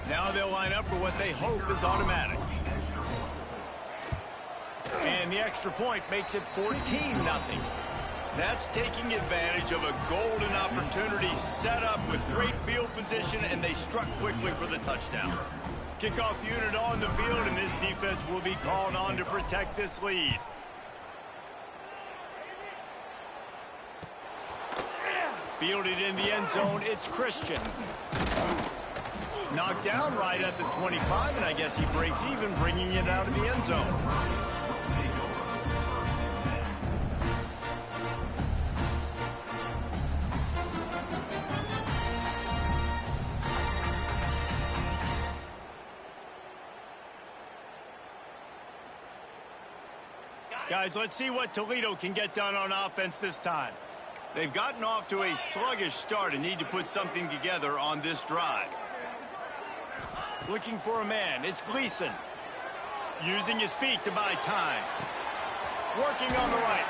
Now they'll line up for what they hope is automatic. And the extra point makes it 14-0. That's taking advantage of a golden opportunity set up with great field position, and they struck quickly for the touchdown. Kickoff unit on the field, and this defense will be called on to protect this lead. Fielded in the end zone, it's Christian. Knocked down right at the 25, and I guess he breaks even, bringing it out of the end zone. Guys, let's see what Toledo can get done on offense this time. They've gotten off to a sluggish start and need to put something together on this drive. Looking for a man, it's Gleason. Using his feet to buy time. Working on the right.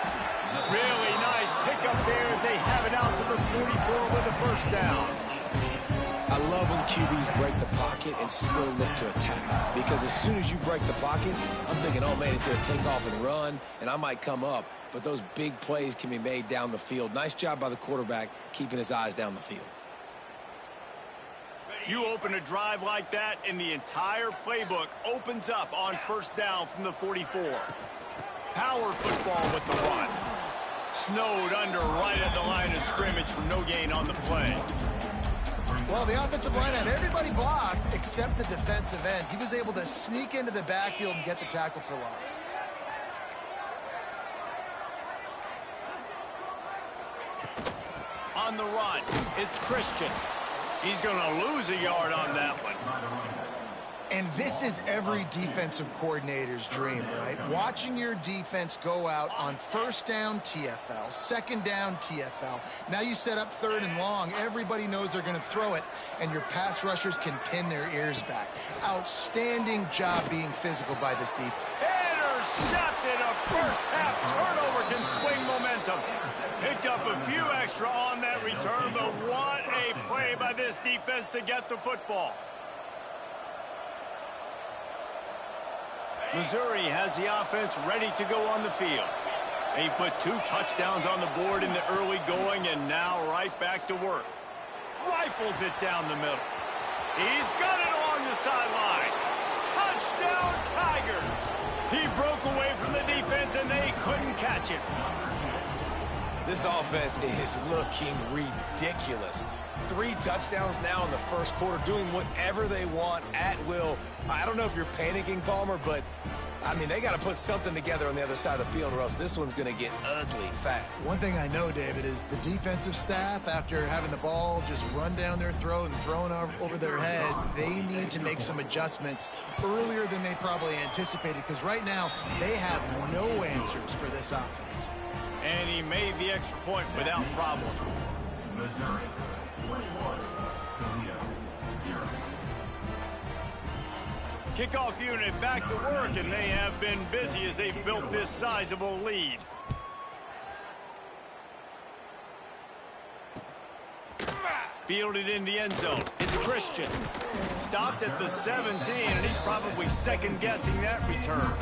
Really nice pickup there as they have it out to the 44 with a first down. I love when QBs break the pocket and still look to attack. Because as soon as you break the pocket, I'm thinking, oh man, he's going to take off and run, and I might come up. But those big plays can be made down the field. Nice job by the quarterback keeping his eyes down the field. You open a drive like that, and the entire playbook opens up on first down from the 44. Power football with the run. Snowed under right at the line of scrimmage for no gain on the play. Well, the offensive line had everybody blocked except the defensive end. He was able to sneak into the backfield and get the tackle for loss. On the run, it's Christian. He's going to lose a yard on that one. And this is every defensive coordinator's dream, right? Watching your defense go out on first down TFL, second down TFL. Now you set up third and long. Everybody knows they're going to throw it, and your pass rushers can pin their ears back. Outstanding job being physical by this defense. Intercepted. A first half turnover can swing momentum. Picked up a few extra on that return, but what a play by this defense to get the football. Missouri has the offense ready to go on the field. They put 2 touchdowns on the board in the early going, and now right back to work. Rifles it down the middle. He's got it along the sideline. Touchdown, Tigers! He broke away from the defense, and they couldn't catch him. This offense is looking ridiculous. 3 touchdowns now in the first quarter, doing whatever they want at will. I don't know if you're panicking, Palmer, but, I mean, they got to put something together on the other side of the field or else this one's going to get ugly fast. One thing I know, David, is the defensive staff, after having the ball just run down their throat and thrown over their heads, they need to make some adjustments earlier than they probably anticipated, because right now they have no answers for this offense. And he made the extra point without problem. Missouri, 21, Toledo, 0. Kickoff unit back to work, and they have been busy as they've built this sizable lead. Fielded in the end zone. It's Christian. Stopped at the 17, and he's probably second-guessing that return.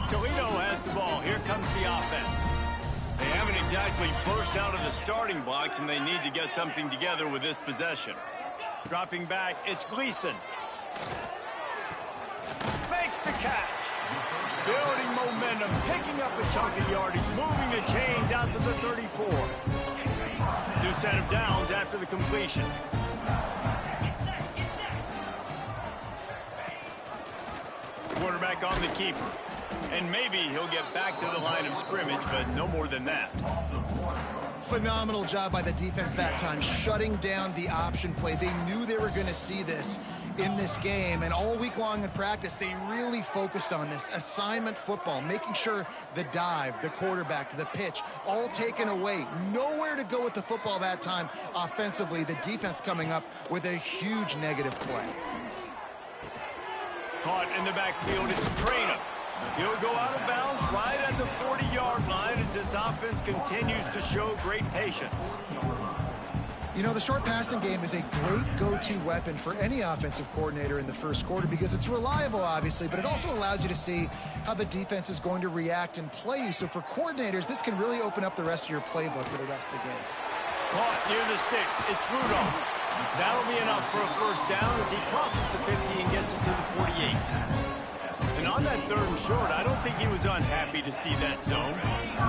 Toledo has the ball. Here comes the offense. They haven't exactly burst out of the starting blocks, and they need to get something together with this possession. Dropping back, it's Gleason. Makes the catch. Building momentum, picking up a chunk of yardage, moving the chains out to the 34. New set of downs after the completion. Quarterback on the keeper. And maybe he'll get back to the line of scrimmage, but no more than that. Phenomenal job by the defense that time, shutting down the option play. They knew they were going to see this in this game, and all week long in practice, they really focused on this assignment football, making sure the dive, the quarterback, the pitch, all taken away. Nowhere to go with the football that time offensively. The defense coming up with a huge negative play. Caught in the backfield, it's Traynor. He'll go out of bounds right at the 40-yard line as this offense continues to show great patience. You know, the short passing game is a great go-to weapon for any offensive coordinator in the first quarter because it's reliable, obviously, but it also allows you to see how the defense is going to react and play you. So for coordinators, this can really open up the rest of your playbook for the rest of the game. Caught near the sticks. It's Rudolph. That'll be enough for a first down as he crosses the 50 and gets it to the 48. And on that 3rd and short, I don't think he was unhappy to see that zone.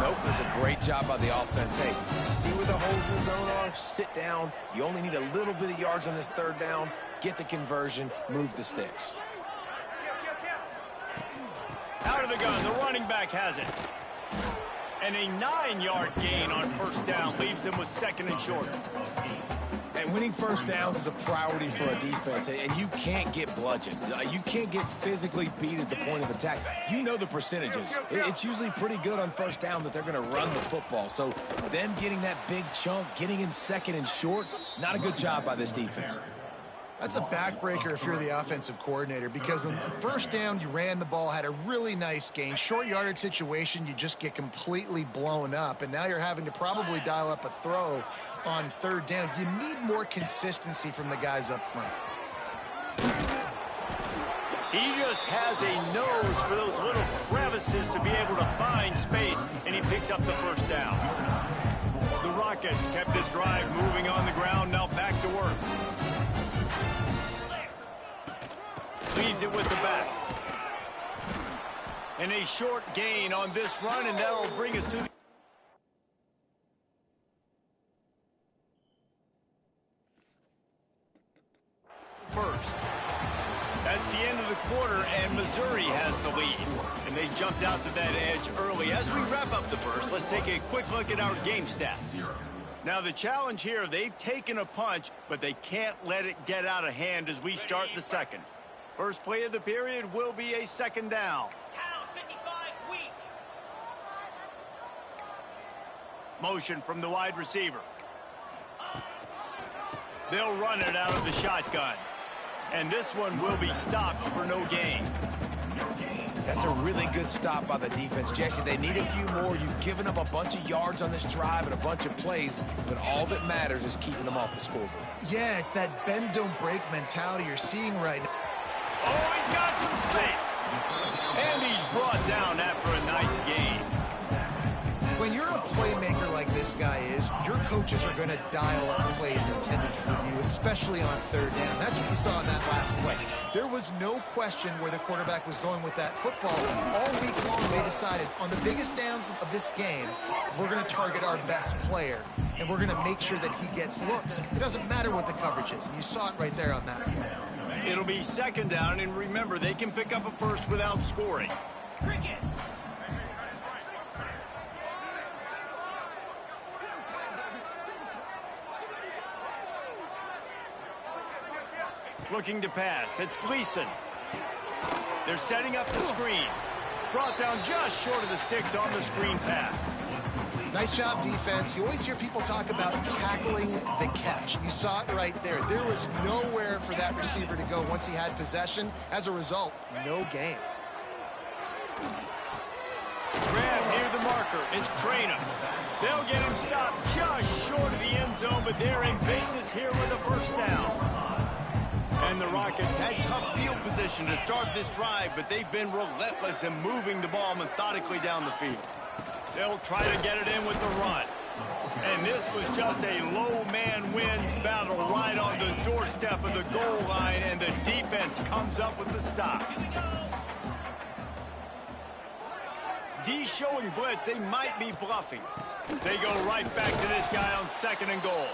Nope, it was a great job by the offense. Hey, see where the holes in the zone are? Sit down. You only need a little bit of yards on this 3rd down. Get the conversion. Move the sticks. Out of the gun, the running back has it. And a 9-yard gain on first down leaves him with 2nd and short. And winning first downs is a priority for a defense, and you can't get bludgeoned. You can't get physically beat at the point of attack. You know the percentages. It's usually pretty good on first down that they're going to run the football. So them getting that big chunk, getting in 2nd and short, not a good job by this defense. That's a backbreaker if you're the offensive coordinator because on first down, you ran the ball, had a really nice gain. Short yardage situation, you just get completely blown up, and now you're having to probably dial up a throw on 3rd down. You need more consistency from the guys up front. He just has a nose for those little crevices to be able to find space, and he picks up the first down. The Rockets kept this drive moving on the ground, now back to work. Leaves it with the back. And a short gain on this run, and that'll bring us to the first. That's the end of the quarter, and Missouri has the lead. And they jumped out to that edge early. As we wrap up the first, let's take a quick look at our game stats. Now, the challenge here, they've taken a punch, but they can't let it get out of hand as we start the second. First play of the period will be a 2nd down. Count 55 weak. Motion from the wide receiver. They'll run it out of the shotgun. And this one will be stopped for no gain. That's a really good stop by the defense, Jesse. They need a few more. You've given up a bunch of yards on this drive and a bunch of plays, but all that matters is keeping them off the scoreboard. Yeah, it's that bend, don't break mentality you're seeing right now. Oh, he's got some space. And he's brought down after a nice gain. When you're a playmaker like this guy is, your coaches are going to dial up plays intended for you, especially on 3rd down. That's what you saw in that last play. There was no question where the quarterback was going with that football. All week long, they decided on the biggest downs of this game, we're going to target our best player, and we're going to make sure that he gets looks. It doesn't matter what the coverage is, and you saw it right there on that play. It'll be 2nd down, and remember, they can pick up a first without scoring. Cricket. Looking to pass. It's Gleason. They're setting up the screen. Brought down just short of the sticks on the screen pass. Nice job, defense. You always hear people talk about tackling the catch. You saw it right there. There was nowhere for that receiver to go once he had possession. As a result, no gain. Grab near the marker. It's Traynor. They'll get him stopped just short of the end zone, but they're in business here with a first down. And the Rockets had tough field position to start this drive, but they've been relentless in moving the ball methodically down the field. They'll try to get it in with the run. And this was just a low man wins battle right on the doorstep of the goal line, and the defense comes up with the stop. D showing blitz, they might be bluffing. They go right back to this guy on 2nd and goal.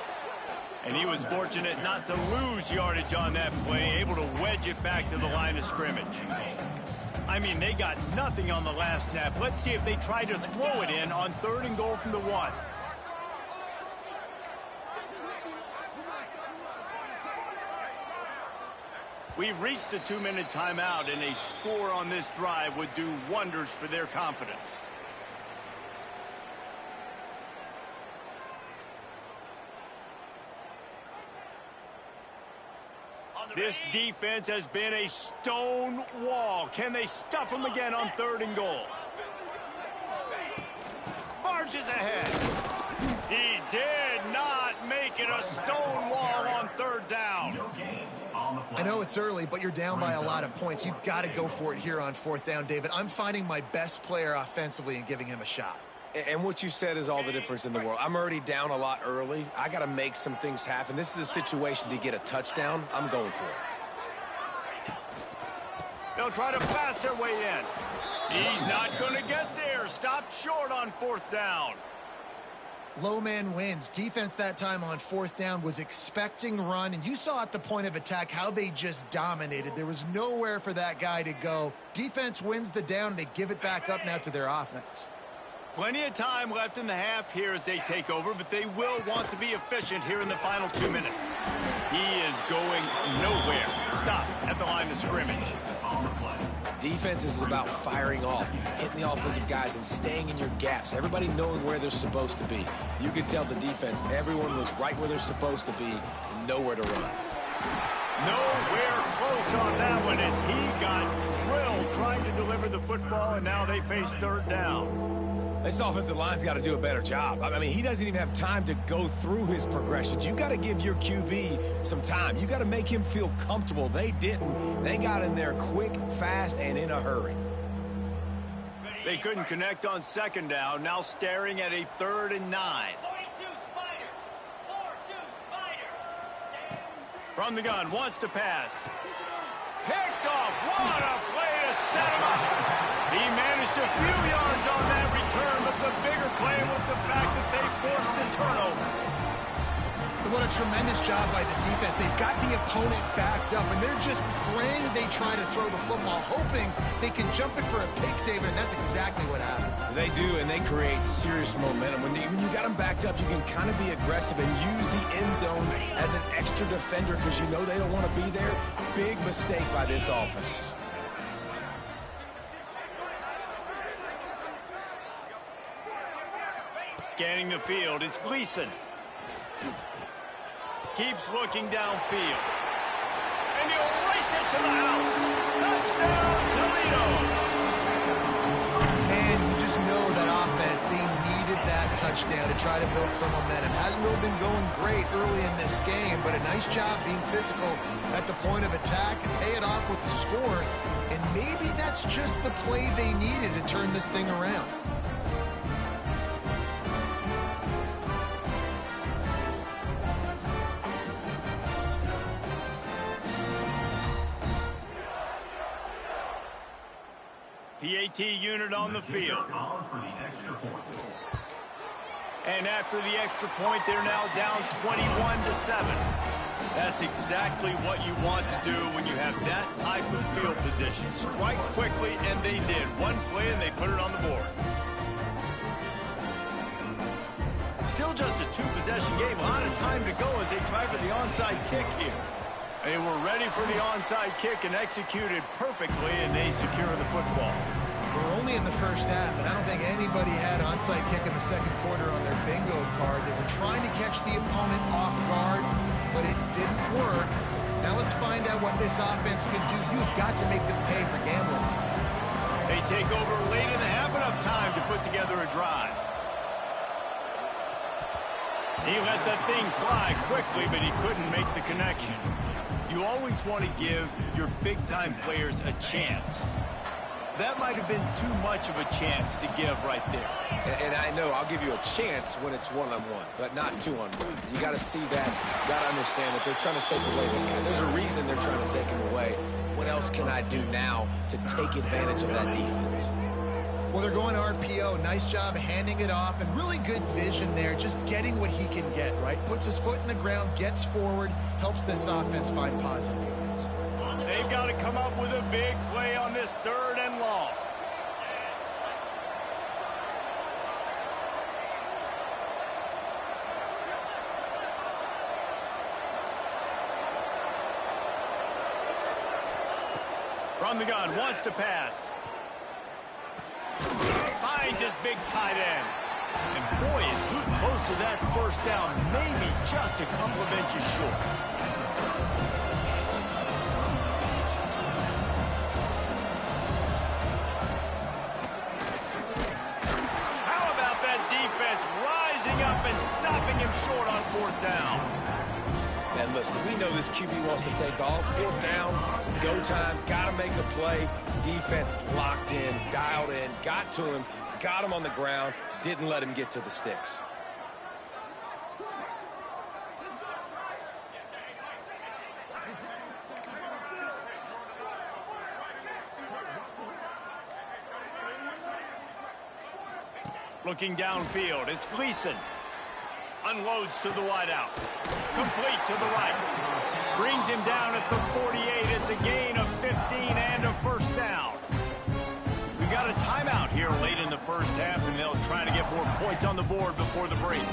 And he was fortunate not to lose yardage on that play, able to wedge it back to the line of scrimmage. I mean, they got nothing on the last snap. Let's see if they try to throw it in on 3rd and goal from the 1. We've reached the 2-minute timeout, and a score on this drive would do wonders for their confidence. On This defense has been a stone wall. Can they stuff them again on 3rd and goal? Marches ahead. He did not make it a stone wall on 3rd down. I know it's early, but you're down by a lot of points. You've got to go for it here on 4th down, David. I'm finding my best player offensively and giving him a shot. And what you said is all the difference in the world. I'm already down a lot early. I got to make some things happen. This is a situation to get a touchdown. I'm going for it. They'll try to pass their way in. He's not going to get there. Stopped short on 4th down. Low man wins. Defense that time on 4th down was expecting run, and you saw at the point of attack how they just dominated. There was nowhere for that guy to go. Defense wins the down. They give it back up now to their offense. Plenty of time left in the half here as they take over, but they will want to be efficient here in the final 2 minutes. He is going nowhere. Stop at the line of scrimmage. Defense is about firing off, hitting the offensive guys, and staying in your gaps. Everybody knowing where they're supposed to be. You could tell the defense, everyone was right where they're supposed to be, and nowhere to run. Nowhere close on that one as he got drilled trying to deliver the football, and now they face 3rd down. This offensive line's got to do a better job. I mean, he doesn't even have time to go through his progressions. You got to give your QB some time. You got to make him feel comfortable. They didn't. They got in there quick, fast, and in a hurry. They couldn't connect on 2nd down. Now staring at a 3rd and 9. 42 Spider. 4-2 Spider. From the gun, wants to pass. Picked off. What a play to set him up. He managed a few yards on that return, but the bigger play was the fact that they forced the turnover. What a tremendous job by the defense. They've got the opponent backed up, and they're just praying they try to throw the football, hoping they can jump it for a pick, David, and that's exactly what happened. They do, and they create serious momentum. When you got them backed up, you can kind of be aggressive and use the end zone as an extra defender because you know they don't want to be there. Big mistake by this offense. Scanning the field, it's Gleason. Keeps looking downfield. And he'll race it to the house. Touchdown, Toledo. And you just know that offense, they needed that touchdown to try to build some momentum. Hasn't really been going great early in this game, but a nice job being physical at the point of attack and pay it off with the score. And maybe that's just the play they needed to turn this thing around. PAT unit on the field. And after the extra point, they're now down 21-7. That's exactly what you want to do when you have that type of field position. Strike quickly, and they did. One play, and they put it on the board. Still just a 2-possession game. A lot of time to go as they try for the onside kick here. They were ready for the onside kick and executed perfectly, and they secure the football. We're only in the first half, and I don't think anybody had onside kick in the second quarter on their bingo card. They were trying to catch the opponent off guard, but it didn't work. Now let's find out what this offense can do. You've got to make them pay for gambling. They take over late in the half, enough time to put together a drive. He let that thing fly quickly, but he couldn't make the connection. You always want to give your big-time players a chance. That might have been too much of a chance to give right there. And I know I'll give you a chance when it's one-on-one, but not two-on-one. You got to see that. You got to understand that they're trying to take away this guy. There's a reason they're trying to take him away. What else can I do now to take advantage of that defense? Well, they're going RPO. Nice job handing it off, and really good vision there, just getting what he can get, right? Puts his foot in the ground, gets forward, helps this offense find positive yards. They've got to come up with a big play on this 3rd and long. From the gun, wants to pass. Finds his big tight end. And boy, is he close to that first down. Maybe just a couple of inches short. up and stopping him short on 4th down. And listen, we know this QB wants to take off. 4th down, go time, got to make a play. Defense locked in, dialed in, got to him, got him on the ground, didn't let him get to the sticks. Looking downfield, it's Gleason. Unloads to the wideout. Complete to the right. Brings him down at the 48. It's a gain of 15 and a 1st down. We got a timeout here late in the 1st half, and they'll try to get more points on the board before the break.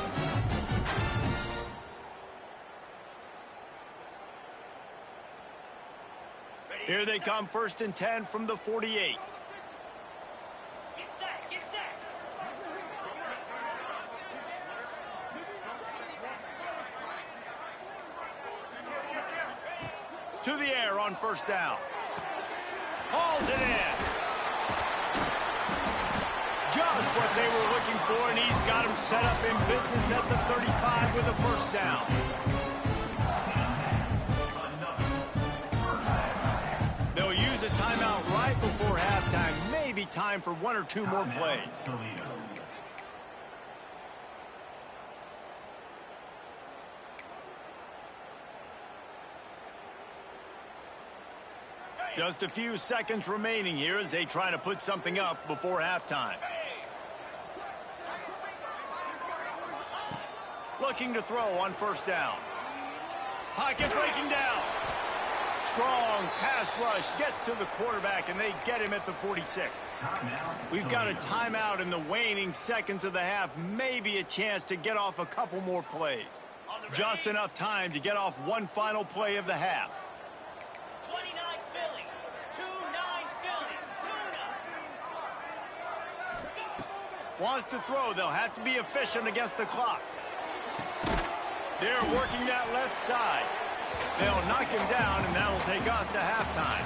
Here they come, 1st and 10 from the 48. Get set, get set. To the air on 1st down. Hauls it in. Just what they were looking for, and he's got him set up in business at the 35 with a 1st down. They'll use a timeout right before halftime. Maybe time for 1 or 2 more plays. Just a few seconds remaining here as they try to put something up before halftime. Looking to throw on 1st down. Pocket breaking down. Strong pass rush gets to the quarterback, and they get him at the 46. We've got a timeout in the waning seconds of the half. Maybe a chance to get off a couple more plays. Just enough time to get off one final play of the half. 29 Philly. 2-9 Philly. 2-9. Wants to throw. They'll have to be efficient against the clock. They're working that left side. They'll knock him down, and that'll take us to halftime.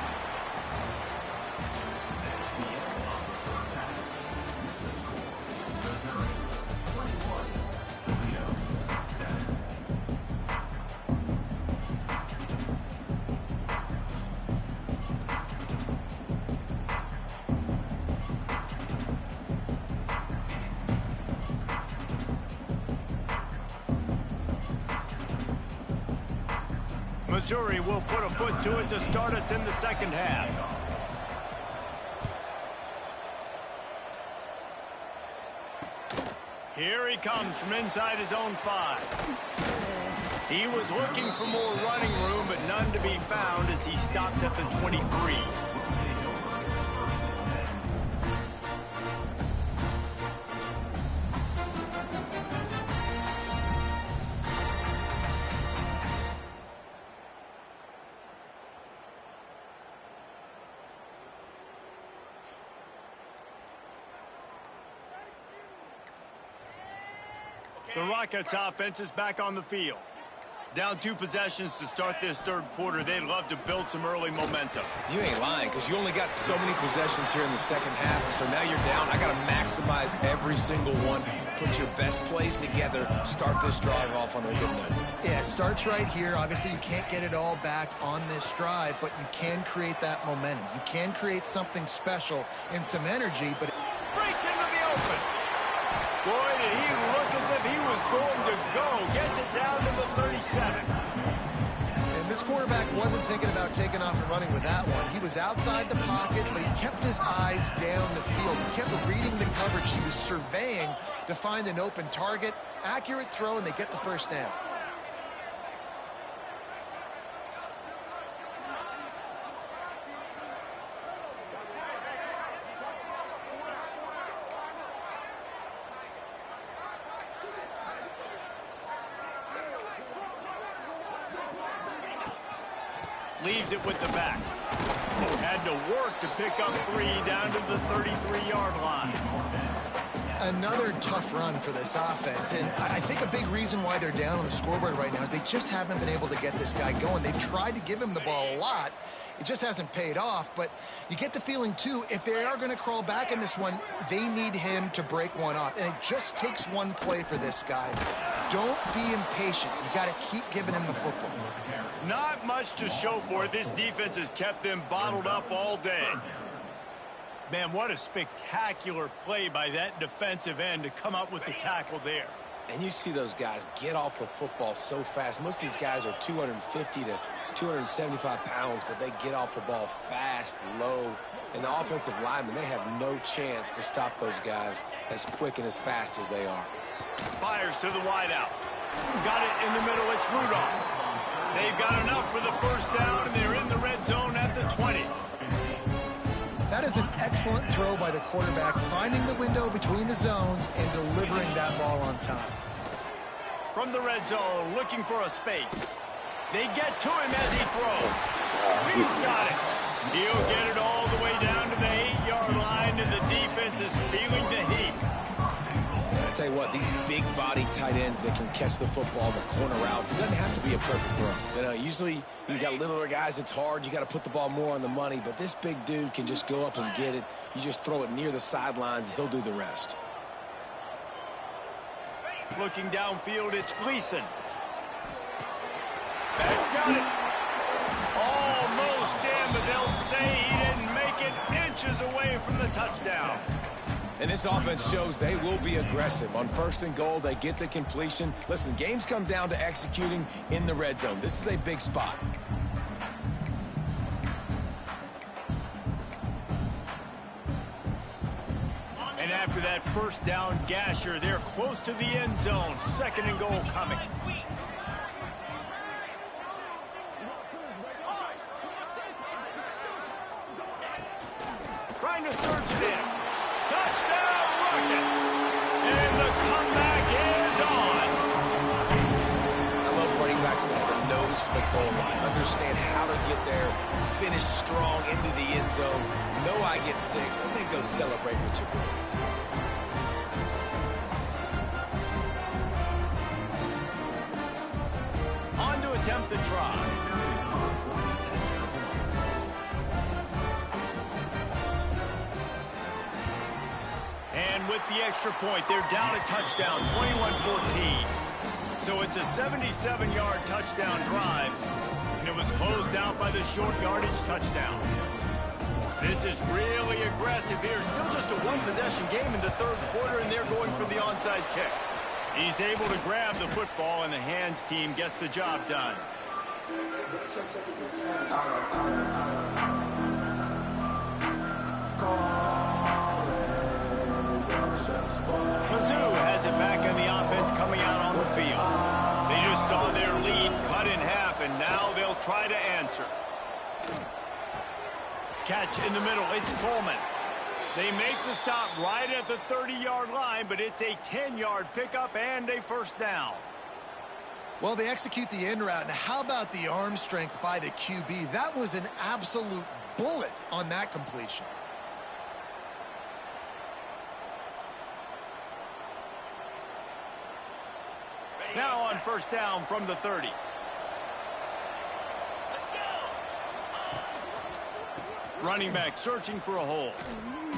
Missouri will put a foot to it to start us in the 2nd half. Here he comes from inside his own 5. He was looking for more running room, but none to be found as he stopped at the 23. The Rockets offense is back on the field. Down 2 possessions to start this 3rd quarter. They'd love to build some early momentum. You ain't lying, because you only got so many possessions here in the 2nd half, so now you're down. I got to maximize every single one. Put your best plays together. Start this drive off on a good note. Yeah, it starts right here. Obviously, you can't get it all back on this drive, but you can create that momentum. You can create something special and some energy, but Breaks into the open. Boy, did he look as if he was going to go. Gets it down to the 37. and this quarterback wasn't thinking about taking off and running with that one. He was outside the pocket, but he kept his eyes down the field. He kept reading the coverage. He was surveying to find an open target. Accurate throw, and they get the 1st down. Leaves it with the back. Had to work to pick up 3 down to the 33-yard line. Another tough run for this offense, and I think a big reason why they're down on the scoreboard right now is they just haven't been able to get this guy going. They've tried to give him the ball a lot. It just hasn't paid off, but you get the feeling, too, if they are going to crawl back in this one, they need him to break one off, and it just takes one play for this guy. Don't be impatient. You got to keep giving him the football. Not much to show for it. This defense has kept them bottled up all day. Man, what a spectacular play by that defensive end to come up with the tackle there. And you see those guys get off the football so fast. Most of these guys are 250 to 275 pounds, but they get off the ball fast, low. And the offensive linemen, they have no chance to stop those guys as quick and as fast as they are. Fires to the wideout. Got it in the middle. It's Rudolph. They've got enough for the first down, and they're in the red zone at the 20. That is an excellent throw by the quarterback, finding the window between the zones and delivering that ball on time. From the red zone, looking for a space. They get to him as he throws. He's got it. He'll get it all the way down to the 8-yard line, and the defense is feeling the heat. I tell you what, these big body tight ends that can catch the football, the corner routes, it doesn't have to be a perfect throw. You know, usually you got littler guys, it's hard. You got to put the ball more on the money, but this big dude can just go up and get it. You just throw it near the sidelines, he'll do the rest. Looking downfield, it's Gleason. That's got it. Almost in, but they'll say he didn't make it, inches away from the touchdown. And this offense shows they will be aggressive. On 1st and goal, they get the completion. Listen, games come down to executing in the red zone. This is a big spot. And after that first down gasher, they're close to the end zone. 2nd and goal coming. Trying to surge it in. Touchdown, Rockets! And the comeback is on. I love running backs that have a nose for the goal line. Understand how to get there, finish strong into the end zone. Know I get 6, and then go celebrate with your boys. On to attempt the try. And with the extra point, they're down a touchdown, 21-14. So it's a 77-yard touchdown drive, and it was closed out by the short yardage touchdown. This is really aggressive here. Still just a one-possession game in the 3rd quarter, and they're going for the onside kick. He's able to grab the football, and the hands team gets the job done. Mizzou has it back on the offense coming out on the field. They just saw their lead cut in half, and now they'll try to answer. Catch in the middle. It's Coleman. They make the stop right at the 30-yard line, but it's a 10-yard pickup and a first down. Well, they execute the end route. Now, how about the arm strength by the QB? That was an absolute bullet on that completion. Now on first down from the 30. Running back searching for a hole.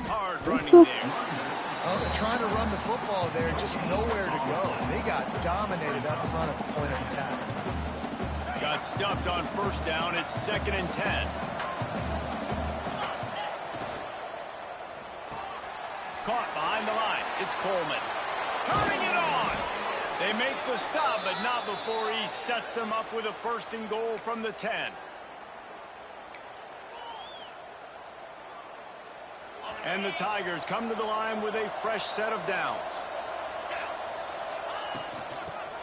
Hard running there. Well, they're trying to run the football there, just nowhere to go. They got dominated up front at the point of attack. Got stuffed on first down. It's 2nd and 10. Caught behind the line. It's Coleman. Turning it on. They make the stop, but not before he sets them up with a 1st and goal from the 10. And the Tigers come to the line with a fresh set of downs.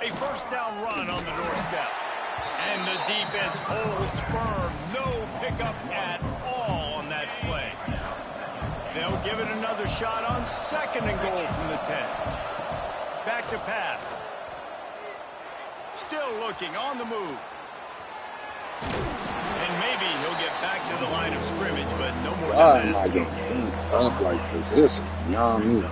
A first down run on the doorstep. And the defense holds firm. No pickup at all on that play. They'll give it another shot on 2nd and goal from the 10. Back to pass. Still looking on the move. And maybe he'll get back to the line of scrimmage, but no more than that. I'm not getting up like this. It's beyond me.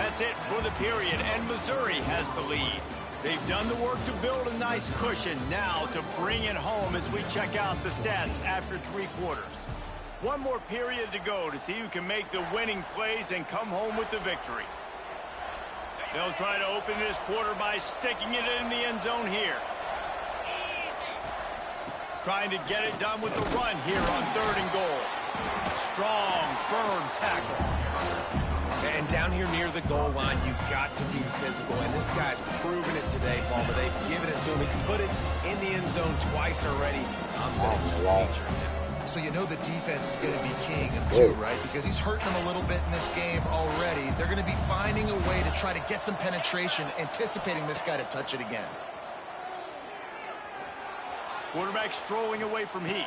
That's it for the period, and Missouri has the lead. They've done the work to build a nice cushion. Now to bring it home as we check out the stats after 3 quarters. One more period to go to see who can make the winning plays and come home with the victory. They'll try to open this quarter by sticking it in the end zone here. Trying to get it done with the run here on 3rd and goal. Strong, firm tackle. And down here near the goal line, you've got to be physical. And this guy's proven it today, Palmer. They've given it to him. He's put it in the end zone twice already. I'm going to keep featuring him. So you know the defense is going to be keying him too, right? Because he's hurting them a little bit in this game already. They're going to be finding a way to try to get some penetration, anticipating this guy to touch it again. Quarterback strolling away from Heat.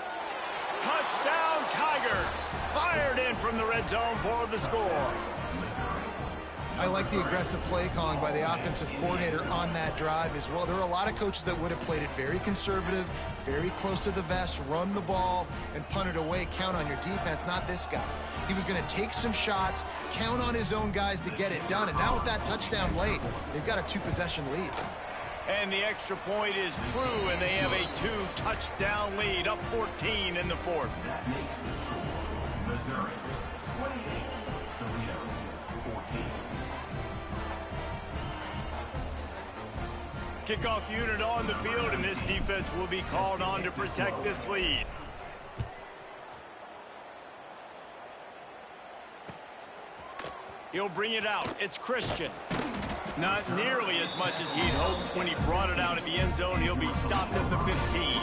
Touchdown, Tigers! Fired in from the red zone for the score. I like the aggressive play calling by the offensive coordinator on that drive as well. There are a lot of coaches that would have played it very conservative, very close to the vest, run the ball, and punt it away. Count on your defense, not this guy. He was going to take some shots, count on his own guys to get it done. And now with that touchdown late, they've got a 2-possession lead. And the extra point is true, and they have a 2-touchdown lead, up 14 in the 4th. That makes the score Missouri 28, Toledo 14. Kickoff unit on the field, and this defense will be called on to protect this lead. He'll bring it out. It's Christian. Not nearly as much as he'd hoped when he brought it out of the end zone. He'll be stopped at the 15.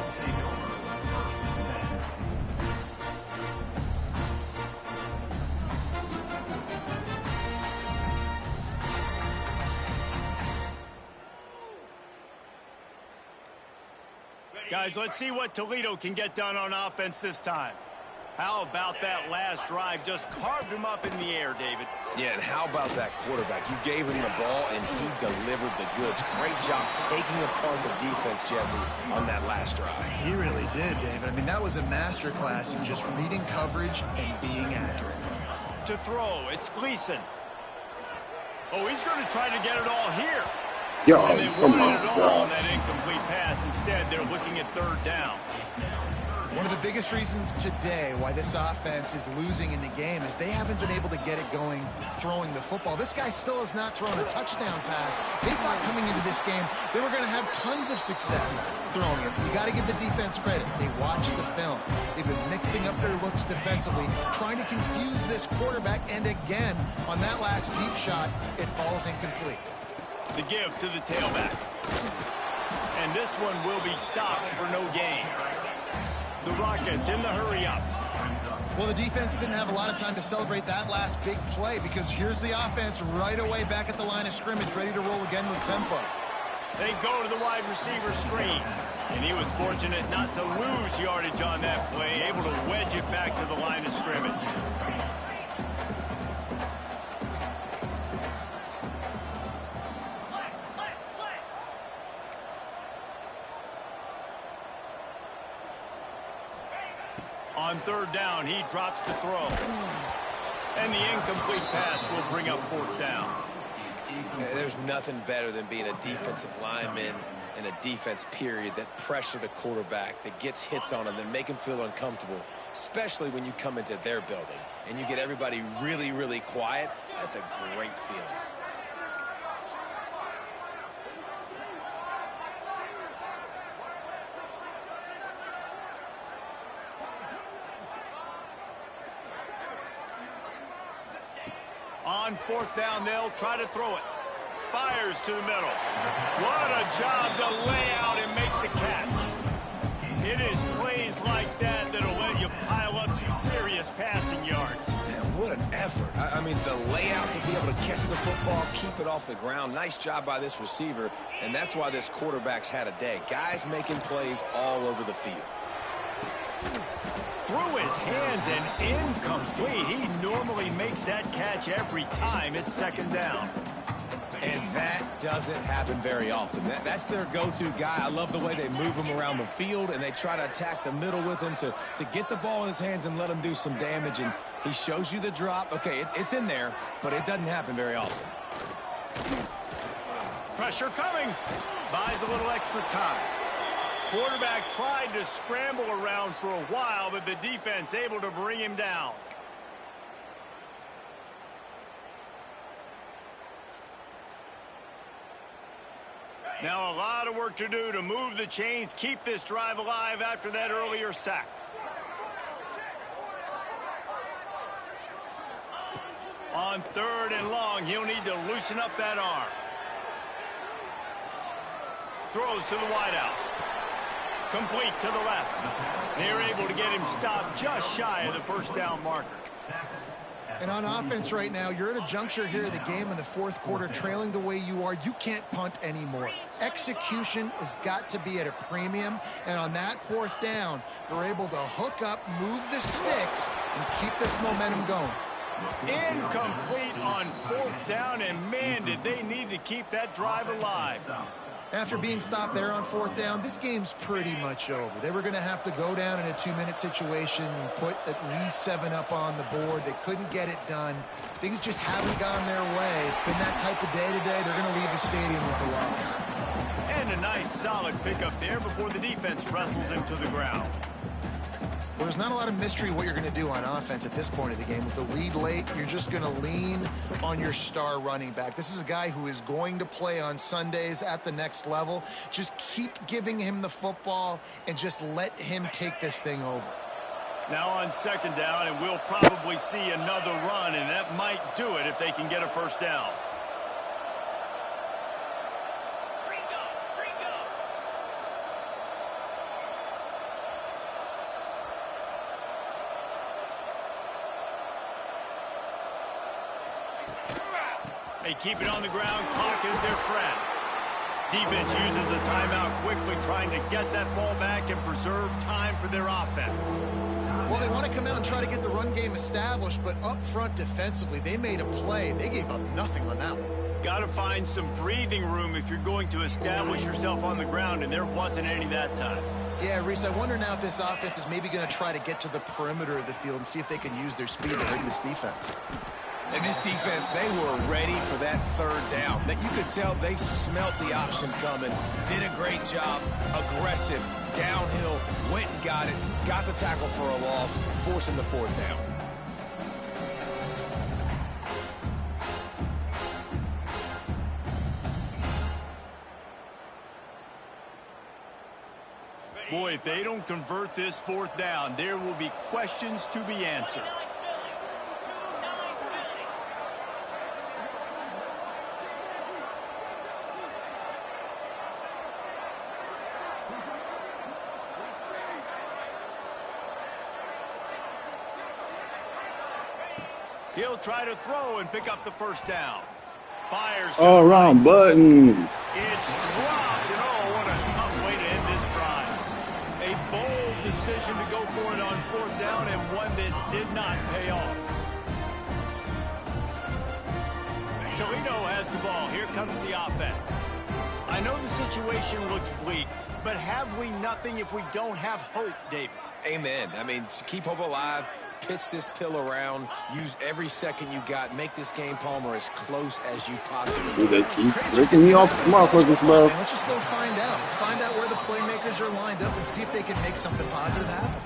Guys, let's see what Toledo can get done on offense this time. How about that last drive? Just carved him up in the air, David. Yeah, and how about that quarterback? You gave him the ball, and he delivered the goods. Great job taking apart the defense, Jesse, on that last drive. He really did, David. I mean, that was a masterclass in just reading coverage and being accurate. To throw, it's Gleason. Oh, he's going to try to get it all here. Yo, And they come wanted on, it all bro. on that incomplete pass. Instead, they're looking at 3rd down. One of the biggest reasons today why this offense is losing in the game is they haven't been able to get it going throwing the football. This guy still has not thrown a touchdown pass. They thought coming into this game they were going to have tons of success throwing it. You got to give the defense credit. They watched the film. They've been mixing up their looks defensively, trying to confuse this quarterback, and again, on that last deep shot, it falls incomplete. The give to the tailback. And this one will be stopped for no gain. The Rockets in the hurry-up. Well, the defense didn't have a lot of time to celebrate that last big play because here's the offense right away back at the line of scrimmage, ready to roll again with tempo. They go to the wide receiver screen. And he was fortunate not to lose yardage on that play, able to wedge it back to the line of scrimmage. On 3rd down, he drops to throw. And the incomplete pass will bring up 4th down. There's nothing better than being a defensive lineman in a defense period that pressure the quarterback, that gets hits on him, that make him feel uncomfortable, especially when you come into their building and you get everybody really, really quiet. That's a great feeling. On 4th down, they'll try to throw it. Fires to the middle. What a job to lay out and make the catch. It is plays like that that'll let you pile up some serious passing yards. Man, what an effort. I mean, the layout to be able to catch the football, keep it off the ground. Nice job by this receiver, and that's why this quarterback's had a day. Guys making plays all over the field. Through his hands and incomplete. He normally makes that catch every time it's 2nd down. And that doesn't happen very often. That's their go-to guy. I love the way they move him around the field, and they try to attack the middle with him to get the ball in his hands and let him do some damage. And he shows you the drop. Okay, it's in there, but it doesn't happen very often. Pressure coming. Buys a little extra time. Quarterback tried to scramble around for a while, but the defense able to bring him down. Now a lot of work to do to move the chains, keep this drive alive after that earlier sack. On 3rd and long, he'll need to loosen up that arm. Throws to the wideout. Complete to the left. They're able to get him stopped just shy of the first down marker. And on offense right now, you're at a juncture here of the game in the 4th quarter, trailing the way you are. You can't punt anymore. Execution has got to be at a premium. And on that 4th down, they're able to hook up, move the sticks, and keep this momentum going. Incomplete on 4th down, and man, did they need to keep that drive alive. After being stopped there on 4th down, this game's pretty much over. They were going to have to go down in a 2-minute situation and put at least 7 up on the board. They couldn't get it done. Things just haven't gone their way. It's been that type of day today. They're going to leave the stadium with a loss. And a nice, solid pickup there before the defense wrestles him to the ground. Well, there's not a lot of mystery what you're going to do on offense at this point of the game. With the lead late, you're just going to lean on your star running back. This is a guy who is going to play on Sundays at the next level. Just keep giving him the football and just let him take this thing over. Now on 2nd down, and we'll probably see another run, and that might do it if they can get a first down. They keep it on the ground. Clock is their friend. Defense uses a timeout quickly, trying to get that ball back and preserve time for their offense. Well, they want to come out and try to get the run game established, but up front defensively, they made a play. They gave up nothing on that one. Got to find some breathing room if you're going to establish yourself on the ground, and there wasn't any that time. Yeah, Reese, I wonder now if this offense is maybe going to try to get to the perimeter of the field and see if they can use their speed to hurt this defense. And this defense, they were ready for that 3rd down. That you could tell they smelt the option coming. Did a great job. Aggressive. Downhill. Went and got it. Got the tackle for a loss. Forcing the 4th down. Boy, if they don't convert this 4th down, there will be questions to be answered. He'll try to throw and pick up the first down. Fires. All wrong button. It's dropped, and oh, what a tough way to end this drive. A bold decision to go for it on 4th down, and one that did not pay off. Toledo has the ball. Here comes the offense. I know the situation looks bleak, but have we nothing if we don't have hope, David? Amen. I mean, keep hope alive. Pitch this pill around. Use every second you got. Make this game, Palmer, as close as you possibly See, can. they keep breaking me off the mark with this, bro. Let's just go find out. Let's find out where the playmakers are lined up and see if they can make something positive happen.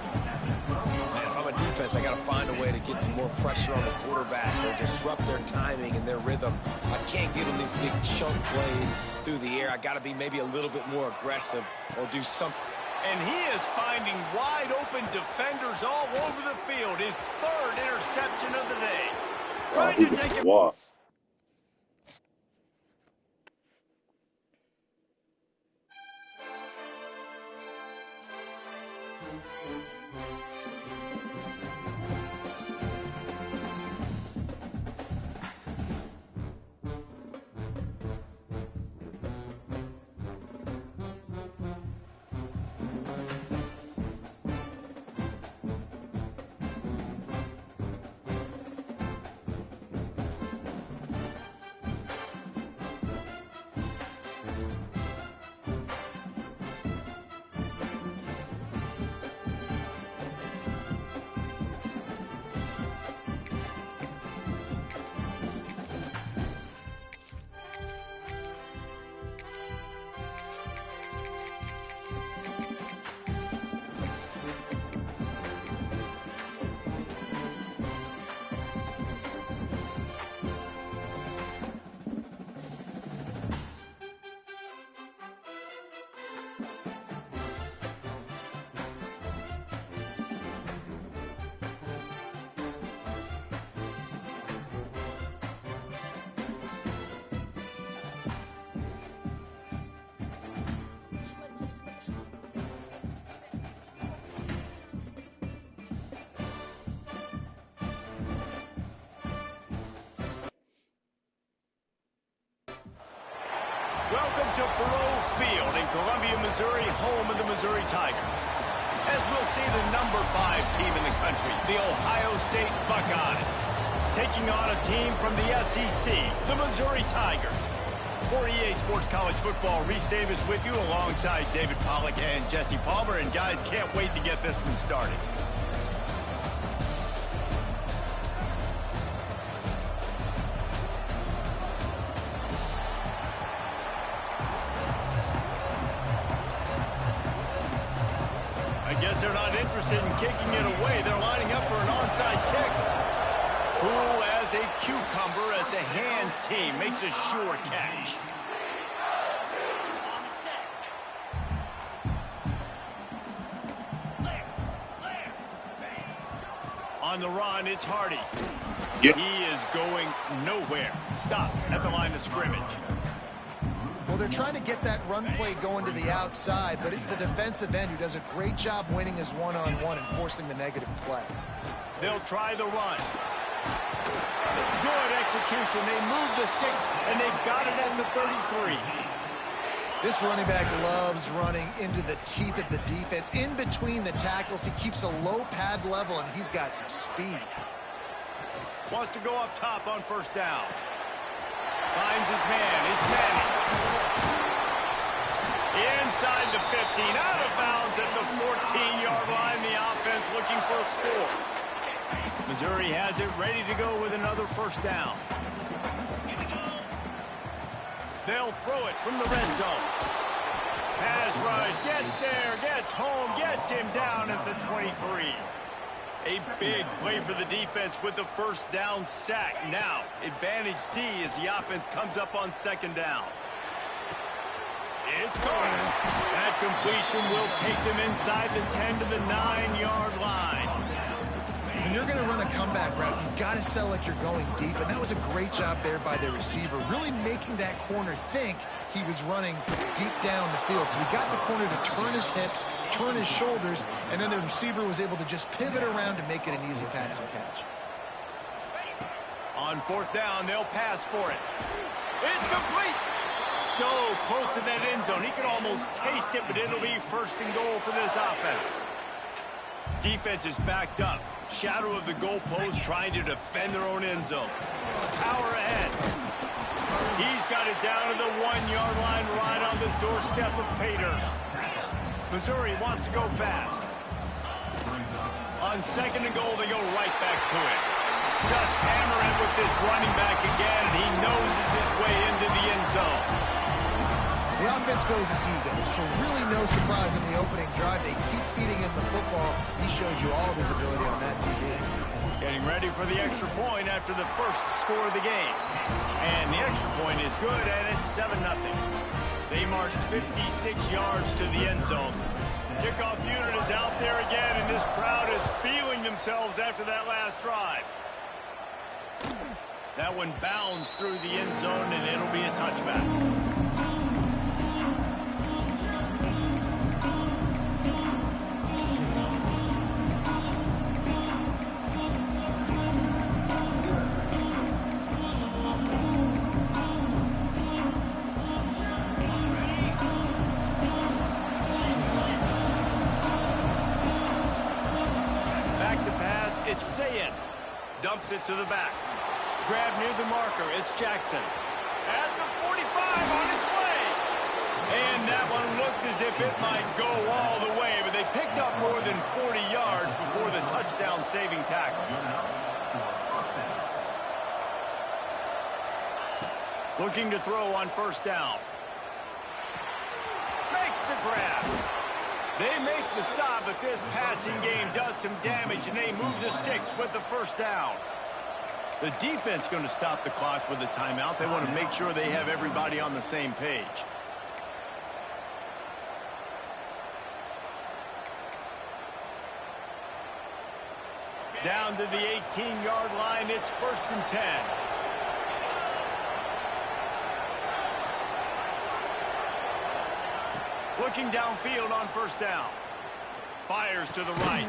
Man, if I'm a defense, I got to find a way to get some more pressure on the quarterback or disrupt their timing and their rhythm. I can't give them these big chunk plays through the air. I got to be maybe a little bit more aggressive or do something. And he is finding wide-open defenders all over the field. His 3rd interception of the day. Trying to take it. Wow. Welcome to Faurot Field in Columbia, Missouri, home of the Missouri Tigers. As we'll see the number 5 team in the country, the Ohio State Buckeyes, taking on a team from the SEC, the Missouri Tigers. For EA Sports College Football, Reese Davis with you alongside David Pollack and Jesse Palmer. And guys, can't wait to get this one started. I guess they're not interested in kicking it away. They're lining up for an onside kick. Cool as a cucumber as the hands team makes a sure catch. On the run, it's Hardy. Yep. He is going nowhere. Stop at the line of scrimmage. Well, they're trying to get that run play going to the outside, but it's the defensive end who does a great job winning his one-on-one and forcing the negative play. They'll try the run. Good execution. They move the sticks, and they've got it at the 33. This running back loves running into the teeth of the defense. In between the tackles, he keeps a low pad level, and he's got some speed. Wants to go up top on first down. Finds his man. It's Manning. Inside the 15. Out of bounds at the 14-yard line. The offense looking for a score. Missouri has it ready to go with another first down. They'll throw it from the red zone. Pass rush. Gets there. Gets home. Gets him down at the 23. A big play for the defense with the first down sack. Now, advantage D as the offense comes up on second down. It's caught. That completion will take them inside the 10 to the 9-yard line. When you're going to run a comeback route, you've got to sell like you're going deep, and that was a great job there by the receiver, really making that corner think he was running deep down the field. So we got the corner to turn his hips, turn his shoulders, and then the receiver was able to just pivot around and make it an easy pass and catch. On fourth down, they'll pass for it. It's complete. So close to that end zone. He could almost taste it, but it'll be first and goal for this offense. Defense is backed up. Shadow of the goalpost trying to defend their own end zone. Power ahead. He's got it down to the 1-yard line right on the doorstep of Pater. Missouri wants to go fast. On second and goal, they go right back to it. Just hammer it with this running back again, and he noses his way into the end zone. The offense goes as he goes, so really no surprise in the opening drive. They keep feeding him the football. He showed you all of his ability on that TV. Getting ready for the extra point after the first score of the game. And the extra point is good, and it's 7-0. They marched 56 yards to the end zone. Kickoff unit is out there again, and this crowd is feeling themselves after that last drive. That one bounds through the end zone, and it'll be a touchback. Dumps it to the back. Grab near the marker. It's Jackson. At the 45 on its way. And that one looked as if it might go all the way, but they picked up more than 40 yards before the touchdown-saving tackle. Looking to throw on first down. Makes the grab. They make the stop, but this passing game does some damage, and they move the sticks with the first down. The defense going to stop the clock with a timeout. They want to make sure they have everybody on the same page. Down to the 18-yard line, it's 1st and 10. Looking downfield on first down. Fires to the right.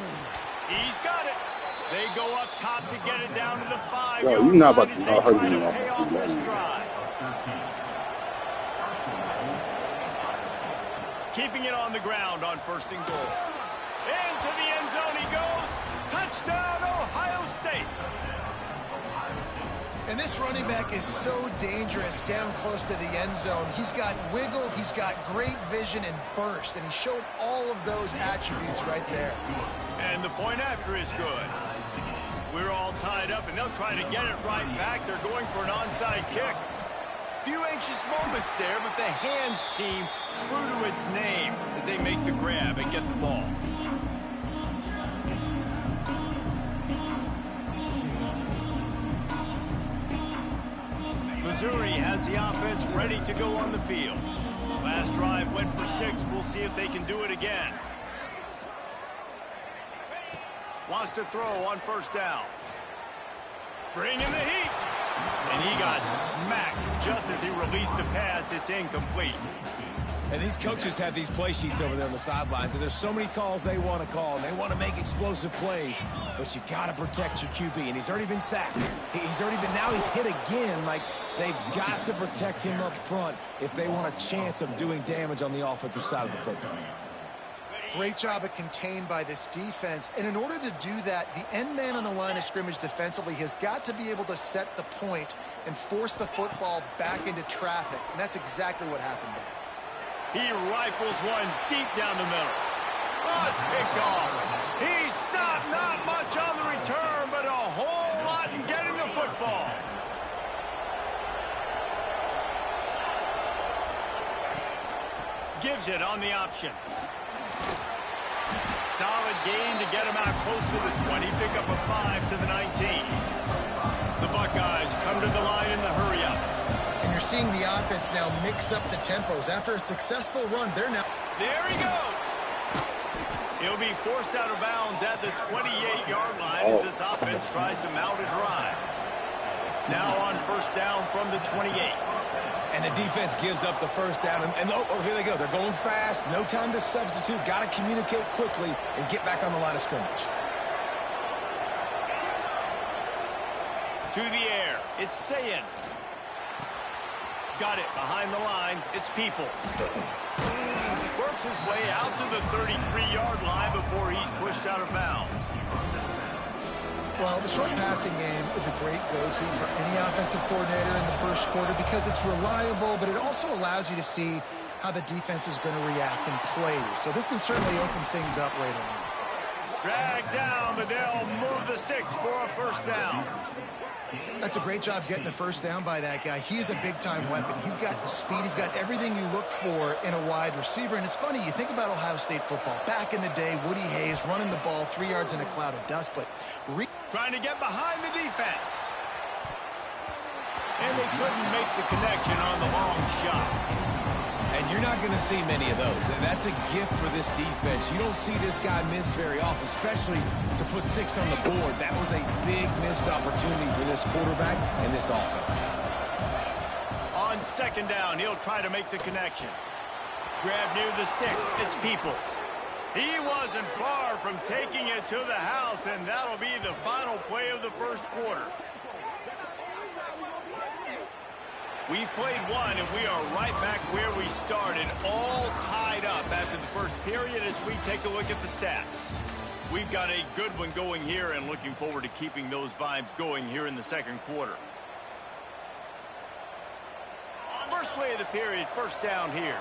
He's got it. They go up top to get it down to the 5-yard line. You're not about to as they try hurt me to off pay of off the this line. drive. keeping it on the ground on 1st and goal. Into the end zone he goes. Touchdown, Ohio State. And this running back is so dangerous down close to the end zone. He's got wiggle, he's got great vision and burst, and he showed all of those attributes right there. And the point after is good. We're all tied up, and they'll try to get it right back. They're going for an onside kick. Few anxious moments there, but the hands team true to its name as they make the grab and get the ball. Missouri has the offense ready to go on the field. Last drive went for 6. We'll see if they can do it again. Wants to throw on 1st down. Bring in the heat. And he got smacked just as he released the pass. It's incomplete. And these coaches have these play sheets over there on the sidelines, and there's so many calls they want to call. They want to make explosive plays, but you got to protect your QB, and he's already been sacked. Now he's hit again. Like, they've got to protect him up front if they want a chance of doing damage on the offensive side of the football. Great job of contained by this defense. And in order to do that, the end man on the line of scrimmage defensively has got to be able to set the point and force the football back into traffic. And that's exactly what happened there. He rifles one deep down the middle. Oh, it's picked off. He stopped, not much on the return, but a whole lot in getting the football. Gives it on the option. Solid gain to get him out close to the 20. Pick up a 5 to the 19. The Buckeyes come to the line in the hurry-up. And you're seeing the offense now mix up the tempos. After a successful run, they're now... There he goes. He'll be forced out of bounds at the 28-yard line as this offense tries to mount a drive. Now on 1st down from the 28. And the defense gives up the 1st down. And oh, here they go. They're going fast. No time to substitute. Got to communicate quickly and get back on the line of scrimmage. To the air. It's Sayin. Got it behind the line. It's Peoples. Works his way out to the 33-yard line before he's pushed out of bounds. Well, the short passing game is a great go-to for any offensive coordinator in the 1st quarter because it's reliable, but it also allows you to see how the defense is going to react and play. So this can certainly open things up later on. Dragged down, but they'll move the sticks for a 1st down. That's a great job getting the 1st down by that guy. He's a big-time weapon. He's got the speed. He's got everything you look for in a wide receiver. And it's funny, you think about Ohio State football. Back in the day, Woody Hayes running the ball 3 yards in a cloud of dust, but... Trying to get behind the defense. And they couldn't make the connection on the long shot. And you're not going to see many of those. That's a gift for this defense. You don't see this guy miss very often, especially to put 6 on the board. That was a big missed opportunity for this quarterback and this offense. On 2nd down, he'll try to make the connection. Grab near the sticks. It's Peoples. He wasn't far from taking it to the house, and that'll be the final play of the 1st quarter. We've played one, and we are right back where we started, all tied up after the 1st period as we take a look at the stats. We've got a good one going here and looking forward to keeping those vibes going here in the 2nd quarter. First play of the period, 1st down here.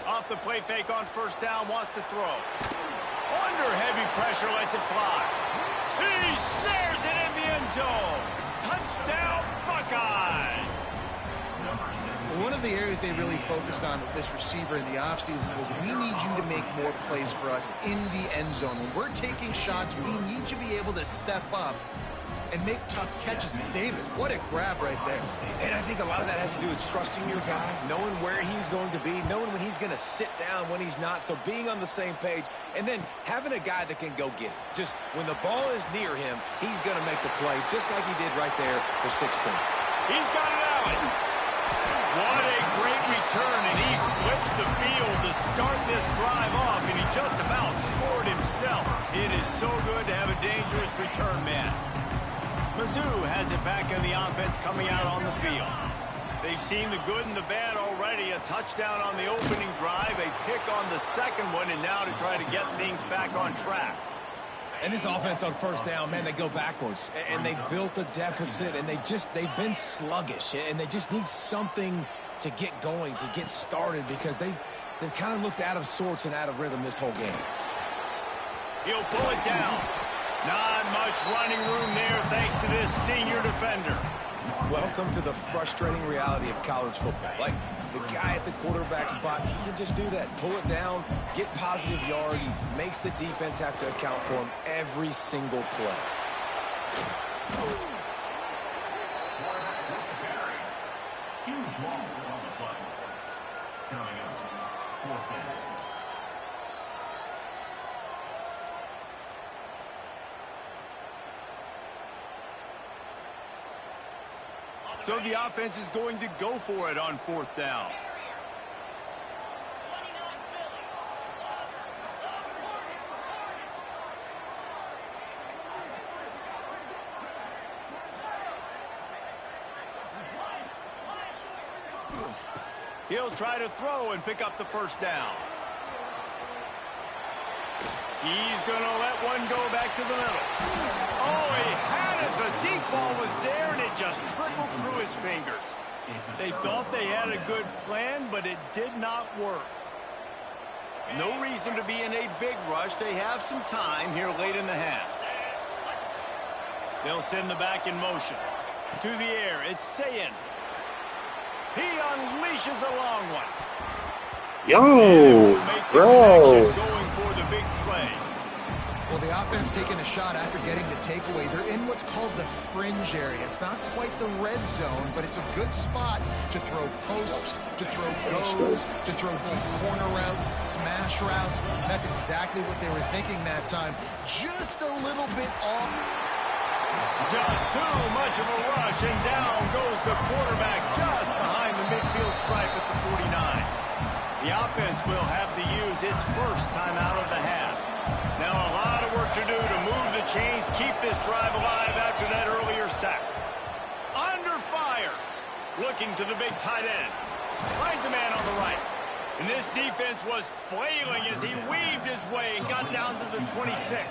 Off the play fake on 1st down, wants to throw. Under heavy pressure, lets it fly. He snares it in the end zone. Touchdown, Buckeyes. One of the areas they really focused on with this receiver in the offseason was we need you to make more plays for us in the end zone. When we're taking shots, we need you to be able to step up and make tough catches. David, what a grab right there. And I think a lot of that has to do with trusting your guy, knowing where he's going to be, knowing when he's going to sit down, when he's not. So being on the same page, and then having a guy that can go get it. Just when the ball is near him, he's going to make the play, just like he did right there for 6 points. He's got it out. What a great return, and he flips the field to start this drive off, and he just about scored himself. It is so good to have a dangerous return man. Mizzou has it back in the offense coming out on the field. They've seen the good and the bad already. A touchdown on the opening drive, a pick on the second one, and now to try to get things back on track. And this offense on first down, man, they go backwards. And they've built a deficit, and they've been sluggish. And they just need something to get going, to get started, because they've kind of looked out of sorts and out of rhythm this whole game. He'll pull it down. Not much running room there thanks to this senior defender. Welcome to the frustrating reality of college football. Like, the guy at the quarterback spot, he can just do that. Pull it down, get positive yards, makes the defense have to account for him every single play. Huge loss on the play. Coming up, 4th down. So the offense is going to go for it on 4th down. He'll try to throw and pick up the first down. He's going to let one go back to the middle. Oh, he had it. The deep ball was there, and it just trickled through his fingers. They thought they had a good plan, but it did not work. No reason to be in a big rush. They have some time here late in the half. They'll send the back in motion. To the air, it's Sayin. He unleashes a long one. Yo, bro. Going for the big play. Well, the offense taking a shot after getting the takeaway. They're in what's called the fringe area. It's not quite the red zone, but it's a good spot to throw posts, to throw goes, to throw deep corner routes, smash routes. And that's exactly what they were thinking that time. Just a little bit off. Just too much of a rush, and down goes the quarterback just behind the midfield stripe at the 49. The offense will have to use its first timeout of the half. Now a lot of work to do to move the chains, keep this drive alive after that earlier sack. Under fire. Looking to the big tight end. Finds a man on the right. And this defense was flailing as he weaved his way and got down to the 26.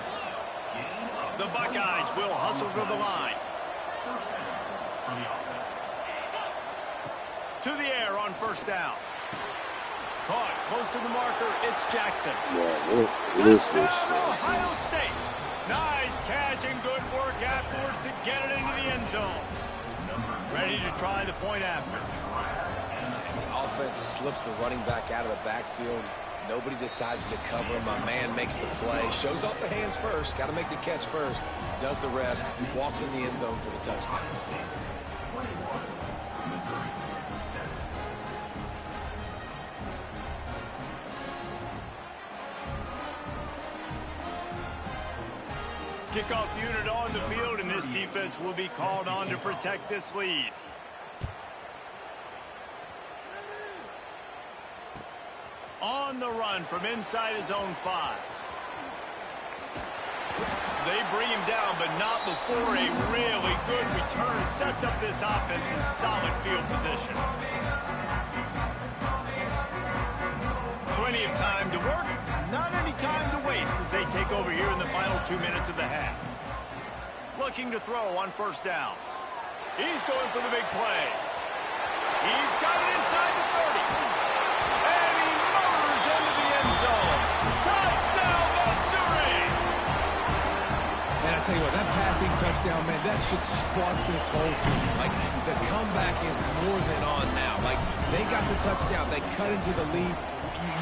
The Buckeyes will hustle to the line. To the air on first down. Caught close to the marker, it's Jackson. Yeah, what is this? Ohio State. Nice catch and good work afterwards to get it into the end zone. Ready to try the point after. And the offense slips the running back out of the backfield. Nobody decides to cover him. My man makes the play. Shows off the hands first. Got to make the catch first. Does the rest. Walks in the end zone for the touchdown. Kickoff unit on the field, and this defense will be called on to protect this lead. On the run from inside his own 5. They bring him down, but not before a really good return sets up this offense in solid field position. Plenty of time to work, not any time to waste as they take over here in the final 2 minutes of the half. Looking to throw on first down. He's going for the big play. He's got it inside the 30. And he motors into the end zone. Touchdown, Missouri! Man, I tell you what, that passing touchdown, man, that should spark this whole team. Like, the comeback is more than on now. Like, they got the touchdown. They cut into the lead.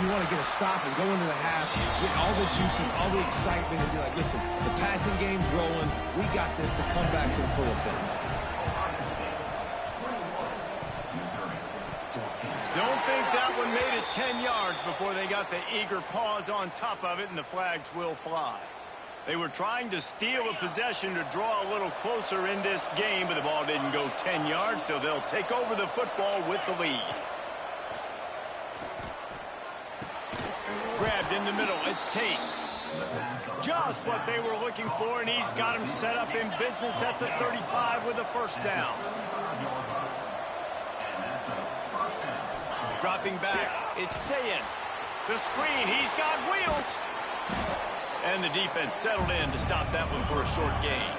You want to get a stop and go into the half, get all the juices, all the excitement, and be like, listen, the passing game's rolling. We got this. The comeback's in full effect. Don't think that one made it 10 yards before they got the eager paws on top of it, and the flags will fly. They were trying to steal a possession to draw a little closer in this game, but the ball didn't go 10 yards, so they'll take over the football with the lead. Grabbed in the middle, it's Tate. Just what they were looking for, and he's got him set up in business at the 35 with a first down. dropping back. It's Sayin. The screen, he's got wheels. And the defense settled in to stop that one for a short gain.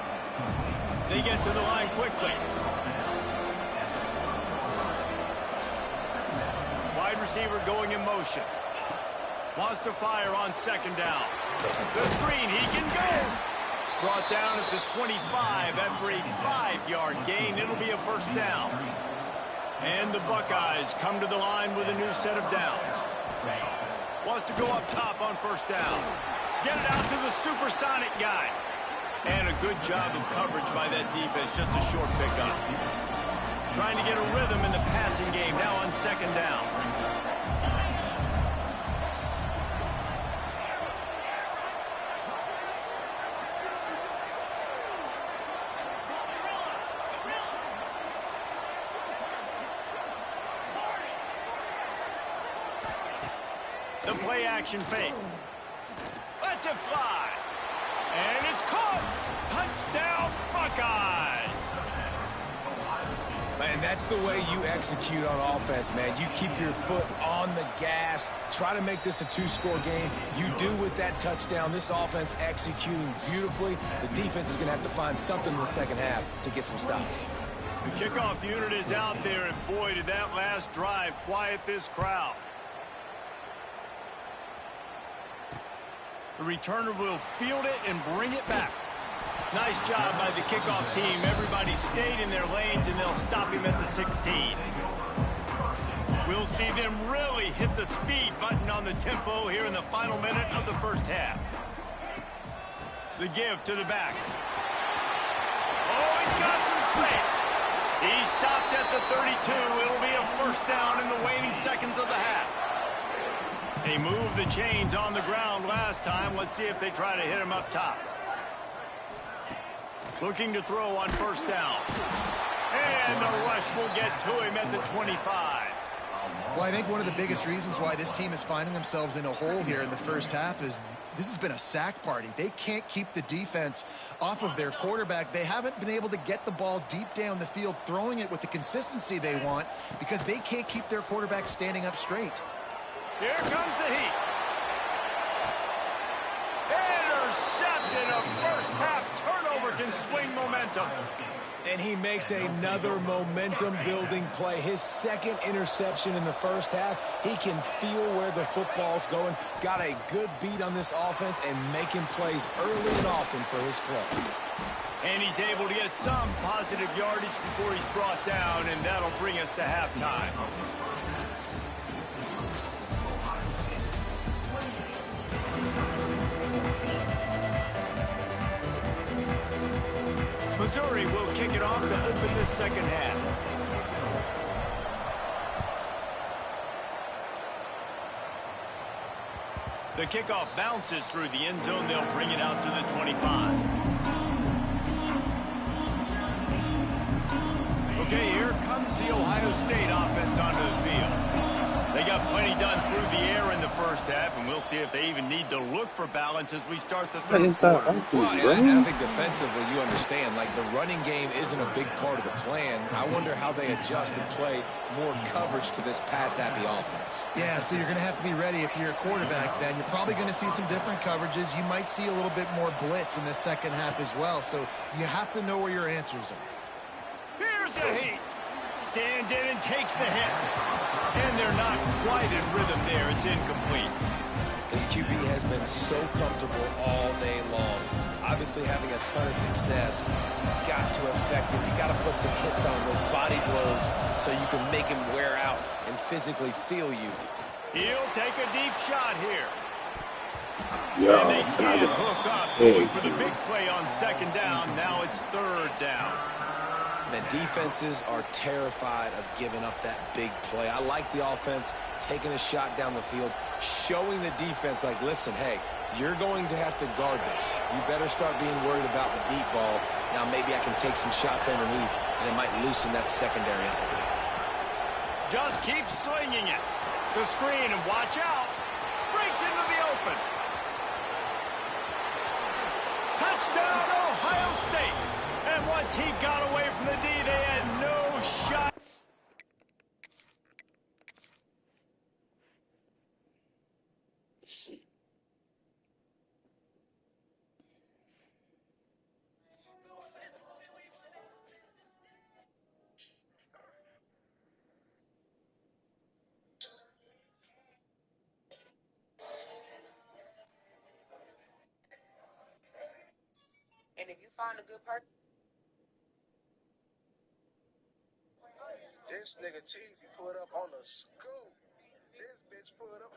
They get to the line quickly. Wide receiver going in motion. Wants to fire on second down. The screen, he can go. Brought down at the 25 after a 5-yard gain. It'll be a first down. And the Buckeyes come to the line with a new set of downs. Wants to go up top on first down. Get it out to the supersonic guy. And a good job of coverage by that defense. Just a short pickup. Trying to get a rhythm in the passing game now on second down. The play action fake. Lets it fly. And it's caught. Touchdown, Buckeyes. Man, that's the way you execute on offense, man. You keep your foot on the gas. Try to make this a 2-score game. You do with that touchdown. This offense executing beautifully. The defense is going to have to find something in the second half to get some stops. The kickoff unit is out there, and boy, did that last drive quiet this crowd. The returner will field it and bring it back. Nice job by the kickoff team. Everybody stayed in their lanes, and they'll stop him at the 16. We'll see them really hit the speed button on the tempo here in the final minute of the first half. The give to the back. Oh, he's got some space. He stopped at the 32. It'll be a first down in the waning seconds of the half. They moved the chains on the ground last time. Let's see if they try to hit him up top. Looking to throw on first down. And the rush will get to him at the 25. Well, I think one of the biggest reasons why this team is finding themselves in a hole here in the first half is this has been a sack party. They can't keep the defense off of their quarterback. They haven't been able to get the ball deep down the field, throwing it with the consistency they want because they can't keep their quarterback standing up straight. Here comes the heat. Intercepted. A first half turnover can swing momentum. And he makes another momentum-building play. His second interception in the first half. He can feel where the football's going. Got a good beat on this offense and making plays early and often for his club. And he's able to get some positive yardage before he's brought down, and that'll bring us to halftime. Missouri will kick it off to open this second half. The kickoff bounces through the end zone. They'll bring it out to the 25. Okay, here comes the Ohio State offense onto the field. They got plenty done through the air in the first half, and we'll see if they even need to look for balance as we start the third quarter. Well, and I think defensively, you understand, like the running game isn't a big part of the plan. I wonder how they adjust and play more coverage to this pass-happy offense. Yeah, so you're going to have to be ready if you're a quarterback then. You're probably going to see some different coverages. You might see a little bit more blitz in the second half as well, so you have to know where your answers are. Here's the heat. Stands in and takes the hit. And they're not quite in rhythm there. It's incomplete. This QB has been so comfortable all day long. Obviously having a ton of success. You've got to affect him. You've got to put some hits on those body blows so you can make him wear out and physically feel you. He'll take a deep shot here. Yo, And they can't hook up. Going for the big play on second down. Now it's third down. The defenses are terrified of giving up that big play. I like the offense taking a shot down the field, showing the defense like, listen, hey, you're going to have to guard this. You better start being worried about the deep ball. Now maybe I can take some shots underneath, and it might loosen that secondary up a bit. Just keep swinging it. The screen, and watch out. Breaks into the open. Touchdown, Ohio State. And once he got away from the D, they had no shot. And if you find a good person, this nigga Cheesy put up on the scoop. This bitch put up.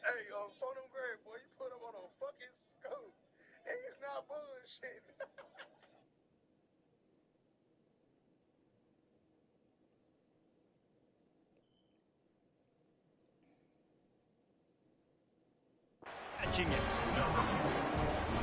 Hey, phone them great, boy. You put up on a fucking scoop. He's not bullshitting. Catching it.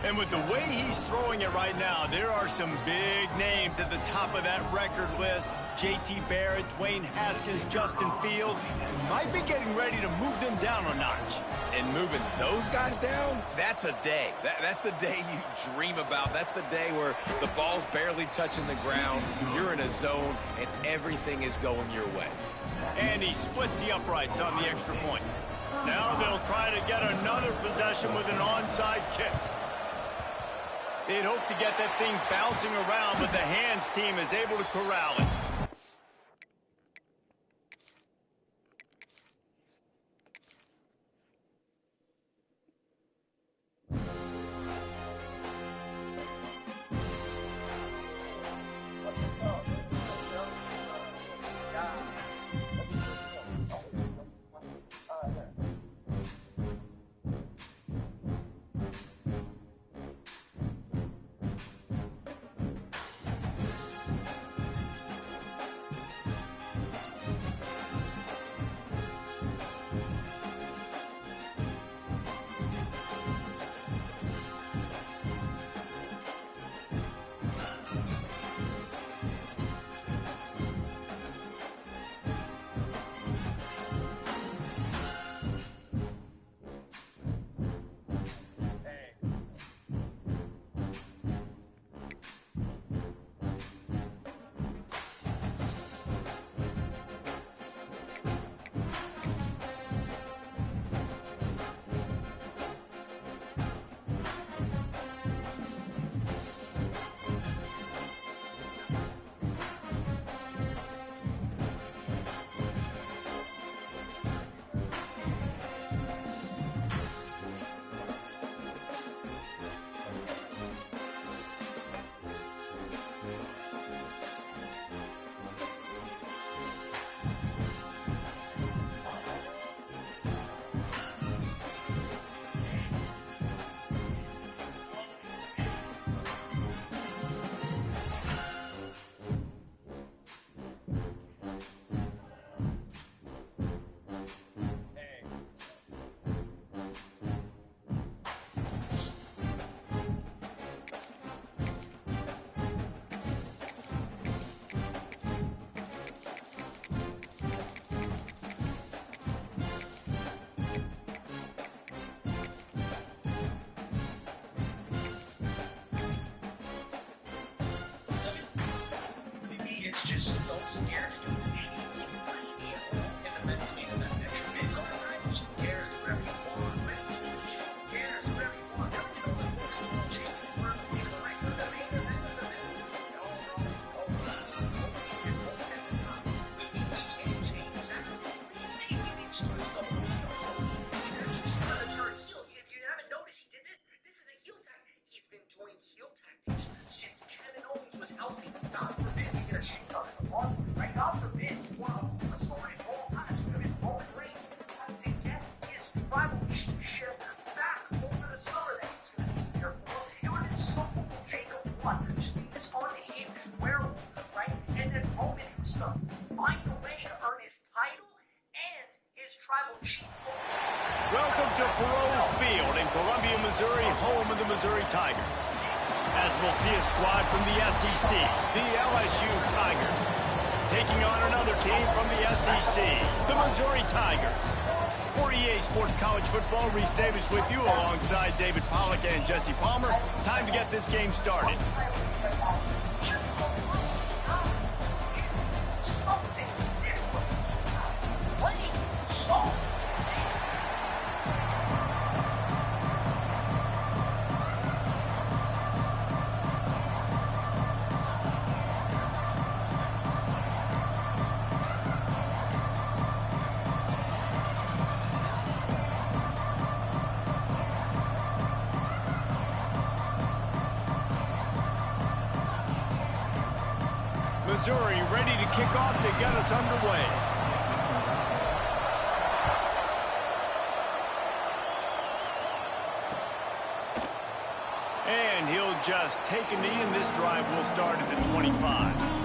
And with the way he's throwing it right now, there are some big names at the top of that record list. J.T. Barrett, Dwayne Haskins, Justin Fields might be getting ready to move them down a notch. And moving those guys down, that's a day. That's the day you dream about. That's the day where the ball's barely touching the ground, you're in a zone, and everything is going your way. And he splits the uprights on the extra point. Now they'll try to get another possession with an onside kick. They'd hope to get that thing bouncing around, but the hands team is able to corral it. it's just so scared to do anything risky at all. And the mental game of that. And all the time, just scared whatever you want. When it's scared whatever you want. Never know the whole change the world. You know, like, the main event of this. No, we can't change that. We say we need to start stuff. He's trying to turn heel. You haven't noticed he did this? This is a heel tactic. He's been doing heel tactics since Kevin Owens was healthy. God forbid he get a shit on the lawn, right? God forbid one of the coolest stories of all time. So it's Roman Reigns having to get his tribal chief ship back over the summer that he's going to be here for. It would have been so cool. Jacob won. Just leave this unhinged werewolf, right? And then Roman himself find a way to earn his title and his tribal chief focus. Welcome to Faurot Field in Columbia, Missouri, home of the Missouri Tigers. As we'll see a squad from the SEC, the LSU Tigers, taking on another team from the SEC, the Missouri Tigers. For EA Sports College Football, Reese Davis with you alongside David Pollack and Jesse Palmer. Time to get this game started. Missouri ready to kick off to get us underway. And he'll just take a knee, and this drive will start at the 25.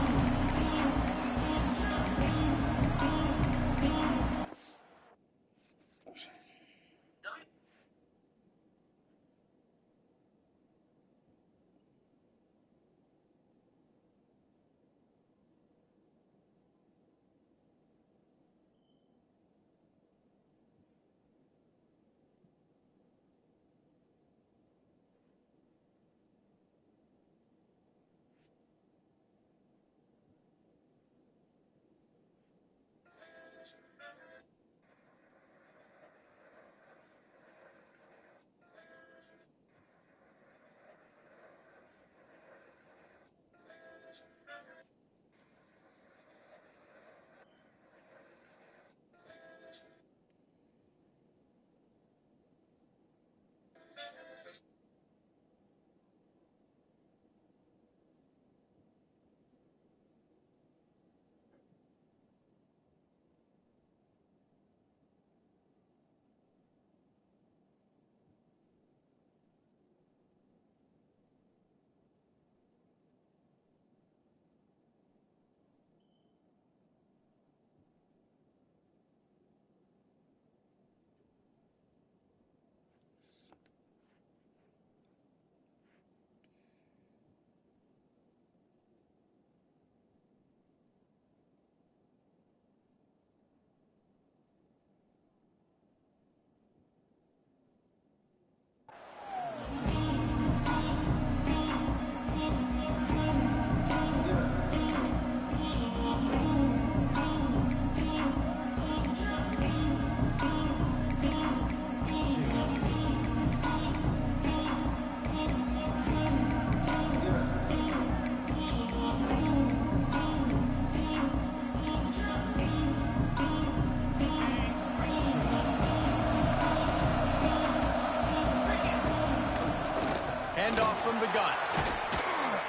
Handoff from the gun.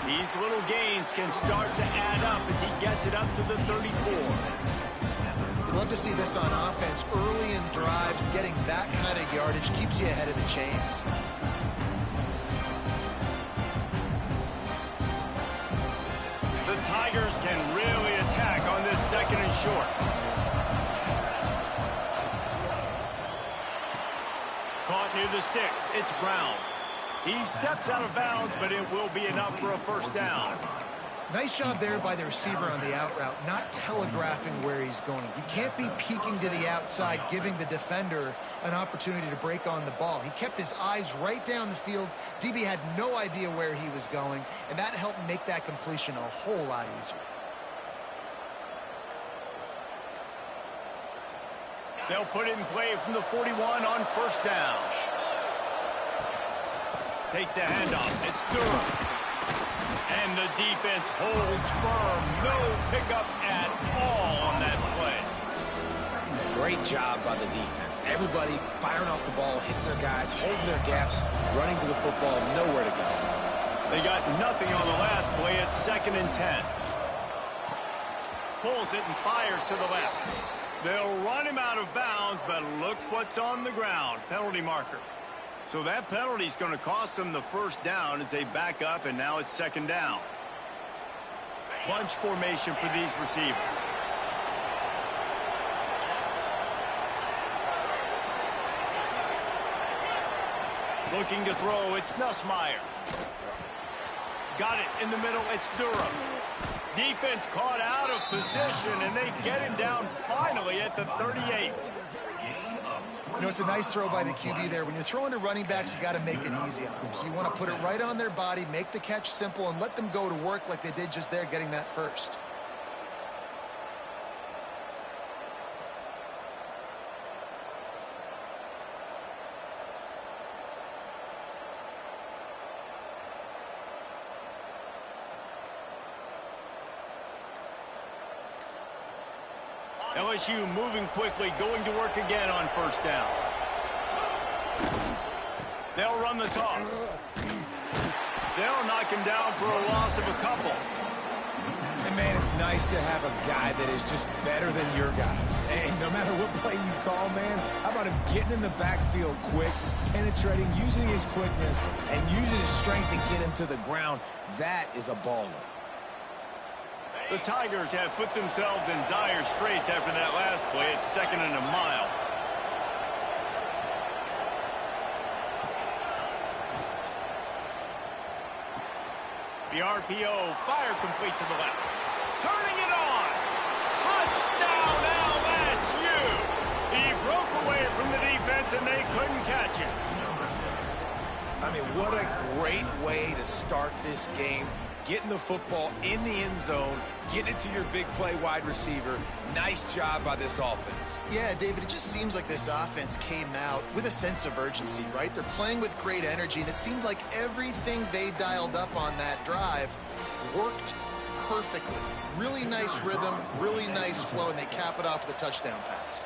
These little gains can start to add up as he gets it up to the 34. You love to see this on offense. Early in drives, getting that kind of yardage keeps you ahead of the chains. The Tigers can really attack on this second and short. Caught near the sticks. It's Brown. He steps out of bounds, but it will be enough for a first down. Nice job there by the receiver on the out route, not telegraphing where he's going. You can't be peeking to the outside, giving the defender an opportunity to break on the ball. He kept his eyes right down the field. DB had no idea where he was going, and that helped make that completion a whole lot easier. They'll put it in play from the 41 on first down. Takes a handoff. It's Durham. And the defense holds firm. No pickup at all on that play. Great job by the defense. Everybody firing off the ball, hitting their guys, holding their gaps, running to the football, nowhere to go. They got nothing on the last play. It's 2nd and 10. Pulls it and fires to the left. They'll run him out of bounds, but look what's on the ground. Penalty marker. So that penalty is going to cost them the first down as they back up, and now it's 2nd down. Bunch formation for these receivers. Looking to throw, it's Nussmeier. Got it in the middle, it's Durham. Defense caught out of position, and they get him down finally at the 38. You know, it's a nice throw by the QB there. When you're throwing to running backs, you got to make it easy on them. So you want to put it right on their body, make the catch simple, and let them go to work like they did just there, getting that first. LSU moving quickly, going to work again on first down. They'll run the toss. They'll knock him down for a loss of a couple. And, man, it's nice to have a guy that is just better than your guys. And no matter what play you call, man, how about him getting in the backfield quick, penetrating, using his quickness, and using his strength to get him to the ground? That is a baller. The Tigers have put themselves in dire straits after that last play. It's 2nd and a mile. The RPO, fire complete to the left. Turning it on. Touchdown LSU. He broke away from the defense and they couldn't catch him. I mean, what a great way to start this game. Getting the football in the end zone, getting it to your big play wide receiver. Nice job by this offense. Yeah, David, it just seems like this offense came out with a sense of urgency, right? They're playing with great energy, and it seemed like everything they dialed up on that drive worked perfectly. Really nice rhythm, really nice flow, and they cap it off with a touchdown pass.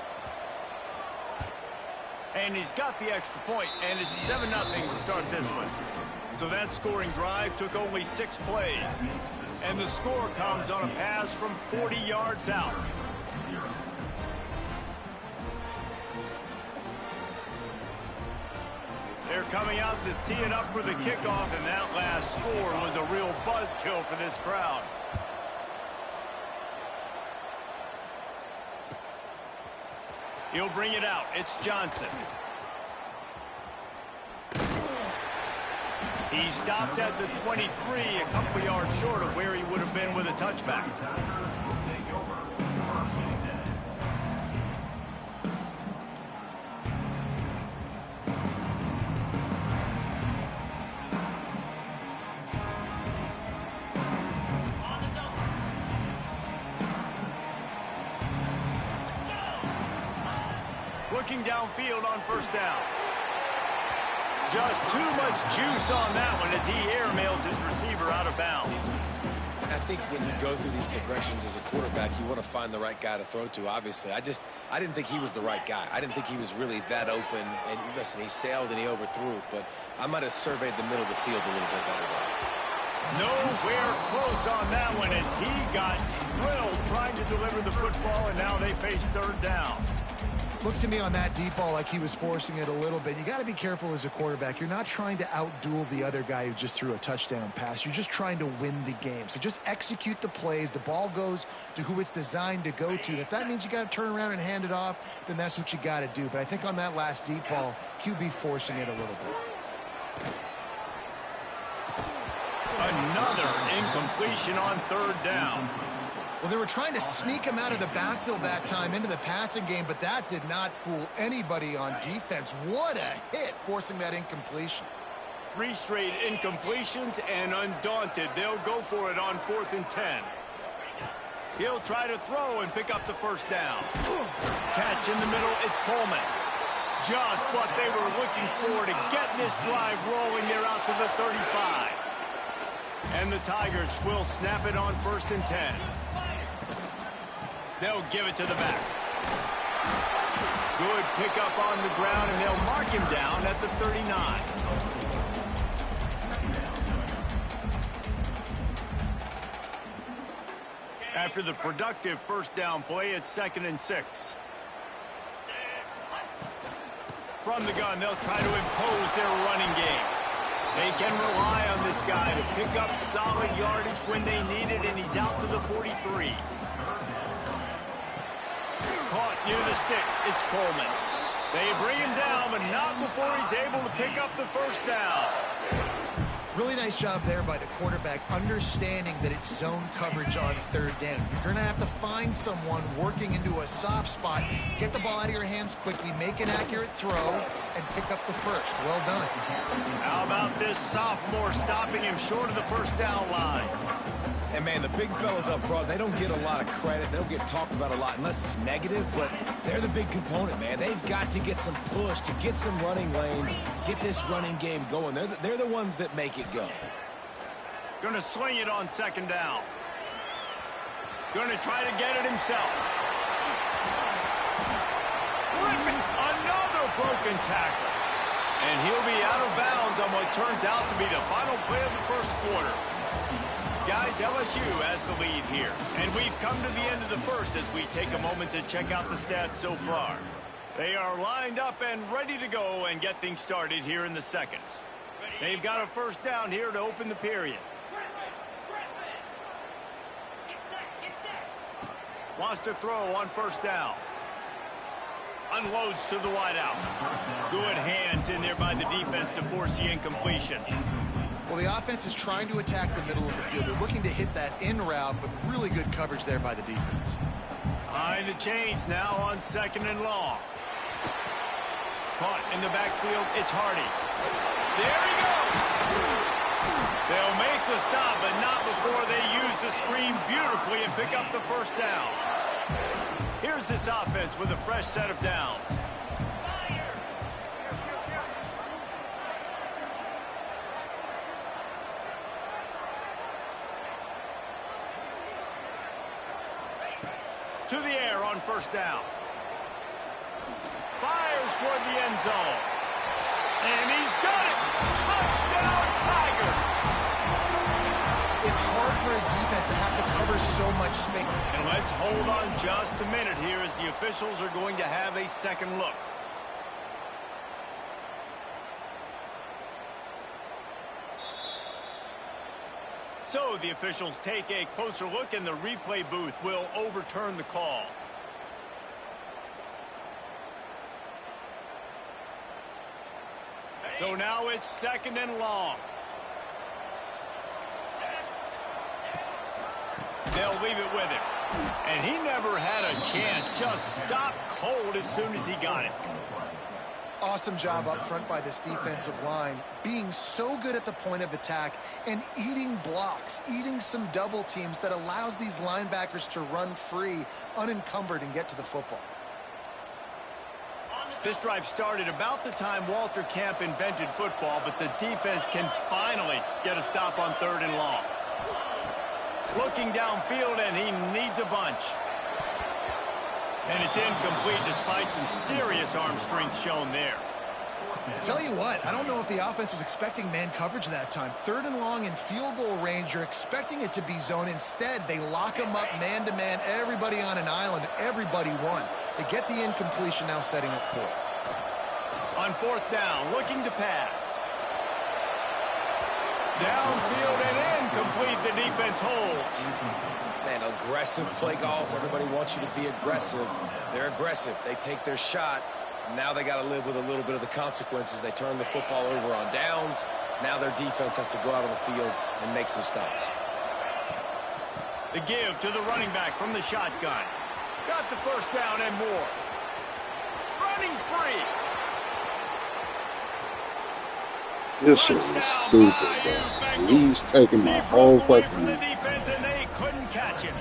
And he's got the extra point, and it's 7-0 to start this one. So that scoring drive took only 6 plays. And the score comes on a pass from 40 yards out. They're coming out to tee it up for the kickoff, and that last score was a real buzzkill for this crowd. He'll bring it out. It's Johnson. He stopped at the 23, a couple yards short of where he would have been with a touchback. Looking downfield on 1st down. Just too much juice on that one as he airmails his receiver out of bounds. I think when you go through these progressions as a quarterback, you want to find the right guy to throw to, obviously. I didn't think he was the right guy. I didn't think he was really that open. And listen, he sailed and he overthrew it, but I might have surveyed the middle of the field a little bit better though. Nowhere close on that one as he got drilled trying to deliver the football, and now they face 3rd down. Looked to me on that deep ball like he was forcing it a little bit. You got to be careful as a quarterback. You're not trying to outduel the other guy who just threw a touchdown pass. You're just trying to win the game. So just execute the plays. The ball goes to who it's designed to go to. And if that means you got to turn around and hand it off, then that's what you got to do. But I think on that last deep ball, QB forcing it a little bit. Another incompletion on 3rd down. Well, they were trying to sneak him out of the backfield that time into the passing game, but that did not fool anybody on defense. What a hit, forcing that incompletion. 3 straight incompletions, and undaunted, they'll go for it on 4th and 10. He'll try to throw and pick up the 1st down. Catch in the middle, it's Coleman. Just what they were looking for to get this drive rolling. They're out to the 35. And the Tigers will snap it on 1st and 10. They'll give it to the back. Good pickup on the ground, and they'll mark him down at the 39. After the productive 1st down play, it's 2nd and 6. From the gun, they'll try to impose their running game. They can rely on this guy to pick up solid yardage when they need it, and he's out to the 43. Caught near the sticks. It's Coleman. They bring him down, but not before he's able to pick up the 1st down. Really nice job there by the quarterback, understanding that it's zone coverage on 3rd down. You're going to have to find someone working into a soft spot, get the ball out of your hands quickly, make an accurate throw, and pick up the 1st. Well done. How about this sophomore stopping him short of the 1st down line? And, man, the big fellas up front, they don't get a lot of credit. They don't get talked about a lot unless it's negative, but they're the big component, man. They've got to get some push, to get some running lanes, get this running game going. They're the ones that make it go. Going to sling it on 2nd down. Going to try to get it himself. Another broken tackle. And he'll be out of bounds on what turns out to be the final play of the 1st quarter. Guys, LSU has the lead here. And we've come to the end of the first as we take a moment to check out the stats so far. They are lined up and ready to go and get things started here in the second. They've got a first down here to open the period. Wants to throw on first down. Unloads to the wideout. Good hands in there by the defense to force the incompletion. Well, the offense is trying to attack the middle of the field. They're looking to hit that in route, but really good coverage there by the defense. Behind the chains now on second and long. Caught in the backfield, it's Hardy. There he goes! They'll make the stop, but not before they use the screen beautifully and pick up the first down. Here's this offense with a fresh set of downs. To the air on first down. Fires toward the end zone. And he's got it! Touchdown, Tigers! It's hard for a defense to have to cover so much space. And let's hold on just a minute here as the officials are going to have a second look. So the officials take a closer look and the replay booth will overturn the call. So now it's second and long. They'll leave it with him. And he never had a chance. Just stopped cold as soon as he got it. Awesome job up front by this defensive line, being so good at the point of attack and eating blocks, eating some double teams that allows these linebackers to run free, unencumbered, and get to the football. This drive started about the time Walter Camp invented football, but the defense can finally get a stop on third and long. Looking downfield, and he needs a bunch. And it's incomplete despite some serious arm strength shown there. Tell you what, I don't know if the offense was expecting man coverage that time. Third and long in field goal range, you're expecting it to be zone. Instead, they lock them up man-to-man, everybody on an island, everybody won. They get the incompletion, now setting up fourth. On fourth down, looking to pass. Downfield and incomplete, the defense holds. Man, aggressive play calls. Everybody wants you to be aggressive. They're aggressive. They take their shot. Now they got to live with a little bit of the consequences. They turn the football over on downs. Now their defense has to go out on the field and make some stops. The give to the running back from the shotgun. Got the first down and more. Running free. This is stupid, bro. He's taking my whole weapon. The defense and they couldn't catch him.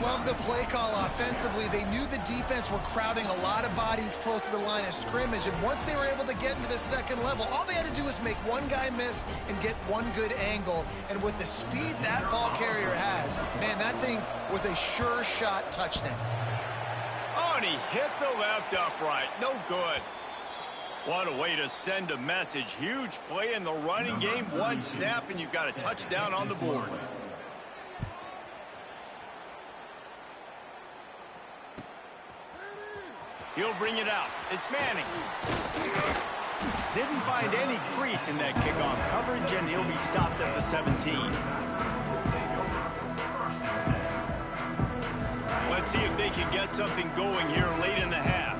Love the play call offensively. They knew the defense were crowding a lot of bodies close to the line of scrimmage, and once they were able to get into the second level, all they had to do was make one guy miss and get one good angle. And with the speed that ball carrier has, man, that thing was a sure shot touchdown. Oh, and he hit the left upright. No good. What a way to send a message. Huge play in the running game. One snap, and you've got a touchdown on the board. He'll bring it out. It's Manning. Didn't find any crease in that kickoff coverage, and he'll be stopped at the 17. Let's see if they can get something going here late in the half.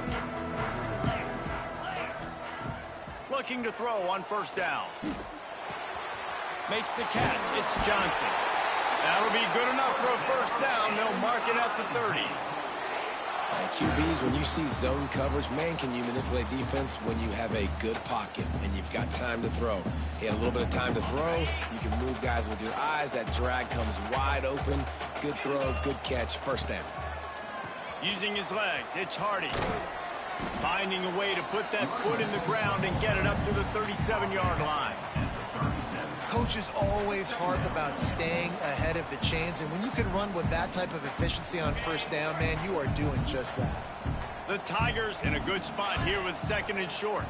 Looking to throw on first down. Makes the catch. It's Johnson. That'll be good enough for a first down. They'll mark it at the 30. QBs, when you see zone coverage, man, can you manipulate defense when you have a good pocket and you've got time to throw. He had a little bit of time to throw. You can move guys with your eyes. That drag comes wide open. Good throw, good catch, first down. Using his legs, it's Hardy. Finding a way to put that foot in the ground and get it up to the 37-yard line. Coaches always harp about staying ahead of the chains, and when you can run with that type of efficiency on first down, man, you are doing just that. The Tigers in a good spot here with second and short.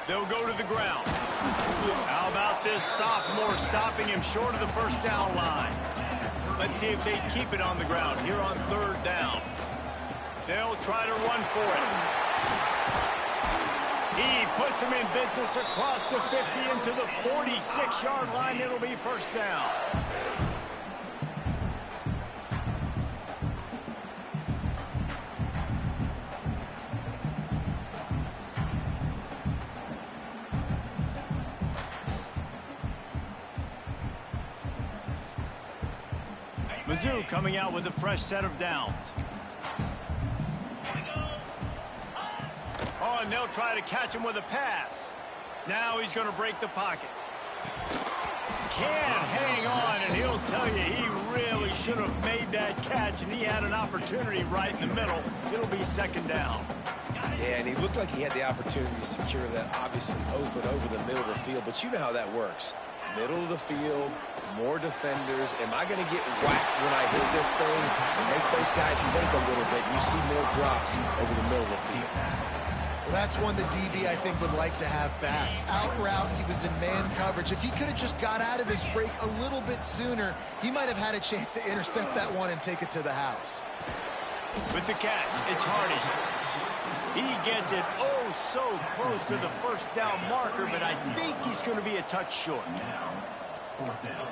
They'll go to the ground. How about about this sophomore stopping him short of the first down line. Let's see if they keep it on the ground here on third down. They'll try to run for it. He puts him in business across the 50 into the 46-yard line. It'll be first down. Mizzou coming out with a fresh set of downs. Oh, and they'll try to catch him with a pass. Now he's going to break the pocket. Can't hang on, and he'll tell you he really should have made that catch, and he had an opportunity right in the middle. It'll be second down. Yeah, and he looked like he had the opportunity to secure that, obviously open over the middle of the field, but you know how that works. Middle of the field, more defenders. Am I going to get whacked when I hit this thing? It makes those guys think a little bit. You see more drops over the middle of the field. Well, that's one the DB, I think, would like to have back. Out route, he was in man coverage. If he could have just got out of his break a little bit sooner, he might have had a chance to intercept that one and take it to the house. With the catch, it's Hardy. He gets it oh so close to the first down marker, but I think he's going to be a touch short. Fourth down.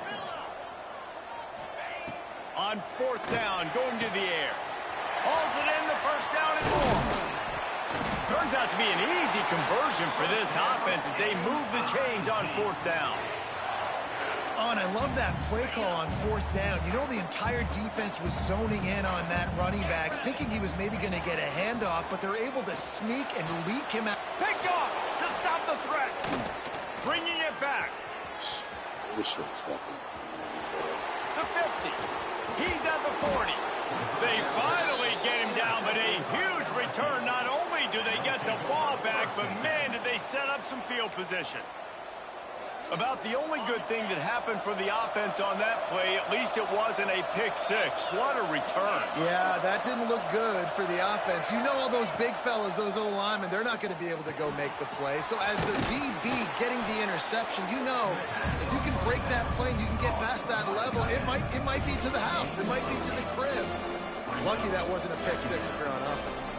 On fourth down, going to the air. Hauls it in, the first down and more. Turns out to be an easy conversion for this offense as they move the chains on fourth down. Oh, and I love that play call on fourth down. You know, the entire defense was zoning in on that running back, thinking he was maybe going to get a handoff, but they're able to sneak and leak him out. Picked off to stop the threat. Bringing it back. What should have fucking The 50. He's at the 40. They finally get him down, but a huge return. Not only do they get the ball back, but man, did they set up some field position. About the only good thing that happened for the offense on that play, at least it wasn't a pick six. What a return. Yeah, that didn't look good for the offense. You know all those big fellas, those O-linemen, they're not going to be able to go make the play. So as the DB getting the interception, you know, if you can break that play and you can get past that level, it might be to the house. It might be to the crib. Lucky that wasn't a pick six if you're on offense.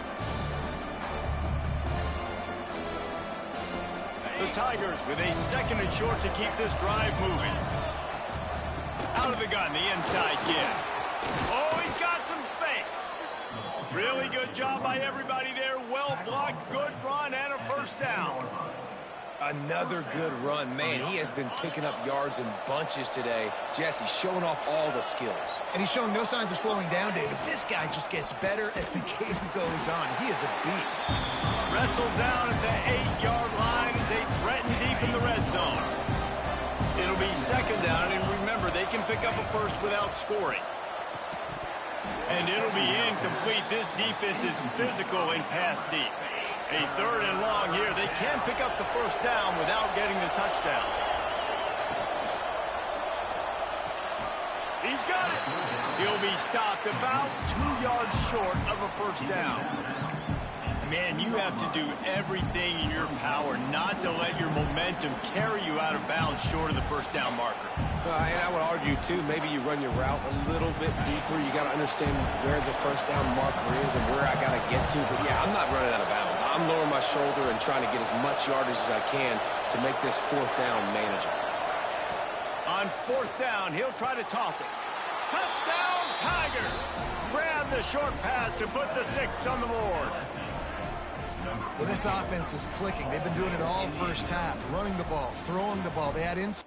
The Tigers with a second and short to keep this drive moving. Out of the gun, the inside give. Oh, he's got some space. Really good job by everybody there. Well blocked, good run, and a first down. Another good run. Man, he has been picking up yards in bunches today. Jesse showing off all the skills. And he's showing no signs of slowing down, David. This guy just gets better as the game goes on. He is a beast. Wrestled down at the 8-yard line as they threaten deep in the red zone. It'll be second down, and remember, they can pick up a first without scoring. And it'll be incomplete. This defense is physical and pass deep. A third and long here. They can pick up the first down without getting the touchdown. He's got it. He'll be stopped about 2 yards short of a first down. Man, you have to do everything in your power not to let your momentum carry you out of bounds short of the first down marker. And I would argue, too, maybe you run your route a little bit deeper. You got to understand where the first down marker is and where I got to get to. But, yeah, I'm not running out of bounds. I'm lowering my shoulder and trying to get as much yardage as I can to make this fourth down manageable. On fourth down, he'll try to toss it. Touchdown, Tigers! Grab the short pass to put the 6 on the board. Well, this offense is clicking. They've been doing it all first half, running the ball, throwing the ball. They had inside.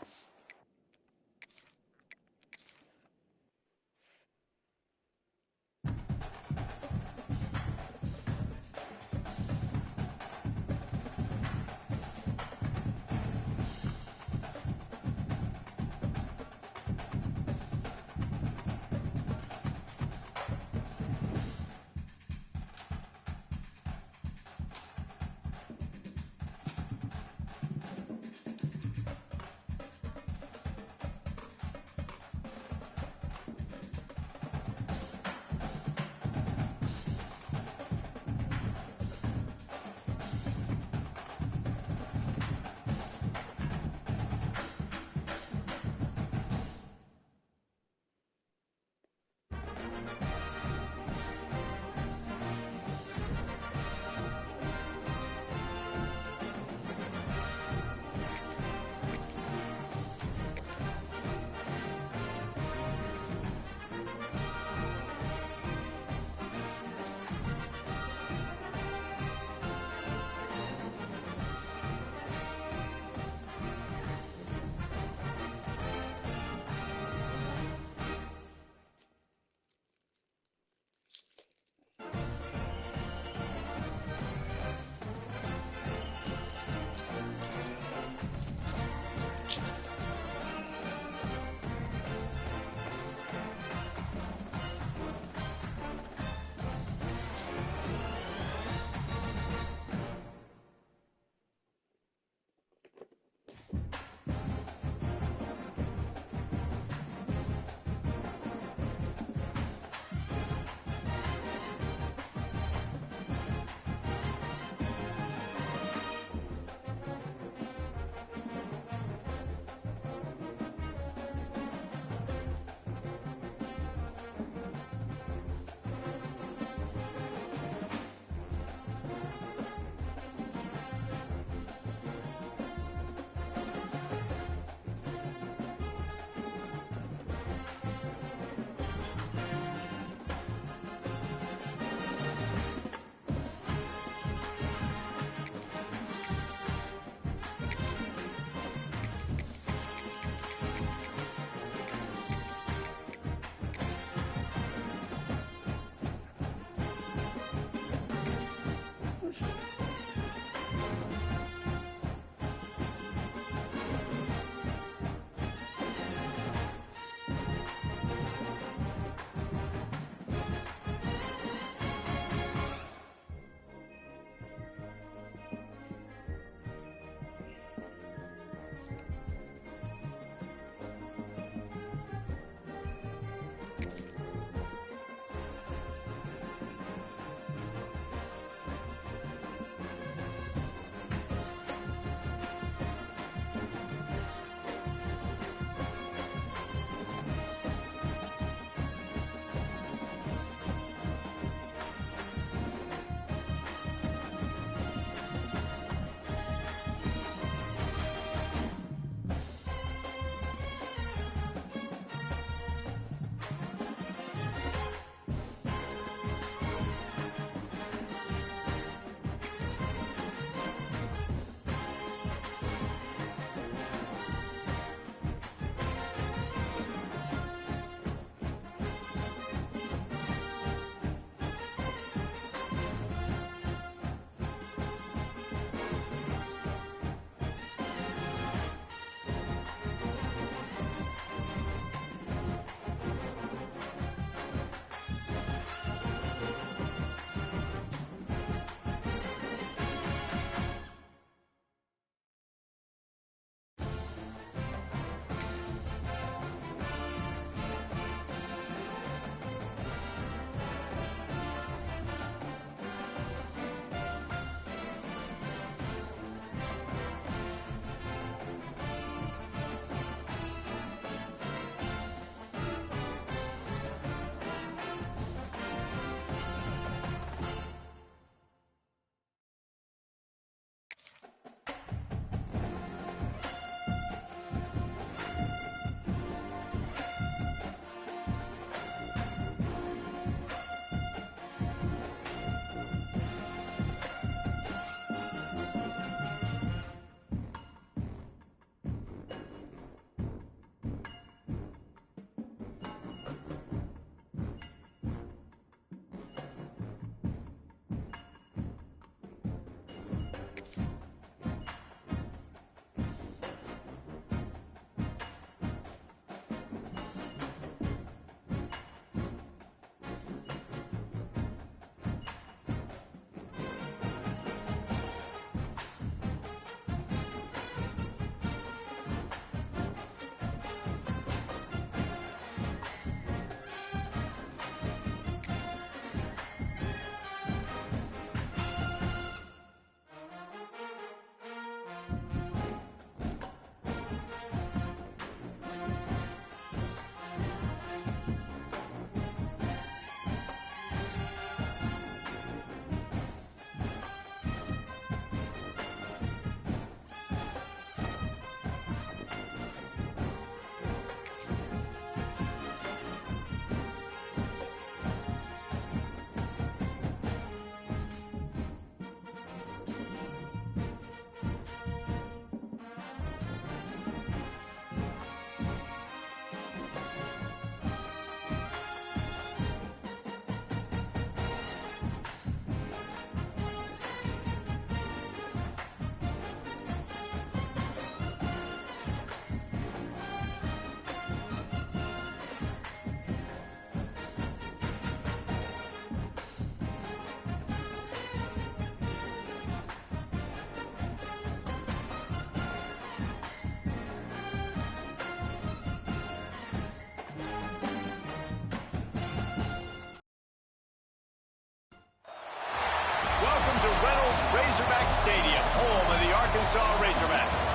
to Reynolds Razorback Stadium, home of the Arkansas Razorbacks,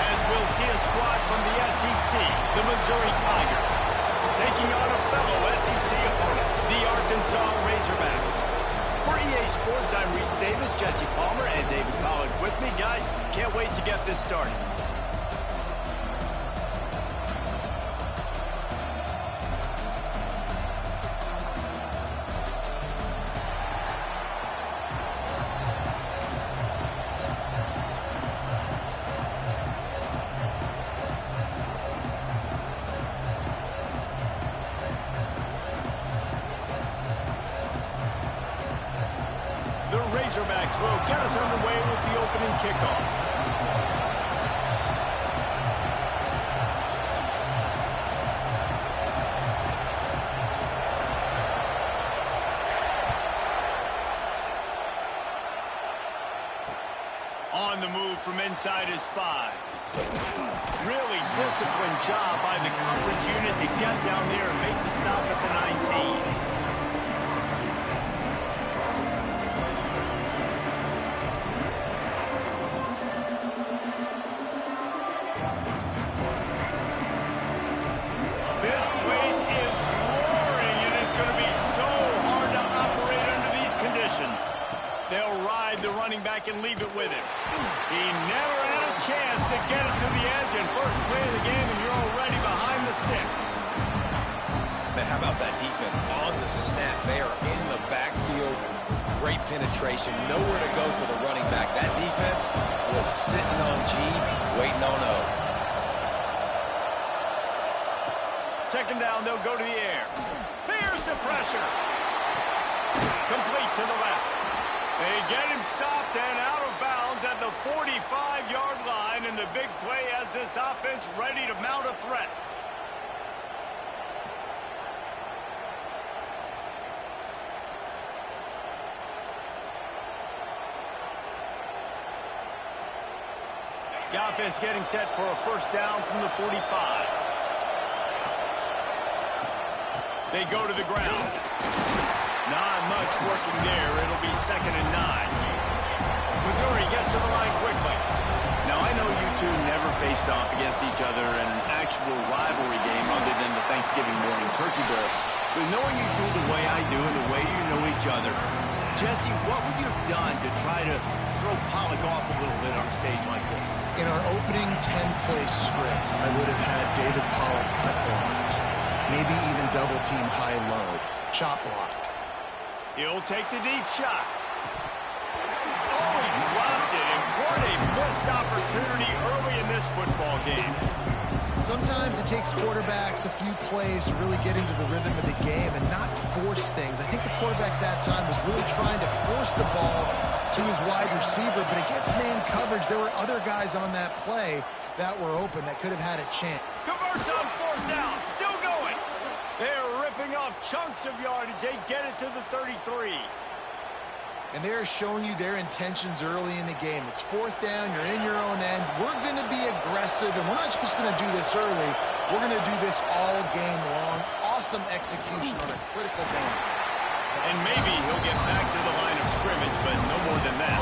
as we'll see a squad from the SEC, the Missouri Tigers, taking on a fellow SEC opponent, the Arkansas Razorbacks. For EA Sports, I'm Reese Davis, Jesse Palmer, and David Pollack with me. Guys, can't wait to get this started. Razorbacks will get us underway with the opening kickoff. On the move from inside his 5. Really disciplined job by the coverage unit to get down there and make the stop at the 19. They'll ride the running back and leave it with him. He never had a chance to get it to the edge, and first play of the game, and you're already behind the sticks. Man, how about that defense on the snap? They are in the backfield. Great penetration. Nowhere to go for the running back. That defense was sitting on G, waiting on O. Second down, they'll go to the air. Here's the pressure. Complete to the left. They get him stopped and out of bounds at the 45-yard line, and the big play has this offense ready to mount a threat. The offense getting set for a first down from the 45. They go to the ground. Not much working there. It'll be 2nd and 9. Missouri gets to the line quickly. Now, I know you two never faced off against each other in an actual rivalry game other than the Thanksgiving morning Turkey Bowl. But knowing you two the way I do and the way you know each other, Jesse, what would you have done to try to throw Pollack off a little bit on a stage like this? In our opening 10-play script, I would have had David Pollack cut blocked. Maybe even double-team high-low. Chop blocked. He'll take the deep shot. Oh, he dropped it, and what a missed opportunity early in this football game. Sometimes it takes quarterbacks a few plays to really get into the rhythm of the game and not force things. I think the quarterback that time was really trying to force the ball to his wide receiver, but against man coverage, there were other guys on that play that were open that could have had a chance. Converts on 4th down, still going. They're ripping off chunks of yardage. They get it to the 33. And they're showing you their intentions early in the game. It's 4th down. You're in your own end. We're going to be aggressive, and we're not just going to do this early. We're going to do this all game long. Awesome execution on a critical game. And maybe he'll get back to the line of scrimmage, but no more than that.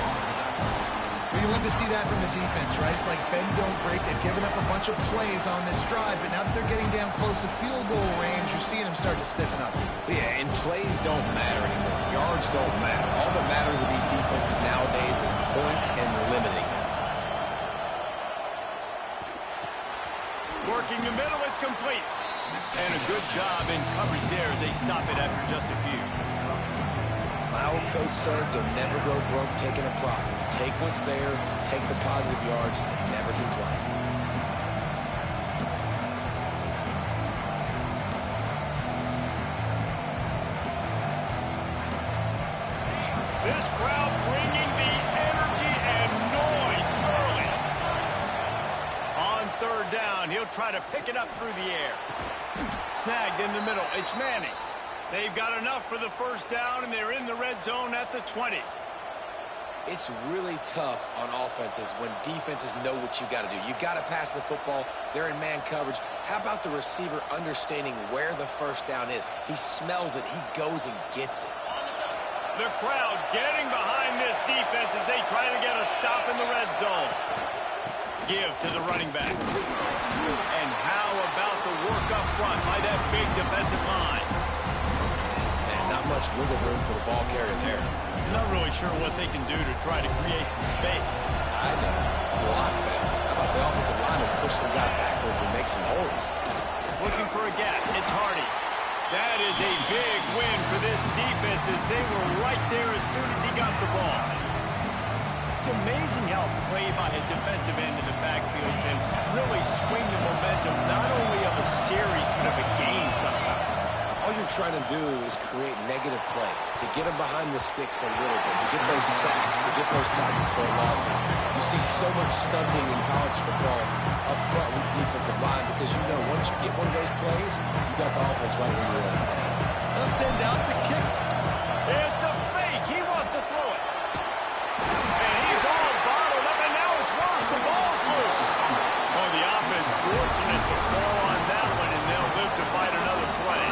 Well, you love to see that from the defense, right? It's like bend, don't break. They've given up a bunch of plays on this drive, but now that they're getting down close to field goal range, you're seeing them start to stiffen up. Yeah, and plays don't matter anymore. Yards don't matter. All that matters with these defenses nowadays is points and limiting them. Working the middle, it's complete. And a good job in coverage there as they stop it after just a few. My old coach said, don't never go broke taking a profit. Take what's there, take the positive yards, and never complain. This crowd bringing the energy and noise early. On 3rd down, he'll try to pick it up through the air. Snagged in the middle. It's Manning. They've got enough for the first down, and they're in the red zone at the 20. It's really tough on offenses when defenses know what you got to do. You got to pass the football. They're in man coverage. How about the receiver understanding where the first down is? He smells it. He goes and gets it. The crowd getting behind this defense as they try to get a stop in the red zone. Give to the running back. And how about the work up front by that big defensive line? And not much wiggle room for the ball carrier there. Not really sure what they can do to try to create some space. I know. A lot better. How about the offensive lineman push some guy backwards and make some holes? Looking for a gap. It's Hardy. That is a big win for this defense as they were right there as soon as he got the ball. It's amazing how play by a defensive end in the backfield can really swing the momentum not only of a series but of a game sometimes. All you're trying to do is create negative plays, to get them behind the sticks a little bit, to get those sacks, to get those tackles for losses. You see so much stunting in college football up front with the defensive line because you know once you get one of those plays, you got the offense right where you are. They'll send out the kick. It's a fake. He wants to throw it. And he's all bottled up, and now it's worse. The ball's loose. Oh, the offense fortunate to fall on that one, and they'll live to fight another play.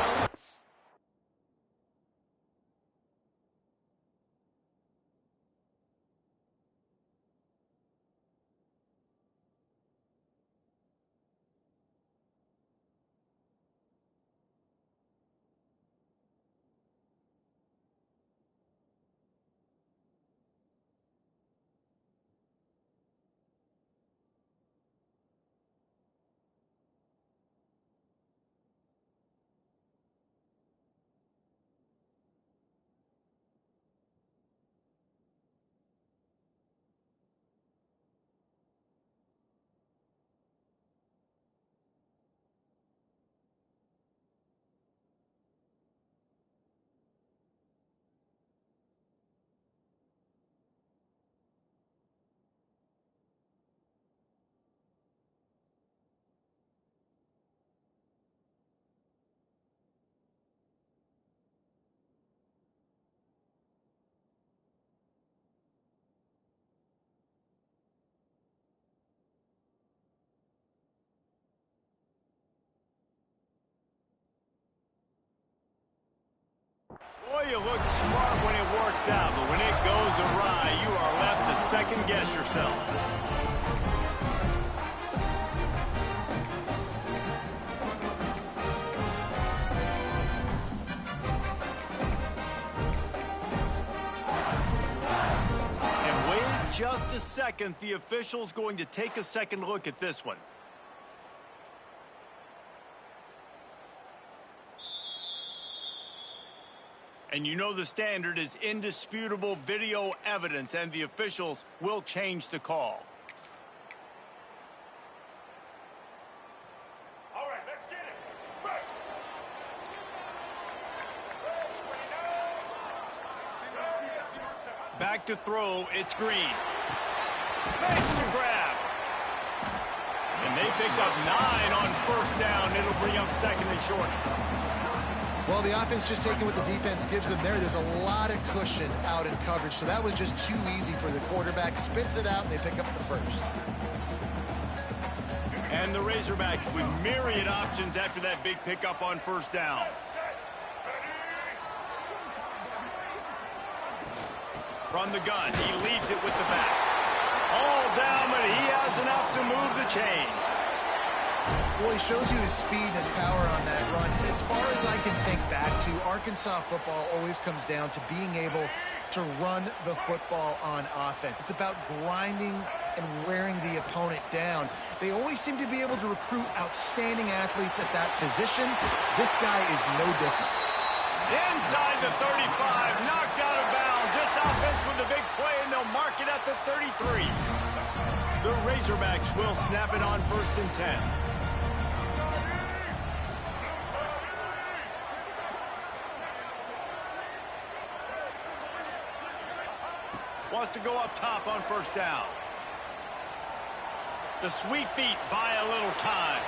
Boy, you look smart when it works out, but when it goes awry, you are left to second-guess yourself. And wait just a second. The official's going to take a second look at this one. And you know the standard is indisputable video evidence, and the officials will change the call. All right, let's get it. Right. Back to throw, it's Green. Makes the grab. And they picked up 9 on first down. It'll bring up second and short. Well, the offense just taking what the defense gives them there. There's a lot of cushion out in coverage, so that was just too easy for the quarterback. Spits it out, and they pick up the first. And the Razorbacks with myriad options after that big pickup on first down. From the gun, he leaves it with the back. All down, but he has enough to move the chains. Well, he shows you his speed and his power on that run. As far as I can think back to, Arkansas football always comes down to being able to run the football on offense. It's about grinding and wearing the opponent down. They always seem to be able to recruit outstanding athletes at that position. This guy is no different. Inside the 35, knocked out of bounds. This offense with a big play, and they'll mark it at the 33. The Razorbacks will snap it on first and 10. Wants to go up top on first down. The sweet feet buy a little time.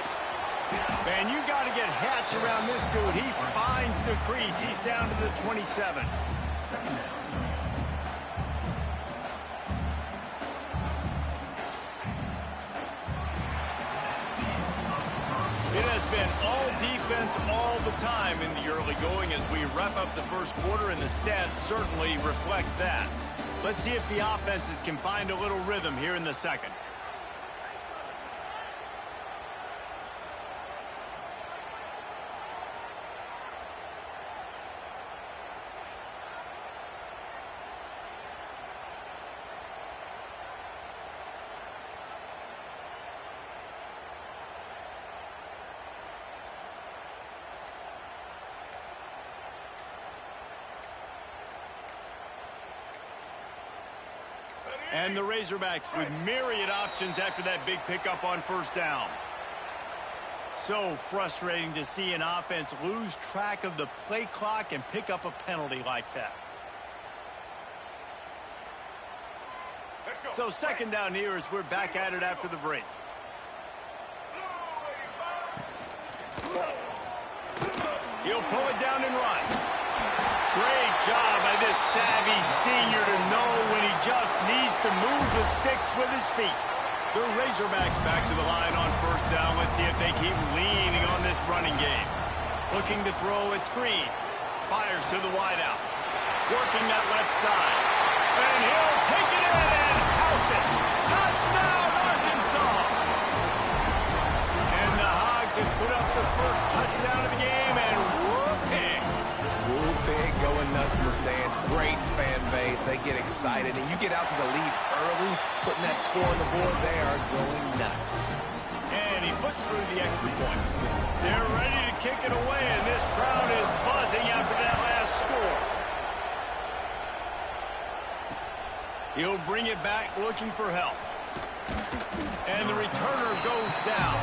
Man, you got to get Hatch around this dude. He finds the crease. He's down to the 27. It has been all defense offense all the time in the early going as we wrap up the first quarter, and the stats certainly reflect that. Let's see if the offenses can find a little rhythm here in the second. And the Razorbacks with myriad options after that big pickup on first down. So frustrating to see an offense lose track of the play clock and pick up a penalty like that. So second down here as we're back at it after the break. He'll pull it down and run. Great job by this savvy senior to know when he just needs to move the sticks with his feet. The Razorbacks back to the line on first down. Let's see if they keep leaning on this running game. Looking to throw, it's Green. Fires to the wideout. Working that left side. And he'll take it in and house it. Touchdown, Arkansas! And the Hogs have put up the first touchdown of the game, and whooping. Big going nuts in the stands. Great fan base. They get excited. And you get out to the lead early, putting that score on the board, they are going nuts. And he puts through the extra point. They're ready to kick it away, and this crowd is buzzing after that last score. He'll bring it back looking for help. And the returner goes down.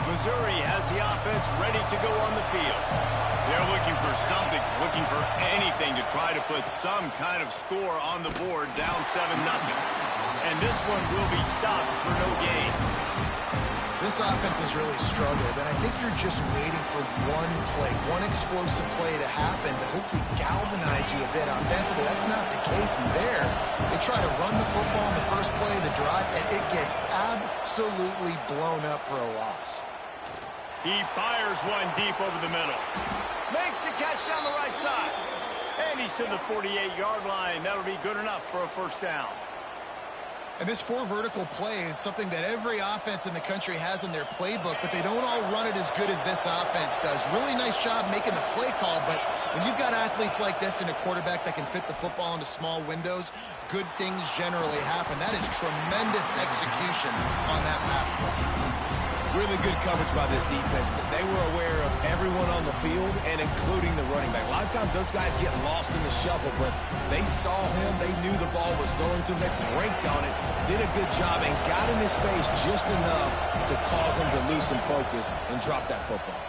Missouri has the offense ready to go on the field. They're looking for something, looking for anything to try to put some kind of score on the board, down 7-0. And this one will be stopped for no gain. This offense has really struggled, and I think you're just waiting for one play, one explosive play to happen to hopefully galvanize you a bit offensively. That's not the case in there. They try to run the football in the first play of the drive, and it gets absolutely blown up for a loss. He fires one deep over the middle. Makes the catch down the right side. And he's to the 48-yard line. That'll be good enough for a first down. And this four vertical play is something that every offense in the country has in their playbook, but they don't all run it as good as this offense does. Really nice job making the play call, but when you've got athletes like this and a quarterback that can fit the football into small windows, good things generally happen. That is tremendous execution on that pass play. Really good coverage by this defense. They were aware of everyone on the field, and including the running back. A lot of times those guys get lost in the shuffle, but they saw him. They knew the ball was going to. They braked on it, did a good job, and got in his face just enough to cause him to lose some focus and drop that football.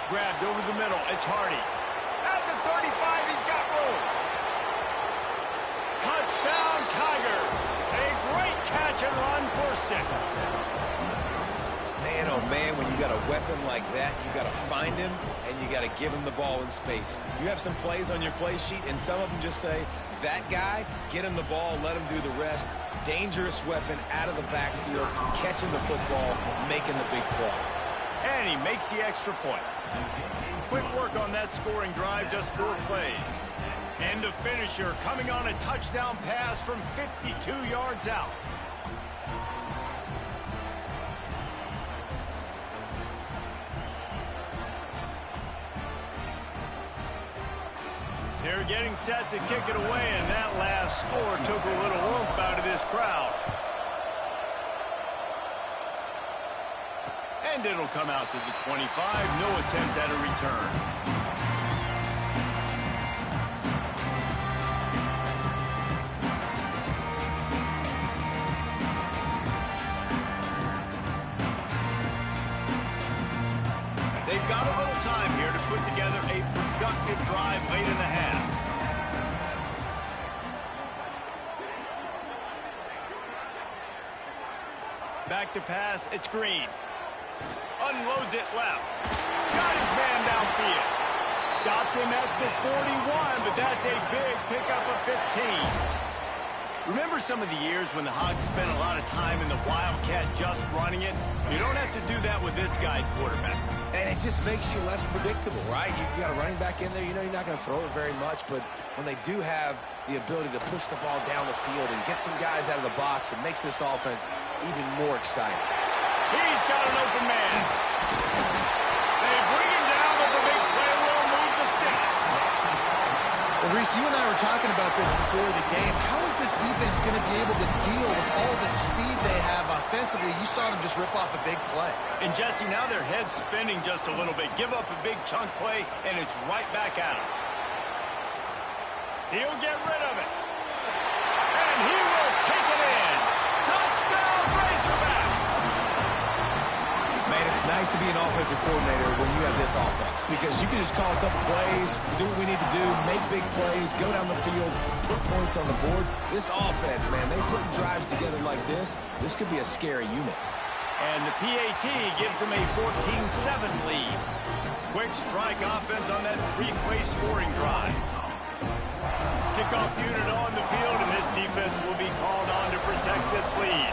Grabbed over the middle. It's Hardy. At the 35, he's got room. Touchdown, Tigers. A great catch and run for 6. Man, oh man, when you got a weapon like that, you got to find him and you got to give him the ball in space. You have some plays on your play sheet, and some of them just say, that guy, get him the ball, let him do the rest. Dangerous weapon out of the backfield, catching the football, making the big play. And he makes the extra point. Quick work on that scoring drive, just 4 plays. And the finisher coming on a touchdown pass from 52 yards out. They're getting set to kick it away, and that last score took a little oomph out of this crowd. And it'll come out to the 25. No attempt at a return. They've got a little time here to put together a productive drive late in the half. Back to pass, it's Green. Unloads it left. Got his man downfield. Stopped him at the 41, but that's a big pickup of 15. Remember some of the years when the Hogs spent a lot of time in the Wildcat just running it? You don't have to do that with this guy quarterback. And it just makes you less predictable, right? You got a running back in there. You know you're not going to throw it very much, but when they do have the ability to push the ball down the field and get some guys out of the box, it makes this offense even more exciting. He's got an open man. They bring him down, but the big play will move the sticks. Well, Reese, you and I were talking about this before the game. How is this defense going to be able to deal with all the speed they have offensively? You saw them just rip off a big play. And Jesse, now their head's spinning just a little bit. Give up a big chunk play, and it's right back at him. He'll get rid of it. And he will take it in. Touchdown, Razorbacks! Man, it's nice to be an offensive coordinator when you have this offense because you can just call a couple plays, do what we need to do, make big plays, go down the field, put points on the board. This offense, man, they put drives together like this. This could be a scary unit. And the PAT gives them a 14-7 lead. Quick strike offense on that three-play scoring drive. Kickoff unit on the field, and this defense will be called on to protect this lead.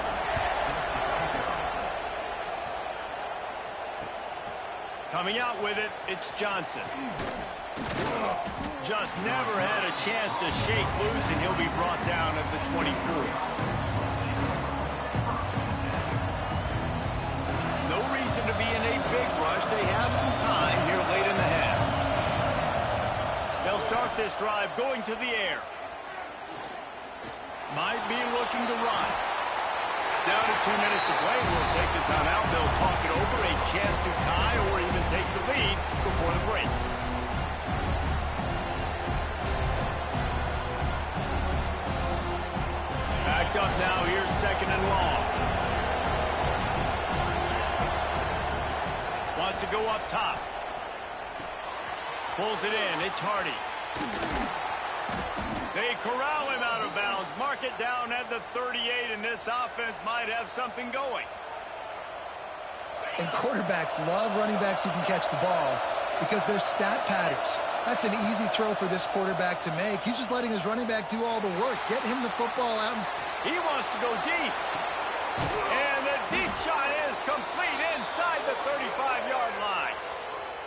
Coming out with it, it's Johnson. Just never had a chance to shake loose, and he'll be brought down at the 24. No reason to be in a big rush. They have some time here late in the half. They'll start this drive going to the air. Might be looking to run. Down to 2 minutes to play. We'll take the timeout. They'll talk it over. A chance to tie or even take the lead before the break. Backed up now. Here's second and long. Wants to go up top. Pulls it in. It's Hardy. They corral him out of bounds. Mark it down at the 38, and this offense might have something going. And quarterbacks love running backs who can catch the ball because they're stat patterns. That's an easy throw for this quarterback to make. He's just letting his running back do all the work. Get him the football out. He wants to go deep. And the deep shot is complete inside the 35-yard line.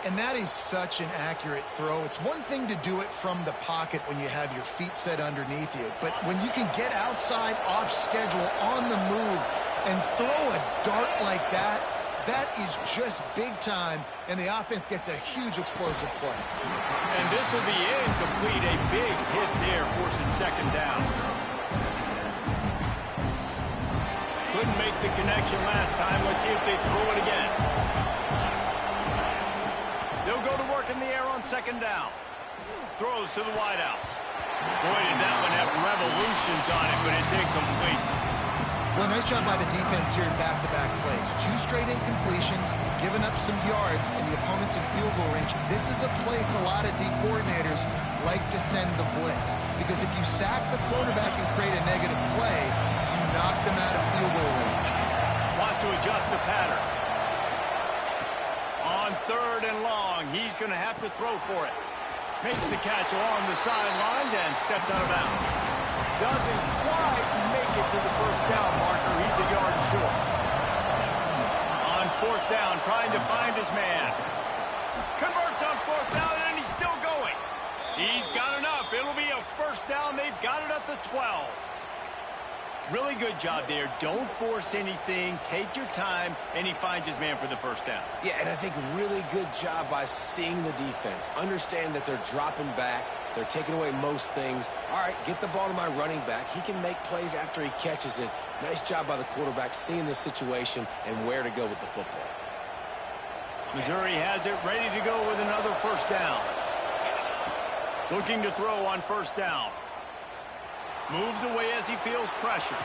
And that is such an accurate throw. It's one thing to do it from the pocket when you have your feet set underneath you, but when you can get outside, off schedule, on the move, and throw a dart like that, that is just big time, and the offense gets a huge explosive play. And this will be incomplete. A big hit there forces second down. Couldn't make the connection last time. Let's see if they throw it again. They'll go to work in the air on second down. Throws to the wideout. Boy, did that one have revolutions on it, but it's incomplete. Well, nice job by the defense here in back-to-back plays. 2 straight incompletions, given up some yards, and the opponent's in field goal range. This is a place a lot of D coordinators like to send the blitz, because if you sack the quarterback and create a negative play, you knock them out of field goal range. Wants to adjust the pattern. On third and long, he's going to have to throw for it. Makes the catch along the sidelines and steps out of bounds. Doesn't quite make it to the first down marker. He's a yard short. On fourth down, trying to find his man. Converts on fourth down, and he's still going. He's got enough. It'll be a first down. They've got it at the 12. Really good job there. Don't force anything. Take your time, and he finds his man for the first down. Yeah, and I think really good job by seeing the defense. Understand that they're dropping back. They're taking away most things. All right, get the ball to my running back. He can make plays after he catches it. Nice job by the quarterback seeing the situation and where to go with the football. Missouri has it ready to go with another first down. Looking to throw on first down. Moves away as he feels pressure.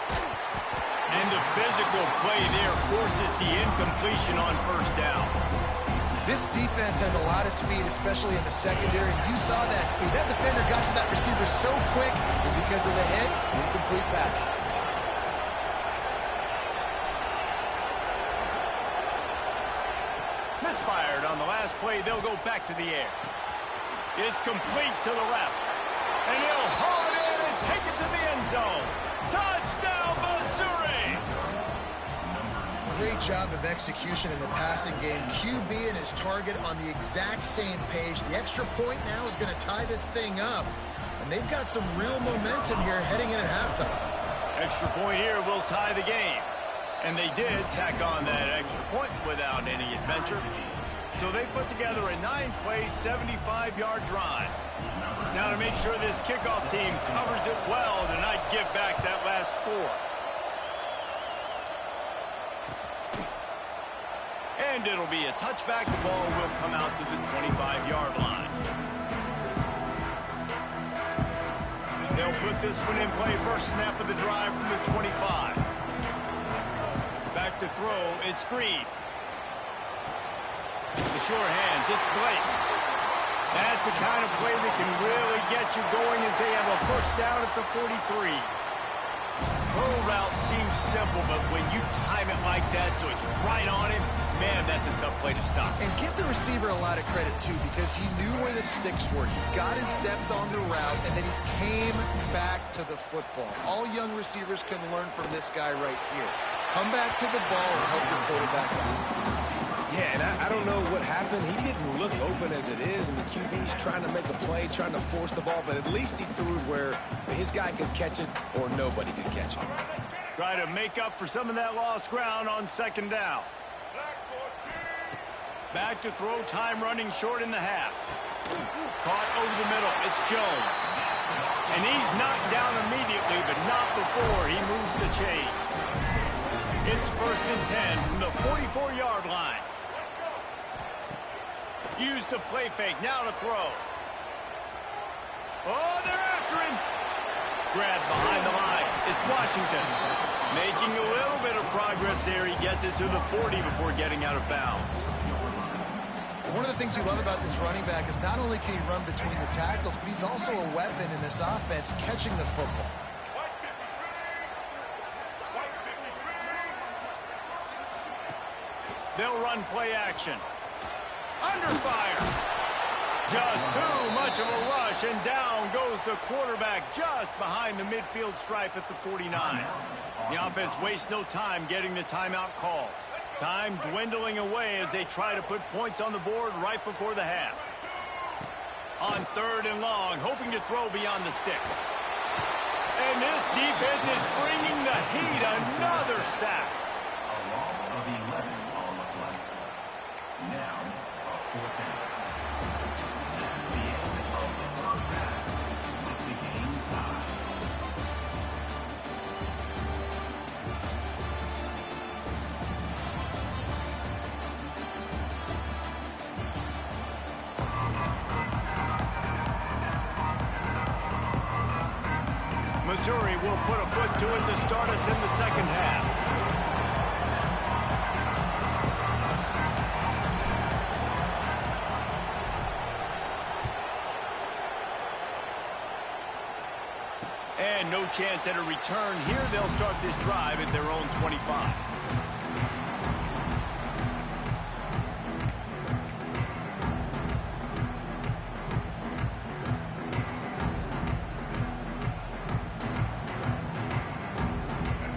And the physical play there forces the incompletion on first down. This defense has a lot of speed, especially in the secondary. You saw that speed. That defender got to that receiver so quick, and because of the hit, incomplete pass. Misfired on the last play. They'll go back to the air. It's complete to the left. And he'll haul it in and take it to the end zone. great job of execution in the passing game. QB and his target on the exact same page. The extra point now is going to tie this thing up. And they've got some real momentum here heading in at halftime. Extra point here will tie the game. And they did tack on that extra point without any adventure. So they put together a 9-play, 75-yard drive. Now to make sure this kickoff team covers it well to not give back that last score. And it'll be a touchback. The ball will come out to the 25-yard line. They'll put this one in play. First snap of the drive from the 25. Back to throw. It's Green. The sure hands. It's Blake. That's the kind of play that can really get you going as they have a first down at the 43. Curl route seems simple, but when you time it like that so it's right on him, man, that's a tough play to stop. And give the receiver a lot of credit, too, because he knew where the sticks were. He got his depth on the route, and then he came back to the football. All young receivers can learn from this guy right here. Come back to the ball and help your quarterback out. Yeah, and I don't know what happened. He didn't look open as it is, and the QB's trying to make a play, trying to force the ball, but at least he threw it where his guy could catch it or nobody could catch it. Try to make up for some of that lost ground on second down. Back to throw, time running short in the half. Caught over the middle. It's Jones. And he's knocked down immediately, but not before he moves the chains. It's 1st and 10 from the 44-yard line. Use the play fake. Now to throw. Oh, they're after him. Grabbed behind the line. It's Washington. Making a little bit of progress there. He gets it to the 40 before getting out of bounds. One of the things you love about this running back is not only can he run between the tackles, but he's also a weapon in this offense catching the football. They'll run play action. Under fire. Just too much of a rush, and down goes the quarterback just behind the midfield stripe at the 49. The offense wastes no time getting the timeout call. Time dwindling away as they try to put points on the board right before the half. On 3rd and long, hoping to throw beyond the sticks. And this defense is bringing the heat. Another sack. A loss of 11 on the play. Now, a 4th down. This is the end of the first half with the game tied. Missouri will put a foot to it to start us in the second half. And no chance at a return here. They'll start this drive at their own 25.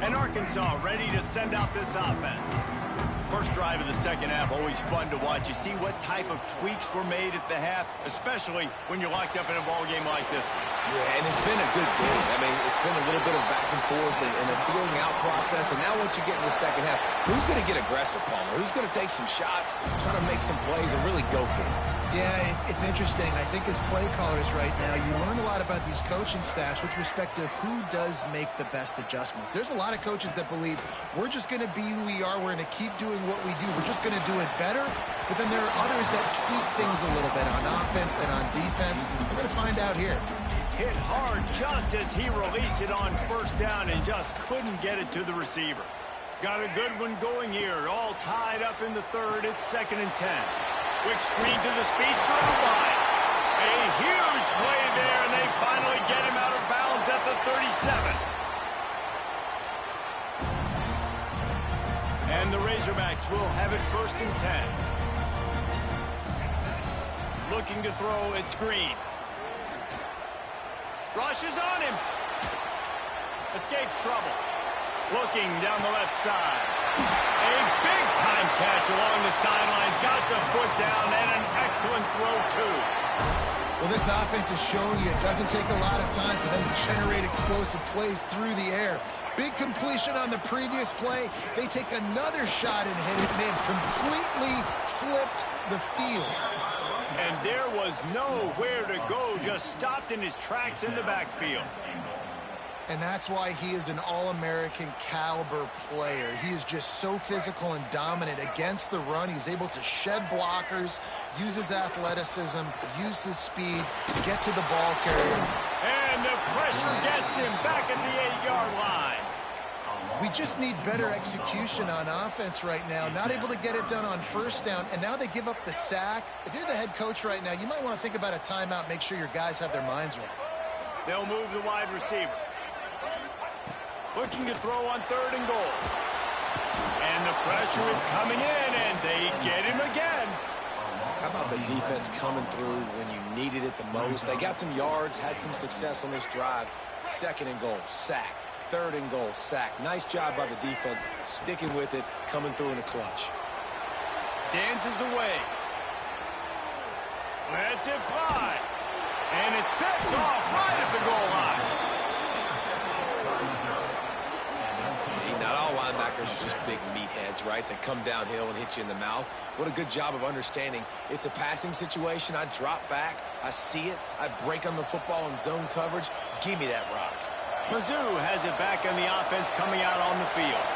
And Arkansas ready to send out this offense. First drive of the second half, always fun to watch. You see what type of tweaks were made at the half, especially when you're locked up in a ball game like this one. Yeah, and it's been a good game. I mean, it's been a little bit of back and forth and a feeling out process. And now once you get in the second half, who's going to get aggressive, Palmer? Who's going to take some shots, try to make some plays, and really go for it? Yeah, it's interesting. I think as play callers right now, you learn a lot about these coaching staffs with respect to who does make the best adjustments. There's a lot of coaches that believe we're just going to be who we are. We're going to keep doing what we do. We're just going to do it better. But then there are others that tweak things a little bit on offense and on defense. We're going to find out here. Hit hard just as he released it on first down and just couldn't get it to the receiver. Got a good one going here. All tied up in the 3rd. It's 2nd and 10. Quick screen to the speedster out wide. A huge play there, and they finally get him out of bounds at the 37. And the Razorbacks will have it 1st and 10. Looking to throw, it's Green. Rush is on him. Escapes trouble. Looking down the left side. A big-time catch along the sidelines. Got the foot down and an excellent throw, too. Well, this offense is showing you it doesn't take a lot of time for them to generate explosive plays through the air. Big completion on the previous play. They take another shot and hit it, and they've completely flipped the field. And there was nowhere to go, just stopped in his tracks in the backfield. And that's why he is an All-American caliber player. He is just so physical and dominant against the run. He's able to shed blockers, use his athleticism, use his speed, get to the ball carrier. And the pressure gets him back at the 8-yard line. We just need better execution on offense right now. Not able to get it done on first down, and now they give up the sack. If you're the head coach right now, you might want to think about a timeout, make sure your guys have their minds right. They'll move the wide receiver. Looking to throw on 3rd and goal. And the pressure is coming in, and they get him again. How about the defense coming through when you needed it the most? They got some yards, had some success on this drive. 2nd and goal, sack. 3rd and goal, sack. Nice job by the defense, sticking with it, coming through in a clutch. Dances away. Lets it fly. And it's picked off right at the goal line. See, not all linebackers are just big meatheads, right, that come downhill and hit you in the mouth. What a good job of understanding. It's a passing situation. I drop back. I see it. I break on the football in zone coverage. Give me that rock. Mizzou has it back on the offense coming out on the field.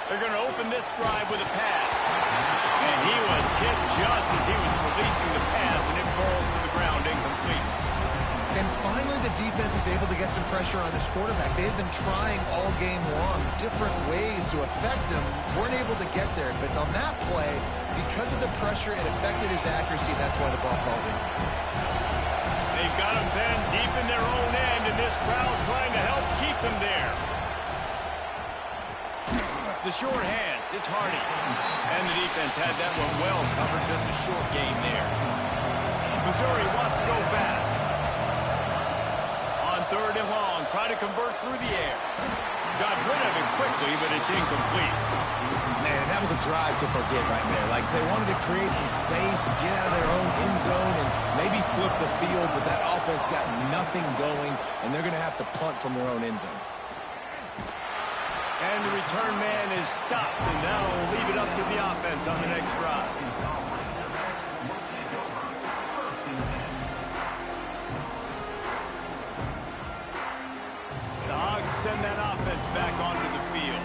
They're going to open this drive with a pass. And he was hit just as he was releasing the pass, and it falls to the ground incomplete. And finally, the defense is able to get some pressure on this quarterback. They've been trying all game long different ways to affect him. Weren't able to get there. But on that play, because of the pressure, it affected his accuracy. That's why the ball falls in. They've got him then deep in their own end, and this crowd trying to help keep them there. The short hands, it's Hardy. And the defense had that one well covered, just a short game there. Missouri wants to go fast. On 3rd and long, try to convert through the air. Got rid of it quickly, but it's incomplete. Man, that was a drive to forget right there. Like, they wanted to create some space, get out of their own end zone, and maybe flip the field, but that offense got nothing going, and they're going to have to punt from their own end zone. And the return man is stopped, and now we'll leave it up to the offense on the next drive. The Hogs send that offense back onto the field.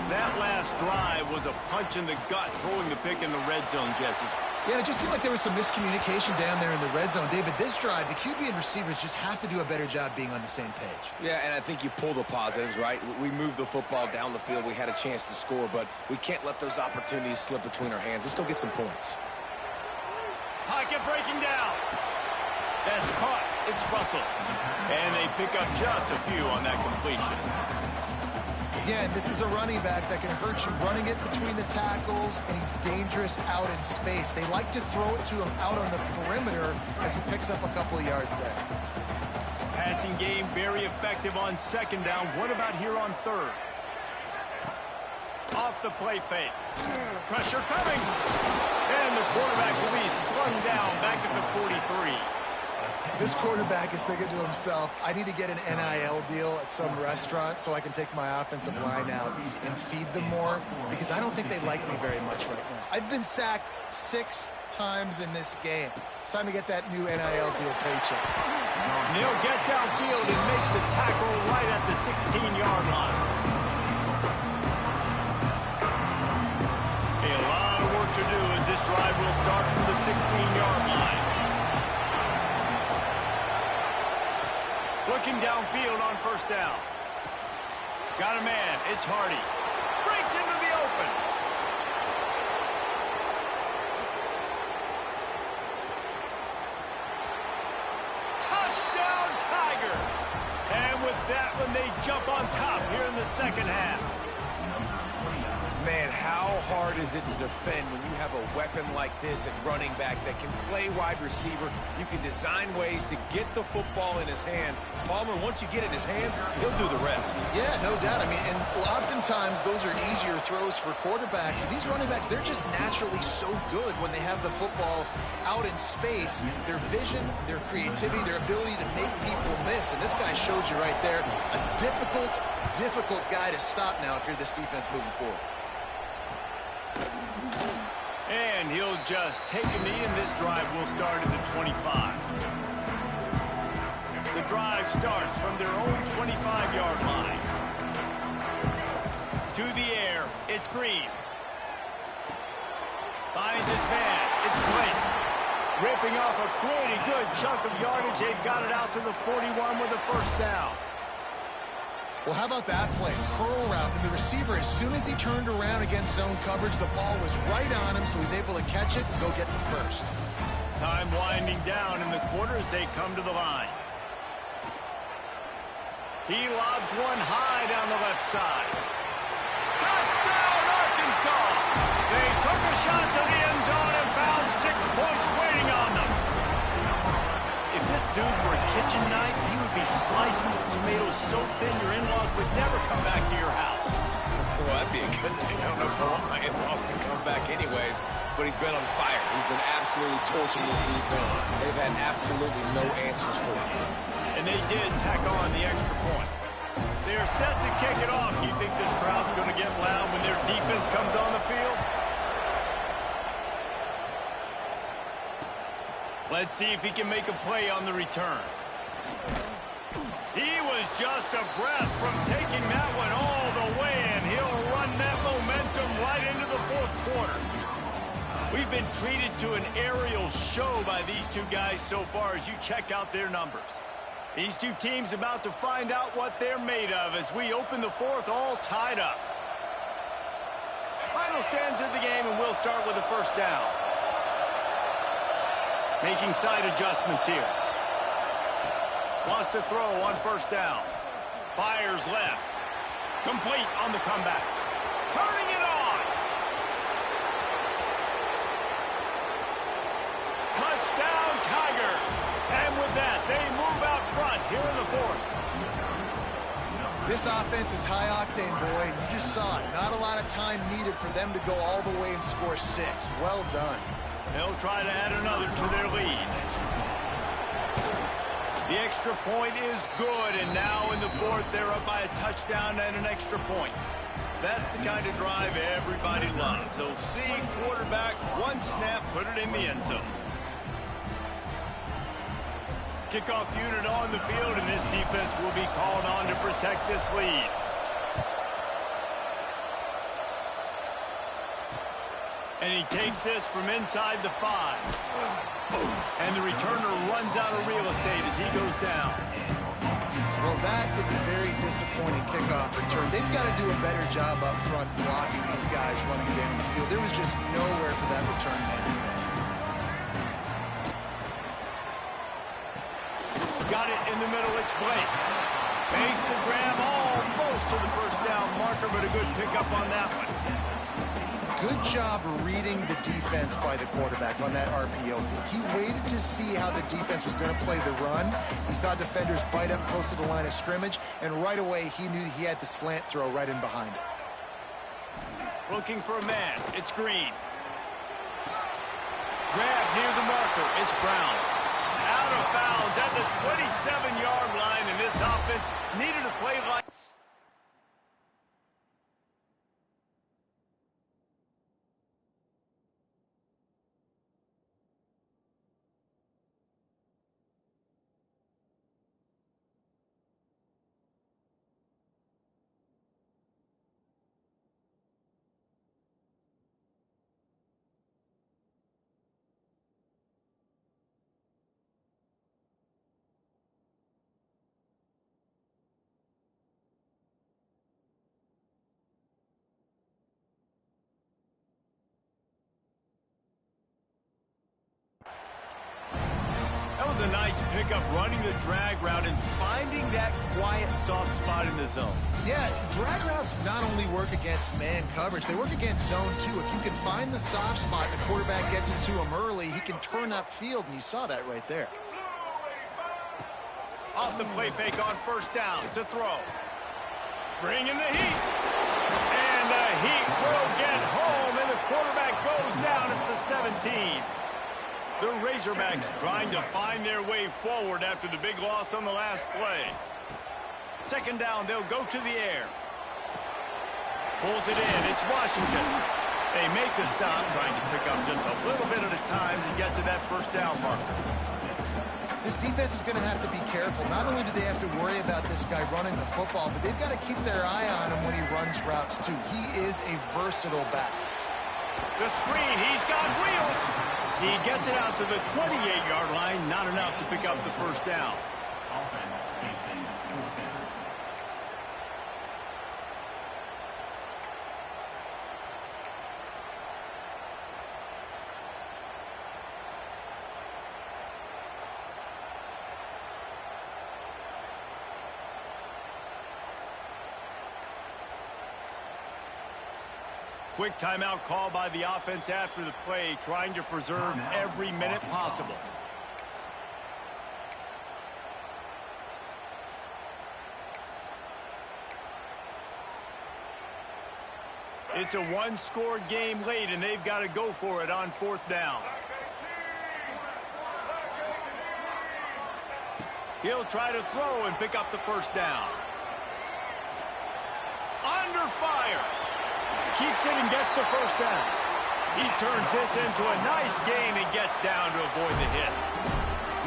That last drive was a punch in the gut, throwing the pick in the red zone, Jesse. Yeah, it just seemed like there was some miscommunication down there in the red zone. David, this drive, the QB and receivers just have to do a better job being on the same page. Yeah, and I think you pull the positives, right? We moved the football down the field. We had a chance to score, but we can't let those opportunities slip between our hands. Let's go get some points. Pocket breaking down. That's caught. It's Russell. And they pick up just a few on that completion. Again, this is a running back that can hurt you running it between the tackles, and he's dangerous out in space. They like to throw it to him out on the perimeter as he picks up a couple of yards there. Passing game very effective on 2nd down. What about here on 3rd? Off the play fake. Pressure coming. And the quarterback will be slung down back at the 43. This quarterback is thinking to himself, I need to get an NIL deal at some restaurant so I can take my offensive line out and feed them more, because I don't think they like me very much right now. I've been sacked 6 times in this game. It's time to get that new NIL deal paycheck. They'll get downfield and make the tackle right at the 16-yard line. A lot of work to do as this drive will start from the 16-yard line. Looking downfield on 1st down. Got a man. It's Hardy. Breaks into the open. Touchdown, Tigers. And with that one, they jump on top here in the 2nd half. man, how hard is it to defend when you have a weapon like this at running back that can play wide receiver? You can design ways to get the football in his hand. Palmer, once you get it in his hands, he'll do the rest. Yeah, no doubt. I mean, and oftentimes those are easier throws for quarterbacks. And these running backs, they're just naturally so good when they have the football out in space. Their vision, their creativity, their ability to make people miss. And this guy showed you right there, a difficult guy to stop now if you're this defense moving forward. And he'll just take a knee, and this drive will start at the 25. The drive starts from their own 25-yard line. To the air, it's Green. Finds his man, it's Blake. Ripping off a pretty good chunk of yardage. They've got it out to the 41 with a first down. Well, how about that play? Curl route, and the receiver, as soon as he turned around against zone coverage, the ball was right on him, so he's able to catch it and go get the first. Time winding down in the quarter as they come to the line. He lobs one high down the left side. Touchdown, Arkansas! They took a shot to the end zone and found 6 points waiting on them. If this dude were a kitchen knife, he would be slicing tomatoes so thin your in-laws would never come back to your house. Well, that'd be a good thing. I don't know if I want my in-laws to come back anyways, but he's been on fire. He's been absolutely torching this defense. They've had absolutely no answers for him. And they did tack on the extra point. They're set to kick it off. Do you think this crowd's going to get loud when their defense comes on the field? Let's see if he can make a play on the return. He was just a breath from taking that one all the way, and he'll run that momentum right into the fourth quarter. We've been treated to an aerial show by these two guys so far as you check out their numbers. These two teams about to find out what they're made of as we open the fourth all tied up. Final stands of the game, and we'll start with a first down. Making side adjustments here. Wants to throw on first down. Fires left. Complete on the comeback. Turning it on. Touchdown, Tigers. And with that, they move out front here in the fourth. This offense is high octane, boy, and you just saw it. Not a lot of time needed for them to go all the way and score 6. Well done. They'll try to add another to their lead. The extra point is good, and now in the fourth, they're up by a touchdown and an extra point. That's the kind of drive everybody loves. They'll see quarterback, one snap, put it in the end zone. Kickoff unit on the field, and this defense will be called on to protect this lead. And he takes this from inside the 5. And the returner runs out of real estate as he goes down. Well, that is a very disappointing kickoff return. They've got to do a better job up front blocking these guys running down the field. There was just nowhere for that return man to go. Got it in the middle, it's Blake. Makes the grab almost to the first down marker, but a good pickup on that one. Good job reading the defense by the quarterback on that RPO feed. He waited to see how the defense was going to play the run. He saw defenders bite up close to the line of scrimmage, and right away he knew he had the slant throw right in behind it. Looking for a man, it's Green. Grab near the marker, it's Brown. Out of bounds at the 27-yard line, and this offense needed a play like... a nice pickup running the drag route and finding that quiet, soft spot in the zone. Yeah, drag routes not only work against man coverage, they work against zone too. If you can find the soft spot and the quarterback gets into him early, he can turn upfield, and you saw that right there. Off the play fake on first down to throw. Bring in the heat. And the heat will get home, and the quarterback goes down at the 17. The Razorbacks trying to find their way forward after the big loss on the last play. Second down, they'll go to the air. Pulls it in. It's Washington. They make the stop, trying to pick up just a little bit at a time to get to that first down mark. This defense is going to have to be careful. Not only do they have to worry about this guy running the football, but they've got to keep their eye on him when he runs routes too. He is a versatile back. The screen, he's got wheels. He gets it out to the 28-yard line, not enough to pick up the first down. Offense facing fourth down. Quick timeout call by the offense after the play, trying to preserve every minute possible. It's a one-score game late, and they've got to go for it on fourth down. He'll try to throw and pick up the first down. Under fire. Keeps it and gets the first down. He turns this into a nice gain and gets down to avoid the hit.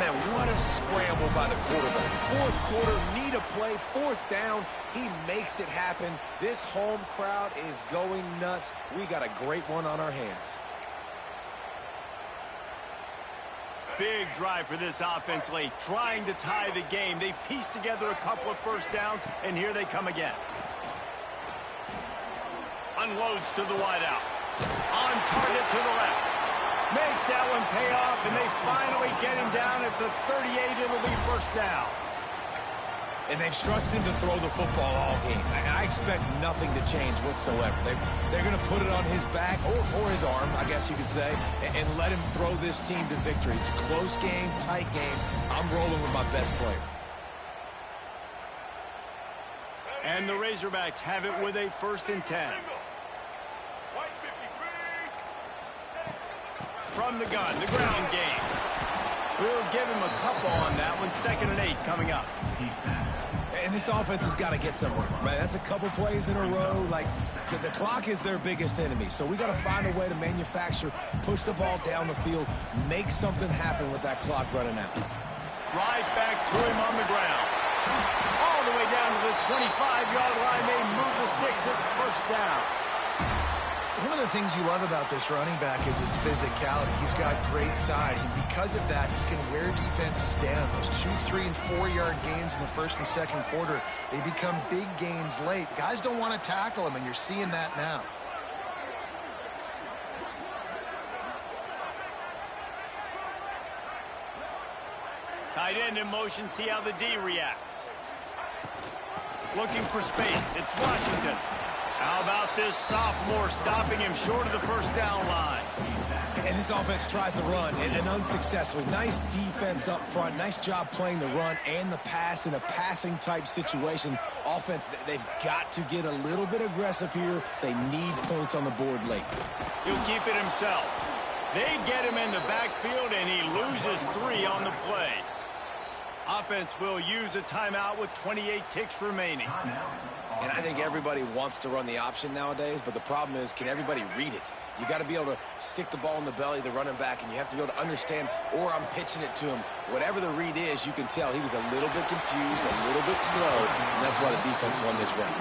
Man, what a scramble by the quarterback. Fourth quarter, need a play, fourth down. He makes it happen. This home crowd is going nuts. We got a great one on our hands. Big drive for this offense late, trying to tie the game. They've pieced together a couple of first downs, and here they come again. Unloads to the wideout. On target to the left. Makes that one pay off, and they finally get him down at the 38. It'll be first down. And they've trusted him to throw the football all game. I expect nothing to change whatsoever. They're going to put it on his back, or his arm, I guess you could say, and let him throw this team to victory. It's a close game, tight game. I'm rolling with my best player. And the Razorbacks have it with a 1st and 10. From the gun, the ground game. We'll give him a couple on that one. 2nd and 8 coming up. And this offense has got to get somewhere, right? That's a couple plays in a row. Like, the clock is their biggest enemy. So we got to find a way to manufacture, push the ball down the field, make something happen with that clock running out. Right back to him on the ground. All the way down to the 25-yard line. They move the sticks. It's first down. One of the things you love about this running back is his physicality. He's got great size, and because of that, he can wear defenses down. Those 2, 3, and 4-yard gains in the 1st and 2nd quarter, they become big gains late. Guys don't want to tackle him, and you're seeing that now. Tight end in motion, see how the D reacts. Looking for space, it's Washington. How about this sophomore stopping him short of the first down line? And this offense tries to run, and unsuccessfully. Nice defense up front. Nice job playing the run and the pass in a passing-type situation. Offense, they've got to get a little bit aggressive here. They need points on the board late. He'll keep it himself. They get him in the backfield, and he loses 3 on the play. Offense will use a timeout with 28 ticks remaining. And I think everybody wants to run the option nowadays, but the problem is, can everybody read it? You got to be able to stick the ball in the belly of the running back, and you have to be able to understand, or I'm pitching it to him. Whatever the read is, you can tell he was a little bit confused, a little bit slow, and that's why the defense won this round.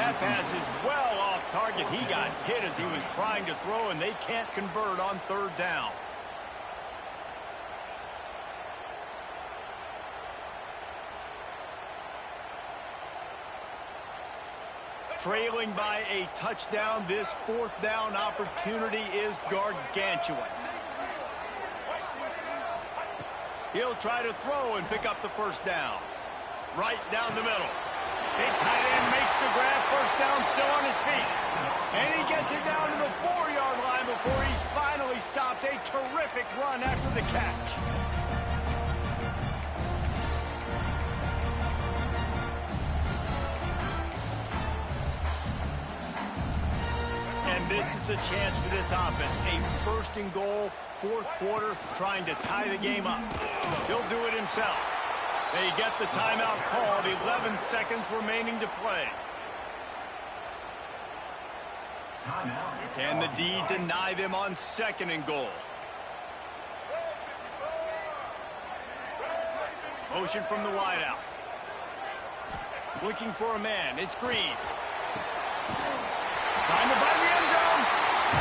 That pass is well off target. He got hit as he was trying to throw, and they can't convert on 3rd down. Trailing by a touchdown, this 4th down opportunity is gargantuan. He'll try to throw and pick up the first down. Right down the middle. Big tight end makes the grab. First down, still on his feet. And he gets it down to the 4-yard line before he's finally stopped. A terrific run after the catch. And this is the chance for this offense. A first and goal, fourth quarter, trying to tie the game up. He'll do it himself. They get the timeout called. 11 seconds remaining to play. Can the D deny them on second and goal? Motion from the wideout. Looking for a man. It's Green. Trying to find the end zone.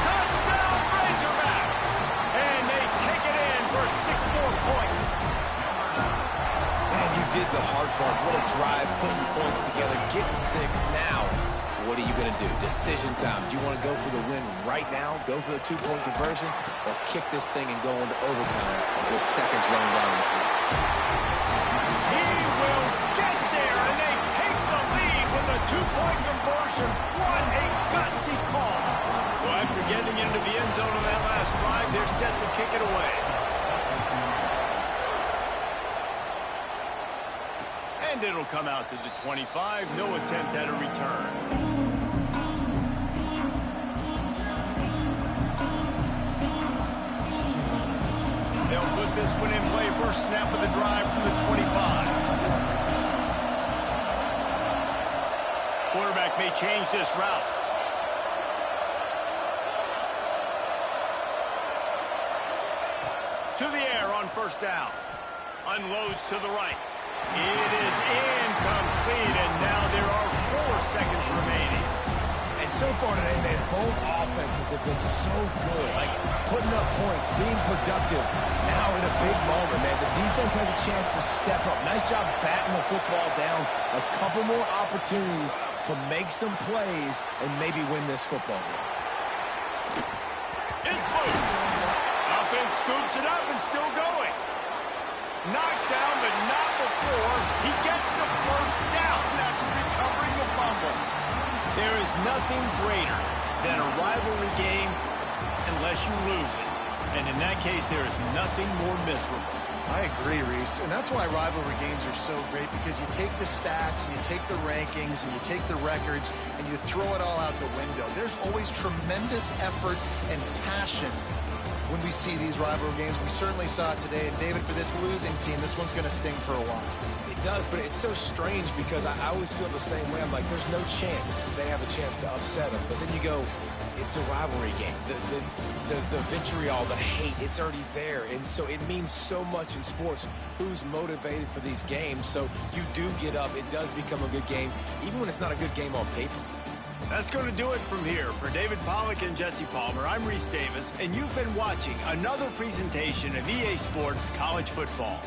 Touchdown, Razorbacks! And they take it in for 6 more points. Man, you did the hard part. What a drive, putting points together, getting 6 now. What are you going to do? Decision time. Do you want to go for the win right now, go for the 2-point conversion, or kick this thing and go into overtime with seconds running down the clock? He will get there, and they take the lead with a 2-point conversion. What a gutsy call. So after getting into the end zone on that last drive, they're set to kick it away. And it'll come out to the 25. No attempt at a return. They'll put this one in play. First snap of the drive from the 25. Quarterback may change this route. To the air on first down. Unloads to the right. It is incomplete, and now there are 4 seconds remaining. And so far today, man, both offenses have been so good, like putting up points, being productive. Now in a big moment, man, the defense has a chance to step up. Nice job batting the football down. A couple more opportunities to make some plays and maybe win this football game. It's loose. Offense scoops it up and still going. Knocked down, but not before he gets the first down after recovering the fumble. There is nothing greater than a rivalry game unless you lose it. And in that case, there is nothing more miserable. I agree, Reese. And that's why rivalry games are so great, because you take the stats and you take the rankings and you take the records and you throw it all out the window. There's always tremendous effort and passion when we see these rivalry games. We certainly saw it today. And David, for this losing team, this one's going to sting for a while. It does, but it's so strange because I always feel the same way. I'm like, there's no chance that they have a chance to upset them. But then you go, it's a rivalry game. The vitriol, the hate, it's already there. And so it means so much in sports. Who's motivated for these games? So you do get up. It does become a good game, even when it's not a good game on paper. That's going to do it from here. For David Pollack and Jesse Palmer, I'm Reese Davis, and you've been watching another presentation of EA Sports College Football.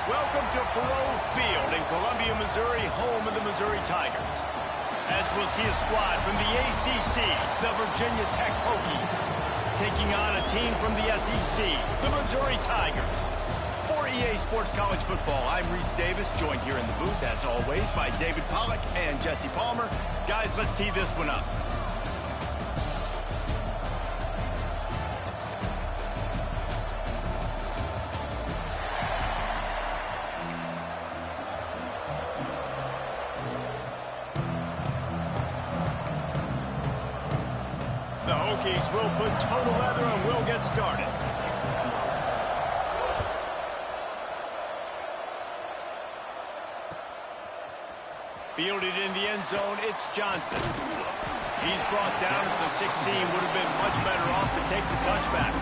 Welcome to Faurot Field in Columbia, Missouri, home of the Missouri Tigers. As we'll see a squad from the ACC, the Virginia Tech Hokies, taking on a team from the SEC, the Missouri Tigers. For EA Sports College Football, I'm Reese Davis, joined here in the booth, as always, by David Pollack and Jesse Palmer. Guys, let's tee this one up. The Hokies will put total leather and we'll get started. Fielded in the end zone, it's Johnson. He's brought down at the 16. Would have been much better off to take the touchback.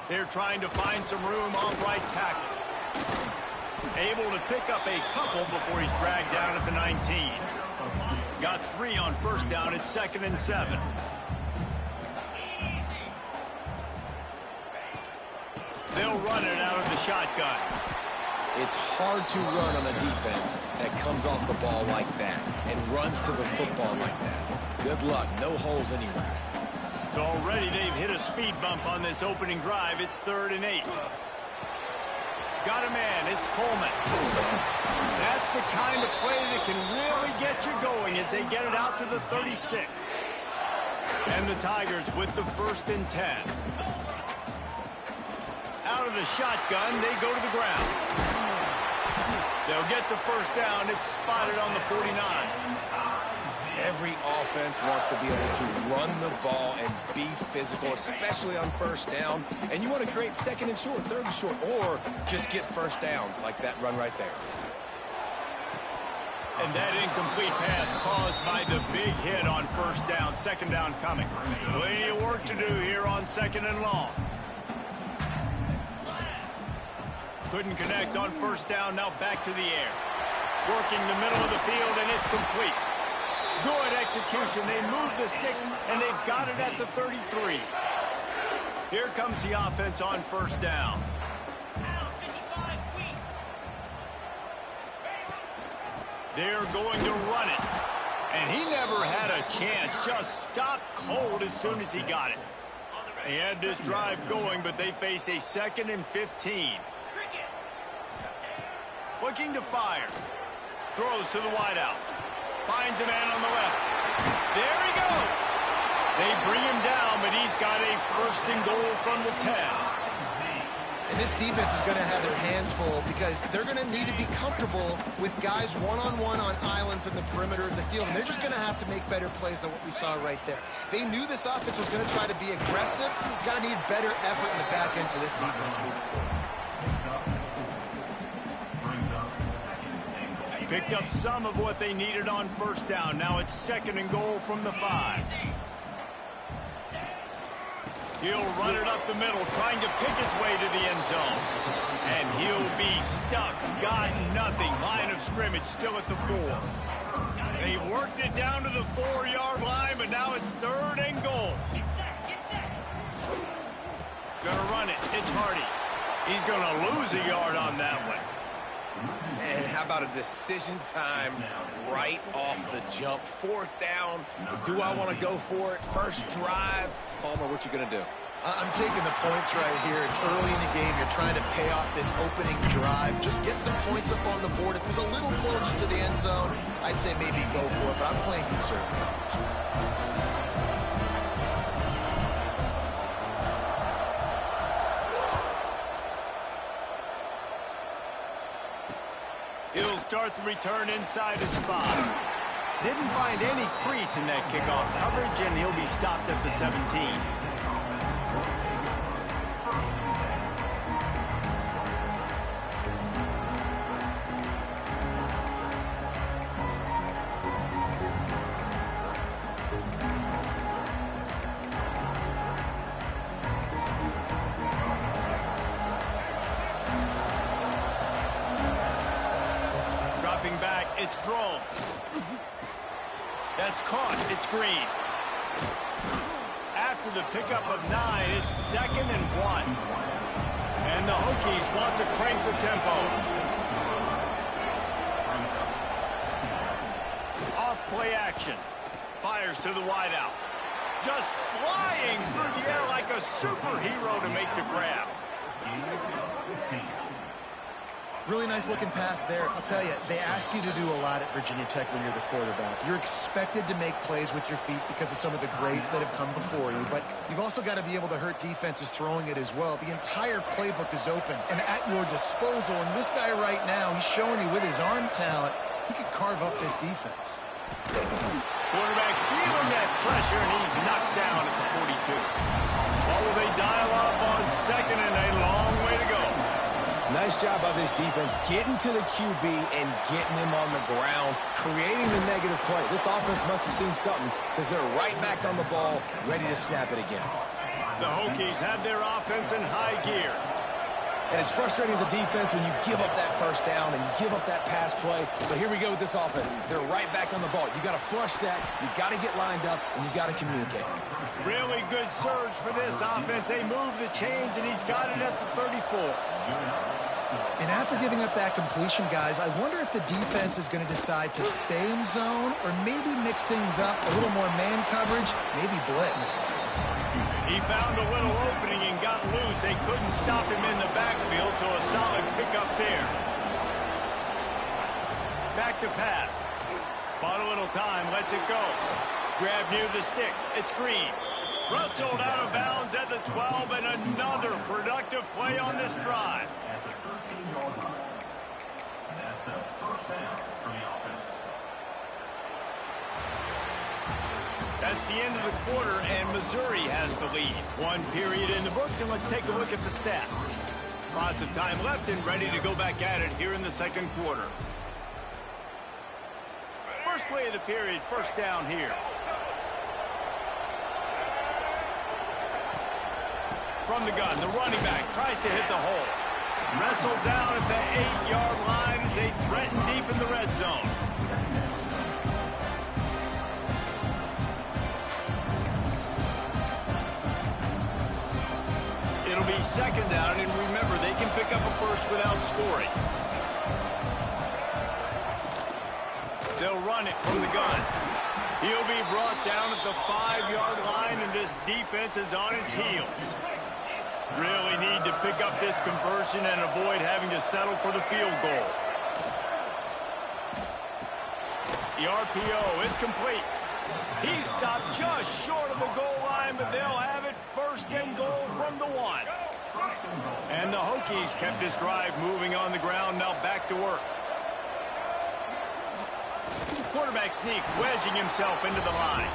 They're trying to find some room on right tackle. Able to pick up a couple before he's dragged down at the 19. Got 3 on first down. It's 2nd and 7. They'll run it out of the shotgun. It's hard to run on a defense that comes off the ball like that and runs to the football like that. Good luck. No holes anywhere. So already they've hit a speed bump on this opening drive. It's 3rd and 8. Got a man. It's Coleman. That's the kind of play that can really get you going as they get it out to the 36. And the Tigers with the 1st and 10. Out of the shotgun, they go to the ground. They'll get the first down. It's spotted on the 49. Every offense wants to be able to run the ball and be physical, especially on first down. And you want to create second and short, third and short, or just get first downs like that run right there. And that incomplete pass caused by the big hit on first down. Second down coming. Plenty of work to do here on second and long. Couldn't connect on first down. Now back to the air. Working the middle of the field, and it's complete. Good execution. They move the sticks, and they've got it at the 33. Here comes the offense on first down. They're going to run it. And he never had a chance. Just stopped cold as soon as he got it. They had this drive going, but they face a 2nd and 15. Looking to fire. Throws to the wideout. Finds a man on the left. There he goes. They bring him down, but he's got a 1st and goal from the 10. And this defense is going to have their hands full because they're going to need to be comfortable with guys one-on-one on islands in the perimeter of the field. And they're just going to have to make better plays than what we saw right there. They knew this offense was going to try to be aggressive. Got to need better effort in the back end for this defense moving forward. Picked up some of what they needed on first down. Now it's 2nd and goal from the 5. He'll run it up the middle, trying to pick his way to the end zone. And he'll be stuck. Got nothing. Line of scrimmage still at the 4. They worked it down to the 4-yard line, but now it's 3rd and goal. Gonna run it. It's Hardy. He's gonna lose a yard on that one. And how about a decision time right off the jump? 4th down. Do I want to go for it? First drive. Palmer, what you going to do? I'm taking the points right here. It's early in the game. You're trying to pay off this opening drive. Just get some points up on the board. If it was a little closer to the end zone, I'd say maybe go for it, but I'm playing conservative. He'll start the return inside his 5. Didn't find any crease in that kickoff coverage, and he'll be stopped at the 17. Back, it's Drones. That's caught. It's Green. After the pickup of 9, it's 2nd and 1. And the Hokies want to crank the tempo. Off play action. Fires to the wideout. Just flying through the air like a superhero to make the grab. Really nice looking pass there. I'll tell you, they ask you to do a lot at Virginia Tech when you're the quarterback. You're expected to make plays with your feet because of some of the greats that have come before you, but you've also got to be able to hurt defenses throwing it as well. The entire playbook is open and at your disposal, and this guy right now, he's showing you with his arm talent, he could carve up this defense. Quarterback feeling that pressure, and he's knocked down at the 42. What will they dial up on 2nd and a long way to go? Nice job by this defense getting to the QB and getting him on the ground, creating the negative play. This offense must have seen something because they're right back on the ball, ready to snap it again. The Hokies have their offense in high gear. And it's frustrating as a defense when you give up that first down and give up that pass play. But here we go with this offense. They're right back on the ball. You got to flush that. You got to get lined up, and you got to communicate. Really good surge for this offense. They move the chains, and he's got it at the 34. And after giving up that completion, guys, I wonder if the defense is going to decide to stay in zone or maybe mix things up, a little more man coverage, maybe blitz. He found a little opening and got loose. They couldn't stop him in the backfield, so a solid pickup there. Back to pass. Bought a little time, lets it go. Grab near the sticks. It's Green. Rustled out of bounds at the 12, and another productive play on this drive. At the 13-yard line. That's a first down for the offense. That's the end of the quarter, and Missouri has the lead. One period in the books, and let's take a look at the stats. Lots of time left and ready to go back at it here in the second quarter. First play of the period, first down here. From the gun, the running back tries to hit the hole. Wrestled down at the 8-yard line as they threaten deep in the red zone. It'll be second down, and remember, they can pick up a first without scoring. They'll run it from the gun. He'll be brought down at the 5-yard line, and this defense is on its heels. Really need to pick up this conversion and avoid having to settle for the field goal. The RPO, it's complete. He stopped just short of the goal line, but they'll have it first and goal from the 1. And the Hokies kept this drive moving on the ground, now back to work. Quarterback sneak, wedging himself into the line.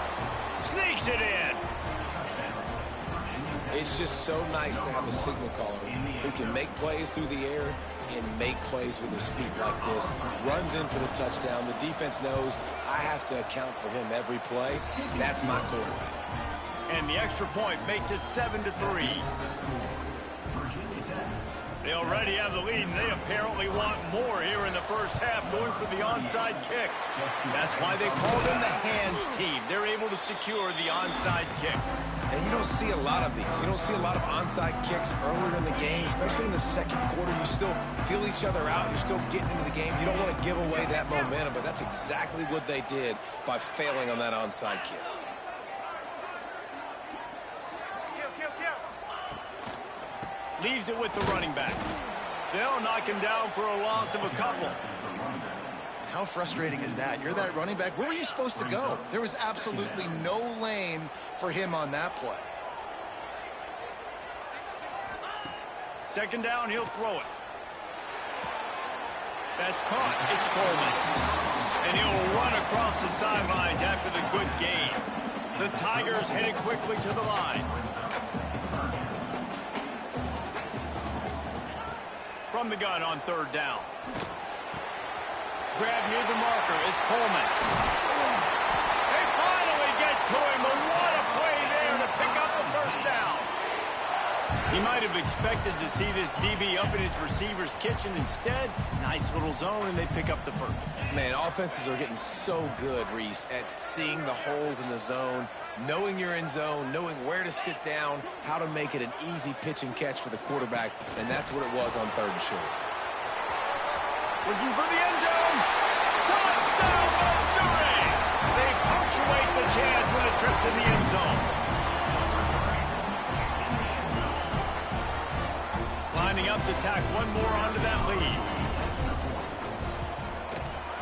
Sneaks it in. It's just so nice to have a signal caller who can make plays through the air and make plays with his feet like this. Runs in for the touchdown. The defense knows I have to account for him every play. That's my quarterback. And the extra point makes it 7-3. They already have the lead, and they apparently want more here in the first half, going for the onside kick. That's why they call them the hands team. They're able to secure the onside kick. And you don't see a lot of these. You don't see a lot of onside kicks earlier in the game, especially in the second quarter. You still feel each other out. You're still getting into the game. You don't want to give away that momentum, but that's exactly what they did by failing on that onside kick. Leaves it with the running back. They'll knock him down for a loss of a couple. How frustrating is that? You're that running back. Where were you supposed to go? There was absolutely no lane for him on that play. Second down, he'll throw it. That's caught. It's Coleman. And he'll run across the sidelines after the good gain. The Tigers headed quickly to the line. From the gun on third down. Grab near the marker. It's Coleman. They finally get to him, but what a play there to pick up the first down. He might have expected to see this DB up in his receiver's kitchen. Instead, nice little zone, and they pick up the first. Man, offenses are getting so good, Reese, at seeing the holes in the zone, knowing you're in zone, knowing where to sit down, how to make it an easy pitch and catch for the quarterback, and that's what it was on third and short. Looking for the end zone. Touchdown, Missouri! They punctuate the chance with a trip to the end zone. Lining up to tack one more onto that lead.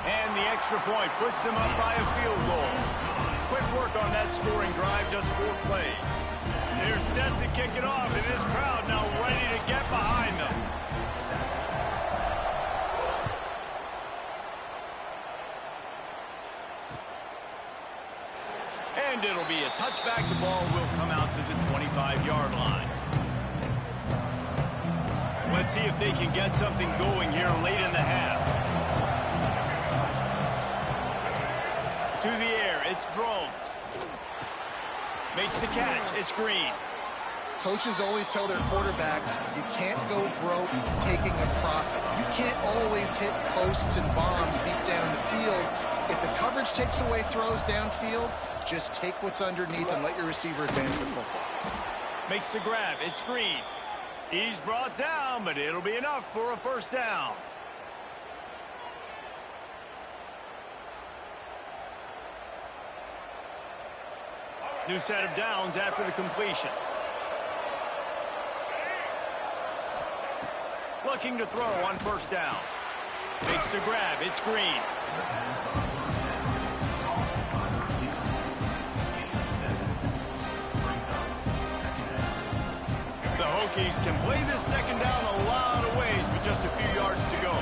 And the extra point puts them up by a field goal. Quick work on that scoring drive, just 4 plays. They're set to kick it off, and this crowd now ready to get behind them. And it'll be a touchback. The ball will come out to the 25-yard line. Let's see if they can get something going here late in the half. To the air, it's Drones. Makes the catch, it's Green. Coaches always tell their quarterbacks, you can't go broke taking a profit. You can't always hit posts and bombs deep down in the field. If the coverage takes away throws downfield, just take what's underneath and let your receiver advance the football. Makes the grab, it's Green. He's brought down, but it'll be enough for a first down. New set of downs after the completion. Looking to throw on first down. Makes the grab, it's Green. The Hokies can play this second down a lot of ways with just a few yards to go.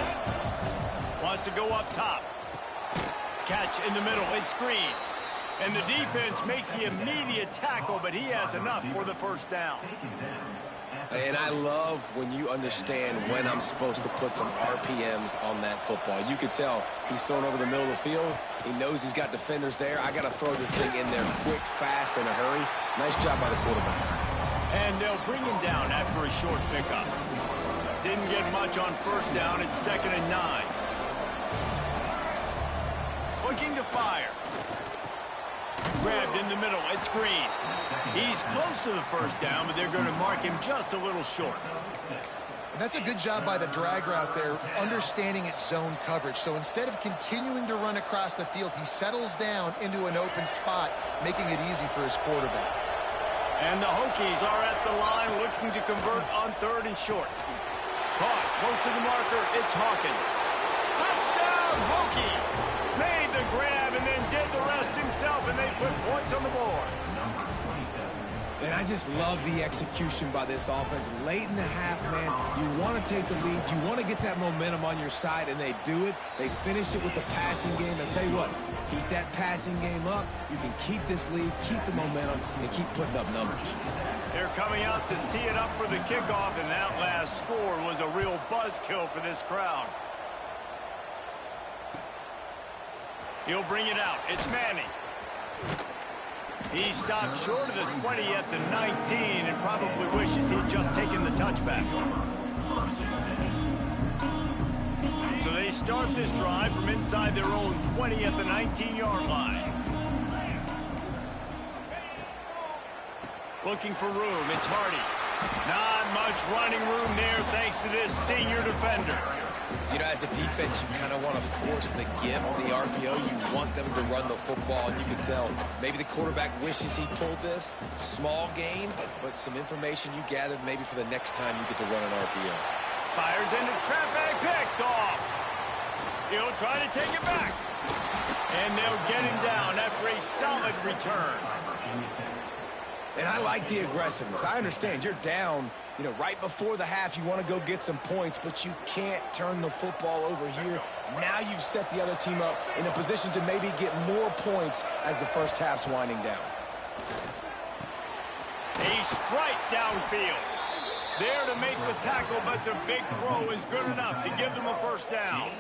Wants to go up top. Catch in the middle, it's Green. And the defense makes the immediate tackle, but he has enough for the first down. And I love when you understand when I'm supposed to put some RPMs on that football. You can tell he's thrown over the middle of the field. He knows he's got defenders there. I got to throw this thing in there quick, fast, in a hurry. Nice job by the quarterback. And they'll bring him down after a short pickup. Didn't get much on first down. It's 2nd and 9. Looking to fire. Grabbed in the middle. It's Green. He's close to the first down, but they're going to mark him just a little short. And that's a good job by the drag route there, understanding its zone coverage. So instead of continuing to run across the field, he settles down into an open spot, making it easy for his quarterback. And the Hokies are at the line looking to convert on 3rd and short. Caught close to the marker. It's Hawkins. Touchdown, Hokies! Made the grab and then did the rest himself, and they put points on the board. And I just love the execution by this offense. Late in the half, man, you want to take the lead. You want to get that momentum on your side, and they do it. They finish it with the passing game. I'll tell you what, keep that passing game up. You can keep this lead, keep the momentum, and keep putting up numbers. They're coming out to tee it up for the kickoff, and that last score was a real buzzkill for this crowd. He'll bring it out. It's Manning. He stopped short of the 20 at the 19 and probably wishes he'd just taken the touchback. So they start this drive from inside their own 20 at the 19-yard line. Looking for room. It's Hardy. Not much running room there thanks to this senior defender. You know, as a defense, you kind of want to force the give on the RPO. You want them to run the football, and you can tell maybe the quarterback wishes he pulled this. Small gain, but some information you gathered maybe for the next time you get to run an RPO. Fires into traffic, picked off. He'll try to take it back. And they'll get him down after a solid return. And I like the aggressiveness. I understand you're down, you know, right before the half. You want to go get some points, but you can't turn the football over here. Now you've set the other team up in a position to maybe get more points as the first half's winding down. A strike downfield. There to make the tackle, but the big throw is good enough to give them a first down.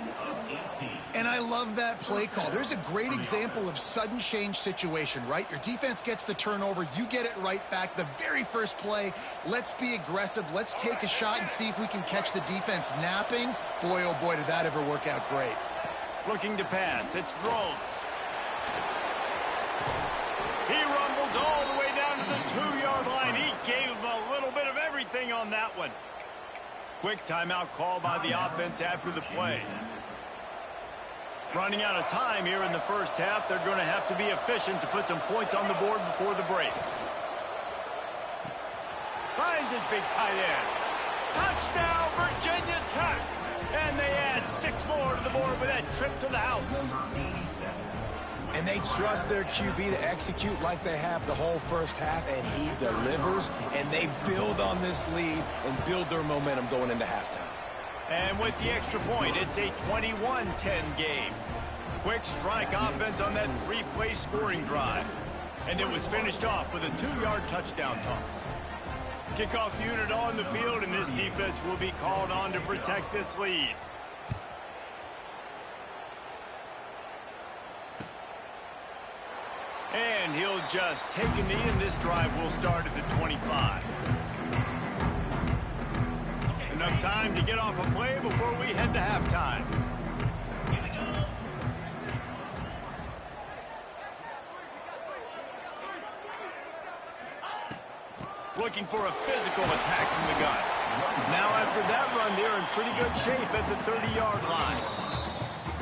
And I love that play call. There's a great example of sudden change situation, right? Your defense gets the turnover. You get it right back. The very first play, let's be aggressive. Let's take a shot and see if we can catch the defense napping. Boy, oh boy, did that ever work out great. Looking to pass. It's Drones. He rumbles all the way down to the 2-yard line. He gave him a little bit of everything on that one. Quick timeout call by the offense after the play. Running out of time here in the first half. They're going to have to be efficient to put some points on the board before the break. Finds his big tight end. Touchdown, Virginia Tech. And they add 6 more to the board with that trip to the house. And they trust their QB to execute like they have the whole first half, and he delivers, and they build on this lead and build their momentum going into halftime. And with the extra point, it's a 21-10 game. Quick strike offense on that 3-play scoring drive. And it was finished off with a 2-yard touchdown toss. Kickoff unit on the field, and this defense will be called on to protect this lead. And he'll just take a knee, and this drive will start at the 25. Enough time to get off a play before we head to halftime. Looking for a physical attack from the gun. Now after that run, they're in pretty good shape at the 30-yard line.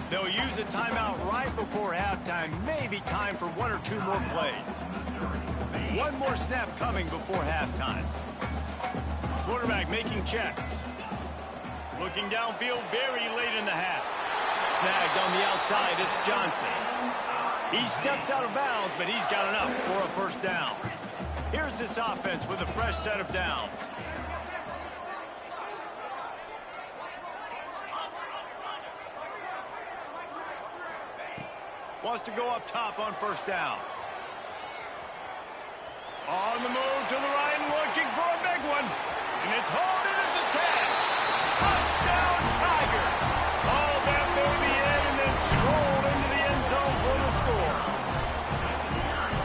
They'll use a timeout right before halftime. Maybe time for 1 or 2 more plays. One more snap coming before halftime. Quarterback making checks. Looking downfield very late in the half. Snagged on the outside, it's Johnson. He steps out of bounds, but he's got enough for a first down. Here's this offense with a fresh set of downs. Wants to go up top on first down. On the move to the right, looking for a big one. And it's hauled in at the 10. Touchdown, Tiger. Hauled that baby in and then strolled into the end zone for the score.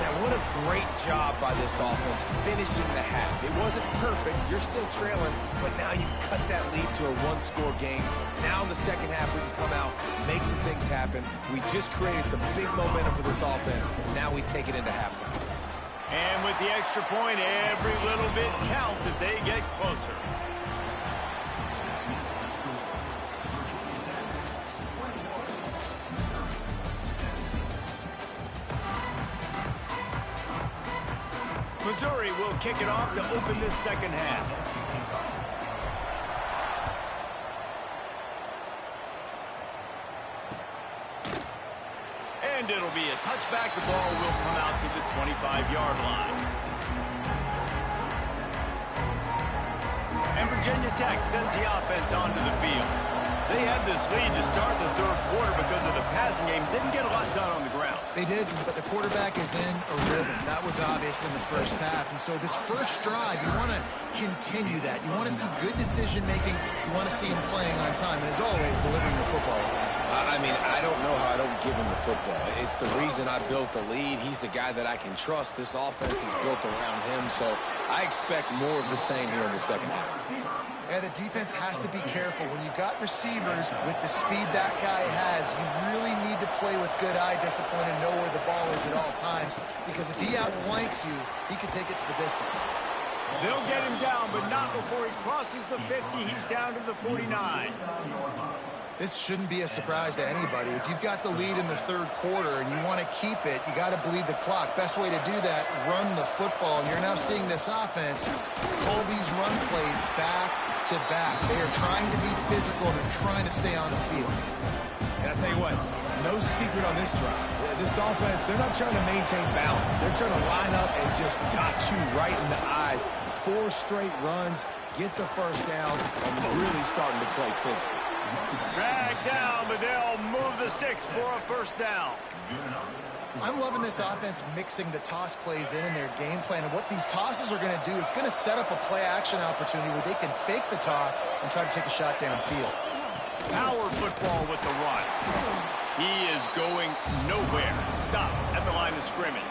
Now, what a great job by this offense finishing the half. It wasn't perfect. You're still trailing, but now you've cut that lead to a one-score game. Now in the second half, we can come out, make some things happen. We just created some big momentum for this offense. Now we take it into halftime. And with the extra point, every little bit counts as they get closer. Missouri will kick it off to open this second half. And it'll be a touchback. The ball will come out to the 25-yard line. And Virginia Tech sends the offense onto the field. They had this lead to start the third quarter because of the passing game. Didn't get a lot done on the ground. They did, but the quarterback is in a rhythm. That was obvious in the first half. And so this first drive, you want to continue that. You want to see good decision-making. You want to see him playing on time. And as always, delivering the football. I mean, I don't know how I don't give him the football. It's the reason I built the lead. He's the guy that I can trust. This offense is built around him, so I expect more of the same here in the second half. Yeah, the defense has to be careful. When you've got receivers with the speed that guy has, you really need to play with good eye discipline and know where the ball is at all times, because if he outflanks you, he can take it to the distance. They'll get him down, but not before he crosses the 50. He's down to the 49. This shouldn't be a surprise to anybody. If you've got the lead in the third quarter and you want to keep it, you got to bleed the clock. Best way to do that, run the football. And you're now seeing this offense call these run plays back to back. They are trying to be physical and they're trying to stay on the field. And I'll tell you what, no secret on this drive. This offense, they're not trying to maintain balance. They're trying to line up and just dot you right in the eyes. 4 straight runs, get the first down, and really starting to play physical. Drag down, but they'll move the sticks for a first down. I'm loving this offense mixing the toss plays in their game plan. And what these tosses are going to do, it's going to set up a play-action opportunity where they can fake the toss and try to take a shot downfield. Power football with the run. He is going nowhere. Stop at the line of scrimmage.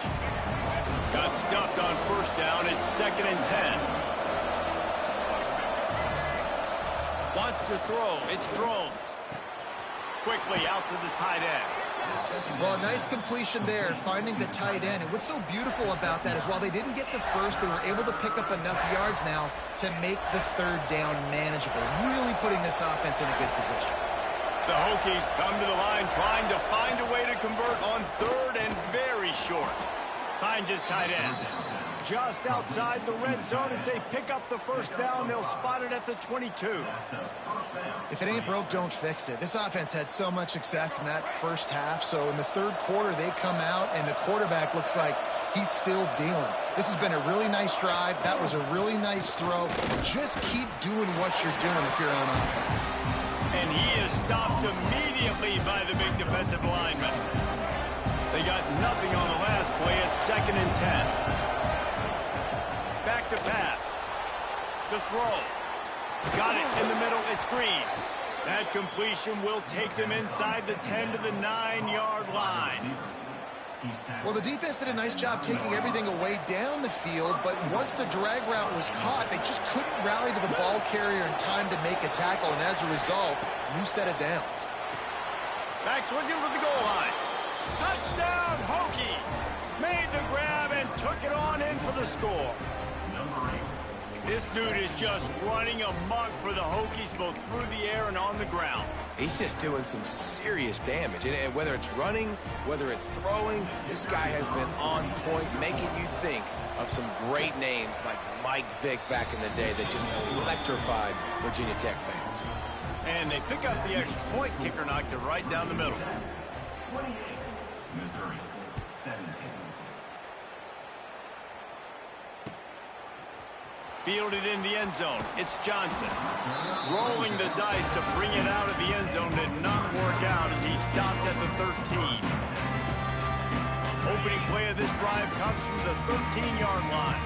Got stuffed on first down. It's 2nd and 10. Wants to throw. It's Drones. Quickly out to the tight end. Well, a nice completion there, finding the tight end. And what's so beautiful about that is while they didn't get the first, they were able to pick up enough yards now to make the third down manageable. Really putting this offense in a good position. The Hokies come to the line trying to find a way to convert on third and very short. Finds his tight end. Just outside the red zone as they pick up the first down. They'll spot it at the 22. If it ain't broke, don't fix it. This offense had so much success in that first half. So in the third quarter, they come out, and the quarterback looks like he's still dealing. This has been a really nice drive. That was a really nice throw. Just keep doing what you're doing if you're on offense. And he is stopped immediately by the big defensive lineman. They got nothing on the last play. It's 2nd and 10. Back to pass. The throw. Got it in the middle. It's Green. That completion will take them inside the 10 to the 9-yard line. Well, the defense did a nice job taking everything away down the field, but once the drag route was caught, they just couldn't rally to the ball carrier in time to make a tackle, and as a result, new set of downs. Back swinging for the goal line. Touchdown, Hokies! Made the grab and took it on in for the score. This dude is just running amok for the Hokies, both through the air and on the ground. He's just doing some serious damage. And whether it's running, whether it's throwing, this guy has been on point, making you think of some great names like Mike Vick back in the day that just electrified Virginia Tech fans. And they pick up the extra point. Kicker knocked it right down the middle. 28, Missouri, 17. Fielded in the end zone. It's Johnson. Rolling the dice to bring it out of the end zone did not work out as he stopped at the 13. opening play of this drive comes from the 13-yard line.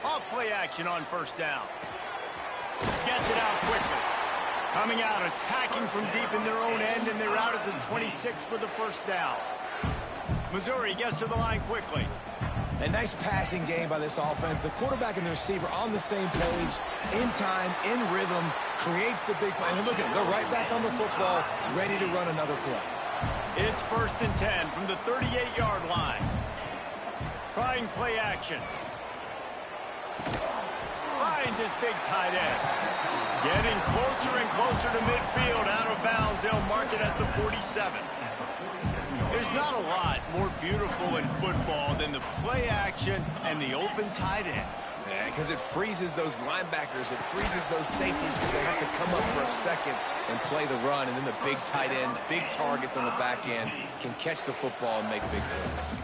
Off play action on first down. Gets it out quickly. Coming out, attacking from deep in their own end, and they're out at the 26 for the first down. Missouri gets to the line quickly. A nice passing game by this offense. The quarterback and the receiver on the same page, in time, in rhythm, creates the big play. And look at them. They're right back on the football, ready to run another play. It's 1st and 10 from the 38-yard line. Trying play action. Finds his big tight end. Getting closer and closer to midfield, out of bounds. They'll mark it at the 47. There's not a lot more beautiful in football than the play action and the open tight end. Yeah, because it freezes those linebackers. It freezes those safeties because they have to come up for a second and play the run. And then the big tight ends, big targets on the back end can catch the football and make big plays.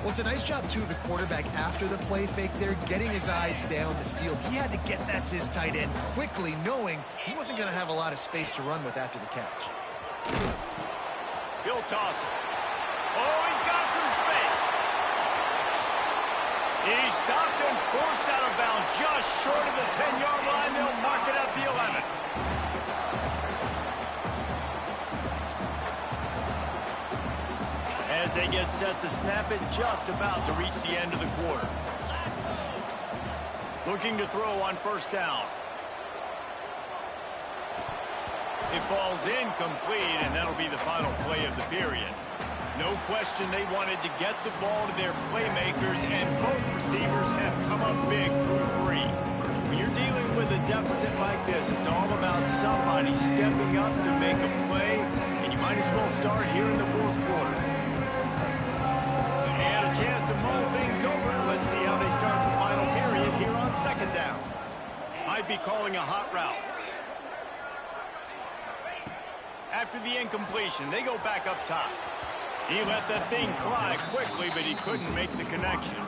Well, it's a nice job, too, of the quarterback after the play fake there, getting his eyes down the field. He had to get that to his tight end quickly, knowing he wasn't going to have a lot of space to run with after the catch. He'll toss it. Oh, he's got some space. He's stopped and forced out of bounds just short of the 10-yard line. They'll mark it at the 11. As they get set to snap it, just about to reach the end of the quarter. Looking to throw on first down. It falls incomplete, and that'll be the final play of the period. No question they wanted to get the ball to their playmakers, and both receivers have come up big through 3. When you're dealing with a deficit like this, it's all about somebody stepping up to make a play, and you might as well start here in the 4th quarter. And a chance to mull things over. Let's see how they start the final period here on 2nd down. Might be calling a hot route. After the incompletion, they go back up top. He let that thing fly quickly, but he couldn't make the connection.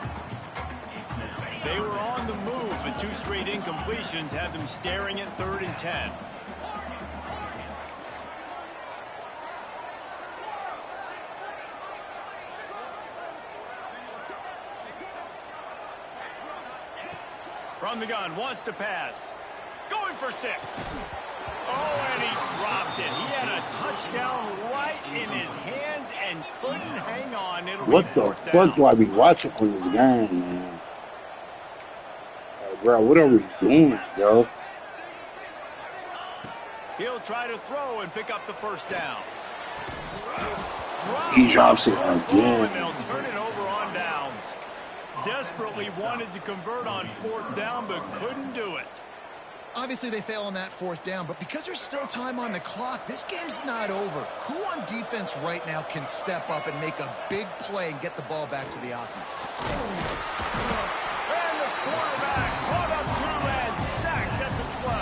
They were on the move, but 2 straight incompletions had them staring at 3rd and 10. From the gun, wants to pass. Going for 6. Oh, and he dropped it. He had a touchdown right in his hands and couldn't hang on. What the fuck do I be watching on this game, man? Like, bro, what are we doing, yo? He'll try to throw and pick up the first down. He drops it And again. they'll turn it over on downs. Desperately wanted to convert on 4th down, but couldn't do it. Obviously, they fail on that 4th down, but because there's still time on the clock, this game's not over. Who on defense right now can step up and make a big play and get the ball back to the offense? And the quarterback caught up to and sacked at the 12.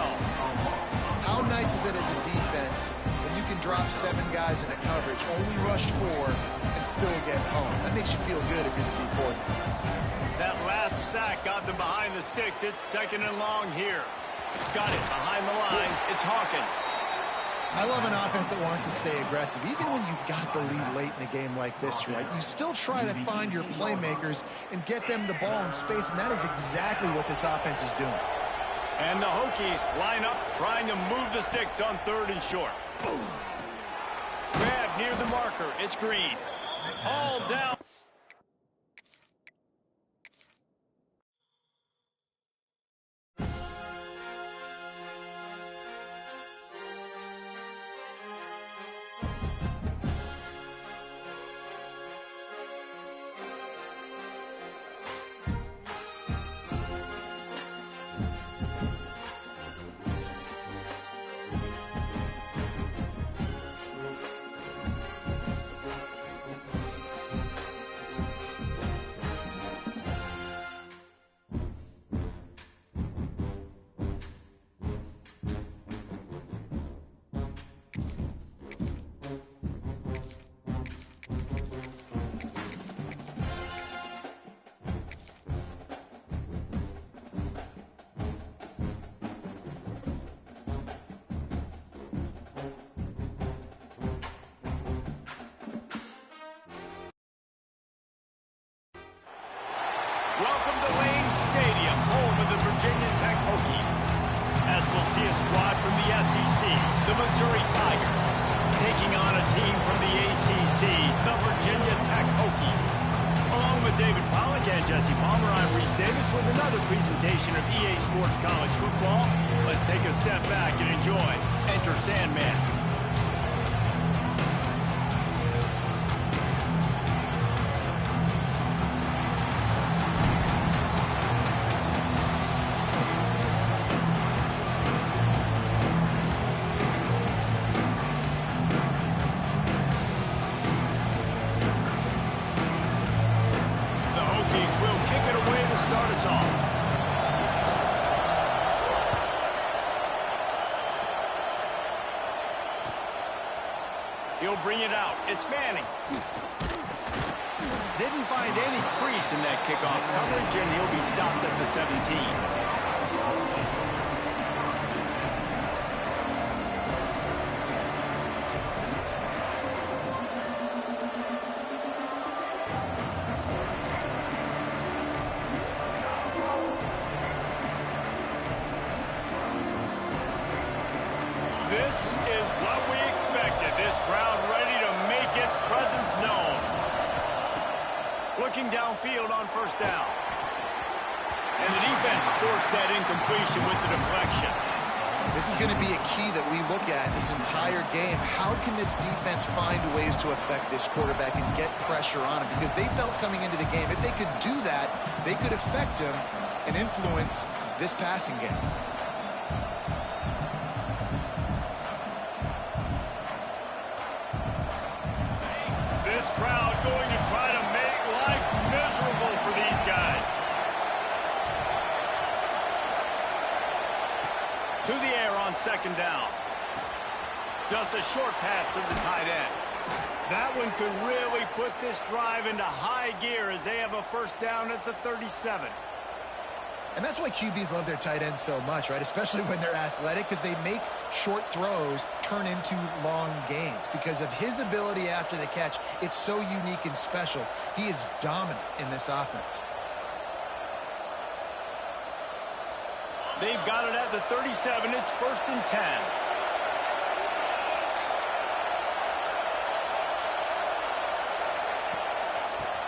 How nice is it as a defense when you can drop 7 guys in a coverage, only rush 4, and still get home? That makes you feel good if you're the D coordinator. That last sack got them behind the sticks. It's 2nd and long here. Got it behind the line. It's Hawkins. I love an offense that wants to stay aggressive. Even when you've got the lead late in a game like this, right? You still try to find your playmakers and get them the ball in space, and that is exactly what this offense is doing. And the Hokies line up, trying to move the sticks on 3rd and short. Boom. Grab near the marker. It's Green. All down. Welcome to Lane Stadium, home of the Virginia Tech Hokies. As we'll see a squad from the SEC, the Missouri Tigers, taking on a team from the ACC, the Virginia Tech Hokies. Along with David Pollack and Jesse Palmer, I'm Reese Davis with another presentation of EA Sports College Football. Let's take a step back and enjoy Enter Sandman. He'll bring it out. It's Manning. Didn't find any crease in that kickoff coverage, and he'll be stopped at the 17. This is what we expected. This crowd ready to make its presence known. Looking downfield on first down. And the defense forced that incompletion with the deflection. This is going to be a key that we look at this entire game. How can this defense find ways to affect this quarterback and get pressure on him? Because they felt coming into the game, if they could do that, they could affect him and influence this passing game. This crowd going to try to make life miserable for these guys. To the air on second down. Just a short pass to the tight end. That one could really put this drive into high gear as they have a first down at the 37. And that's why QBs love their tight ends so much, right? Especially when they're athletic, because they make short throws turn into long gains. Because of his ability after the catch, it's so unique and special. He is dominant in this offense. They've got it at the 37. It's 1st and 10.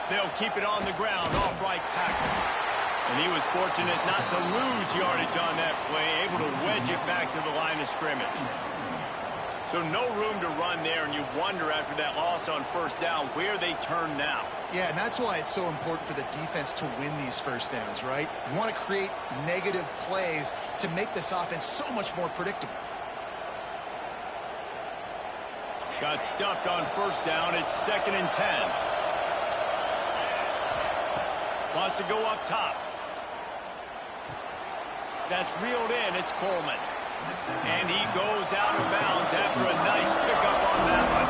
They'll keep it on the ground off right tackle. And he was fortunate not to lose yardage on that play, able to wedge it back to the line of scrimmage. So no room to run there, and you wonder after that loss on first down where they turn now. Yeah, and that's why it's so important for the defense to win these first downs, right? You want to create negative plays to make this offense so much more predictable. Got stuffed on first down. It's 2nd and 10. Wants to go up top. That's reeled in. It's Coleman. And he goes out of bounds after a nice pickup on that one.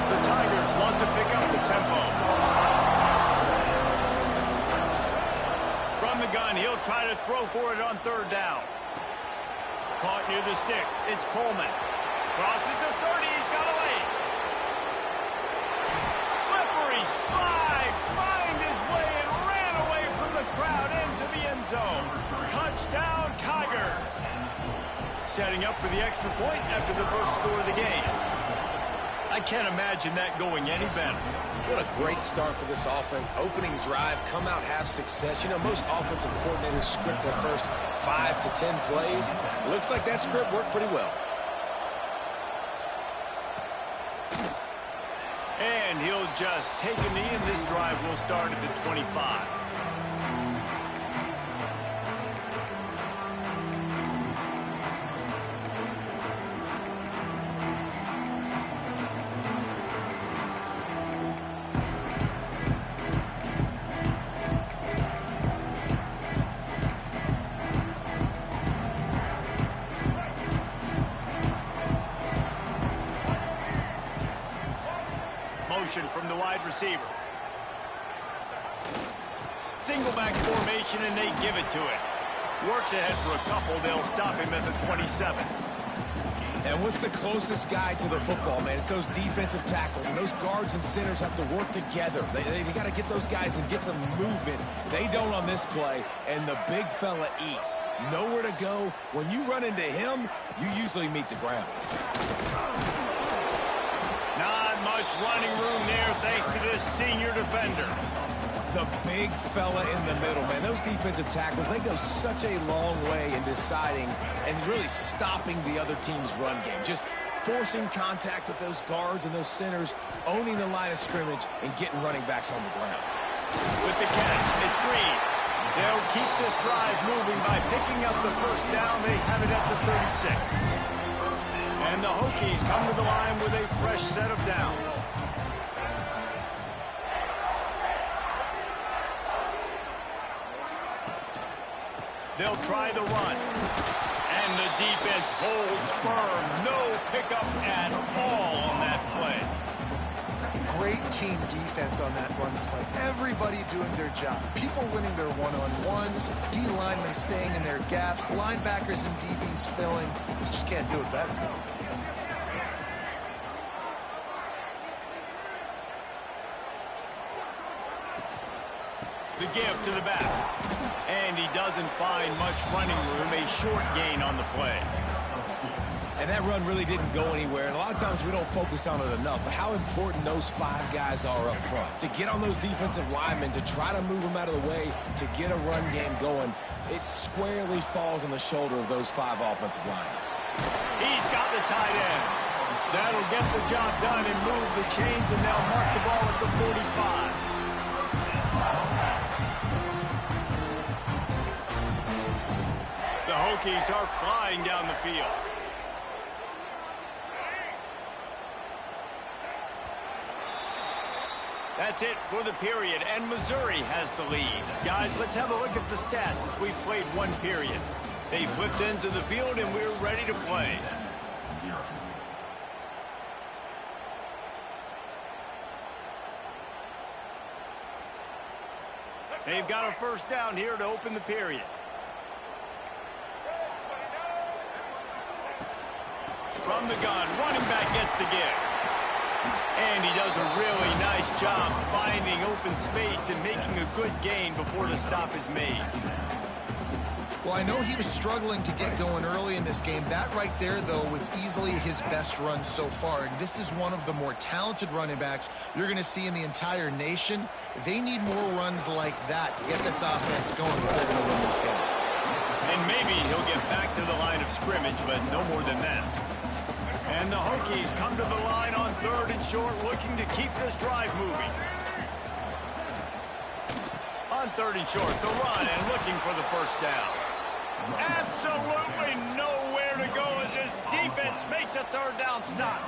The Tigers want to pick up the tempo. From the gun, he'll try to throw for it on 3rd down. Caught near the sticks. It's Coleman. Crosses the 30. He's got a lead. Slippery slide. Find his way and ran away from the crowd into the end zone. Touchdown, Tigers. Setting up for the extra point after the first score of the game. I can't imagine that going any better. What a great start for this offense. Opening drive, come out, have success. You know, most offensive coordinators script their first 5 to 10 plays. Looks like that script worked pretty well. And he'll just take a knee, and this drive will start at the 25. From the wide receiver. Single back formation, and they give it to it. Works ahead for a couple. They'll stop him at the 27. And what's the closest guy to the football, man? It's those defensive tackles, and those guards and centers have to work together. They got to get those guys and get some movement. They don't on this play, and the big fella eats. Nowhere to go. When you run into him, you usually meet the ground. Not much running room there thanks to this senior defender. The big fella in the middle, man. Those defensive tackles, they go such a long way in deciding and really stopping the other team's run game. Just forcing contact with those guards and those centers, owning the line of scrimmage, and getting running backs on the ground. With the catch, it's Green. They'll keep this drive moving by picking up the first down. They have it at the 36. And the Hokies come to the line with a fresh set of downs. They'll try the run. And the defense holds firm. No pickup at all on that play. Great team defense on that run play. Everybody doing their job. People winning their one-on-ones, D-linemen staying in their gaps, linebackers and DBs filling. You just can't do it better. The give to the back. And he doesn't find much running room. A short gain on the play. And that run really didn't go anywhere. And a lot of times we don't focus on it enough. But how important those 5 guys are up front. To get on those defensive linemen, to try to move them out of the way, to get a run game going, it squarely falls on the shoulder of those 5 offensive linemen. He's got the tight end. That'll get the job done and move the chains, and they'll mark the ball at the 45. The Hokies are flying down the field. That's it for the period, and Missouri has the lead. Guys, let's have a look at the stats as we've played one period. They flipped into the field, and we're ready to play. They've got a first down here to open the period. From the gun, running back gets the give. And he does a really nice job finding open space and making a good gain before the stop is made. Well, I know he was struggling to get going early in this game. That right there, though, was easily his best run so far. And this is one of the more talented running backs you're going to see in the entire nation. They need more runs like that to get this offense going if they're going to win this game. And maybe he'll get back to the line of scrimmage, but no more than that. And the Hokies come to the line on 3rd and short, looking to keep this drive moving. On 3rd and short, the run and looking for the first down. Absolutely nowhere to go as his defense makes a 3rd down stop.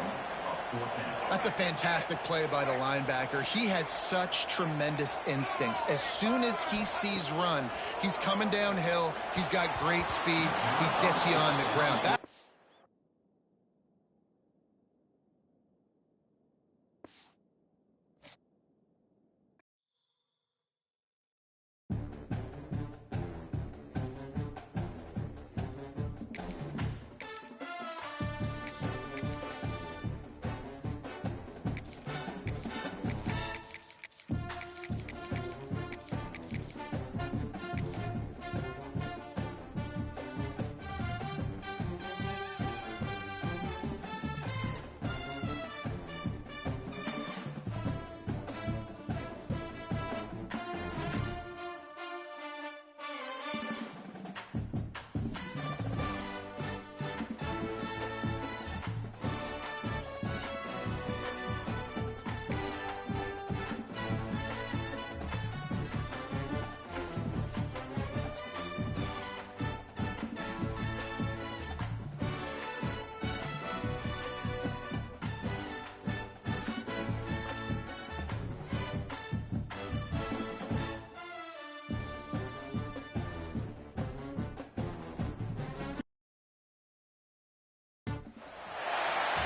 That's a fantastic play by the linebacker. He has such tremendous instincts. As soon as he sees run, he's coming downhill. He's got great speed. He gets you on the ground.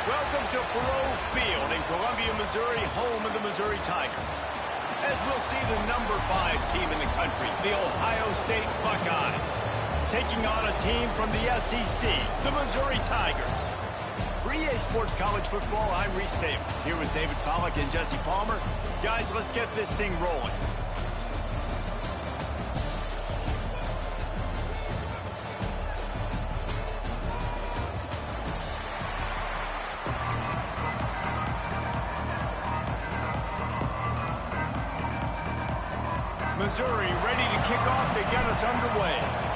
Welcome to Faurot Field in Columbia, Missouri, home of the Missouri Tigers. As we'll see the number 5 team in the country, the Ohio State Buckeyes, taking on a team from the SEC, the Missouri Tigers. For EA Sports College Football, I'm Reese Davis, here with David Pollack and Jesse Palmer. Guys, let's get this thing rolling. Missouri ready to kick off to get us underway.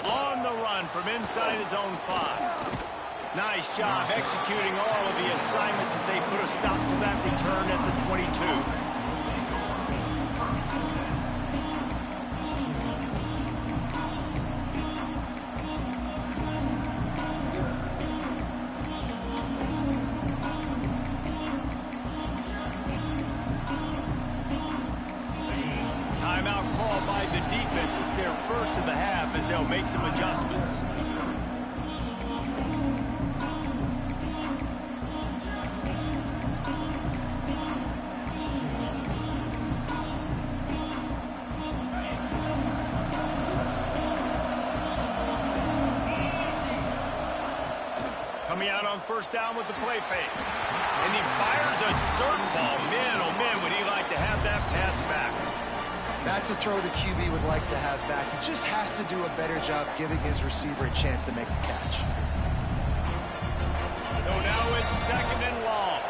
On the run from inside his own 5. Nice job executing all of the assignments as they put a stop to that return at the 22. Timeout call by the defense. It's their first of the half as they'll make some adjustments. Coming out on first down with the play fake. And he fires a dirt ball. Man, oh man, would he like to have that pass back. That's a throw the QB would like to have back. He just has to do a better job giving his receiver a chance to make the catch. So now it's second and long.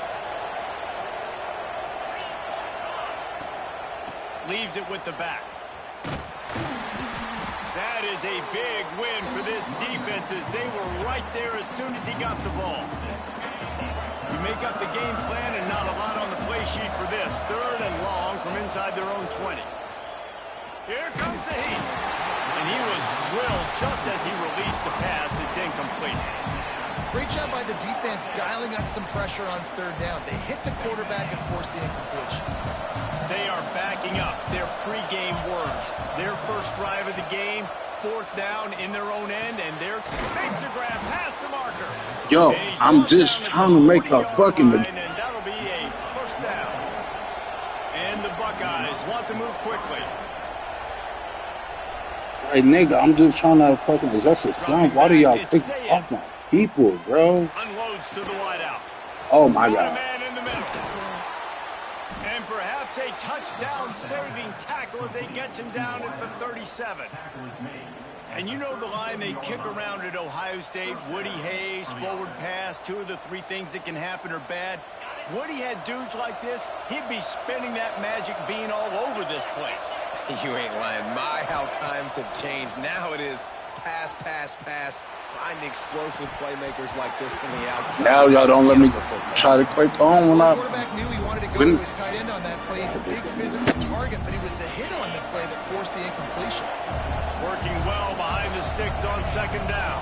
Leaves it with the back. That is a big win for this defense as they were right there as soon as he got the ball. You make up the game plan and not a lot on the play sheet for this. Third and long from inside their own 20. Here comes the heat. And he was drilled just as he released the pass. It's incomplete. Great job by the defense dialing on some pressure on third down. They hit the quarterback and forced the incompletion. They are backing up their pregame words. Their first drive of the game, fourth down in their own end, and they're makes the grab past the marker. Yo, I'm just trying to make a fucking... And that'll be a first down. And the Buckeyes want to move quickly. Hey, nigga, I'm just trying to fucking adjust the sound. Why do y'all pick off my people, bro? Unloads to the wideout. Oh, my Put a God. man in the middle. And perhaps a touchdown-saving tackle as they get him down at the 37. And you know the line they kick around at Ohio State, Woody Hayes, forward pass, 2 of the 3 things that can happen are bad. Woody had dudes like this, he'd be spinning that magic bean all over this place. You ain't lying. My, how times have changed. Now it is pass, pass, pass. Find explosive playmakers like this on the outside. Now y'all don't let me try to click on when The I... quarterback knew he wanted to go to his tight end on that play. He's a big physical target, but he was the hit on the play that forced the incompletion. Working well behind the sticks on second down.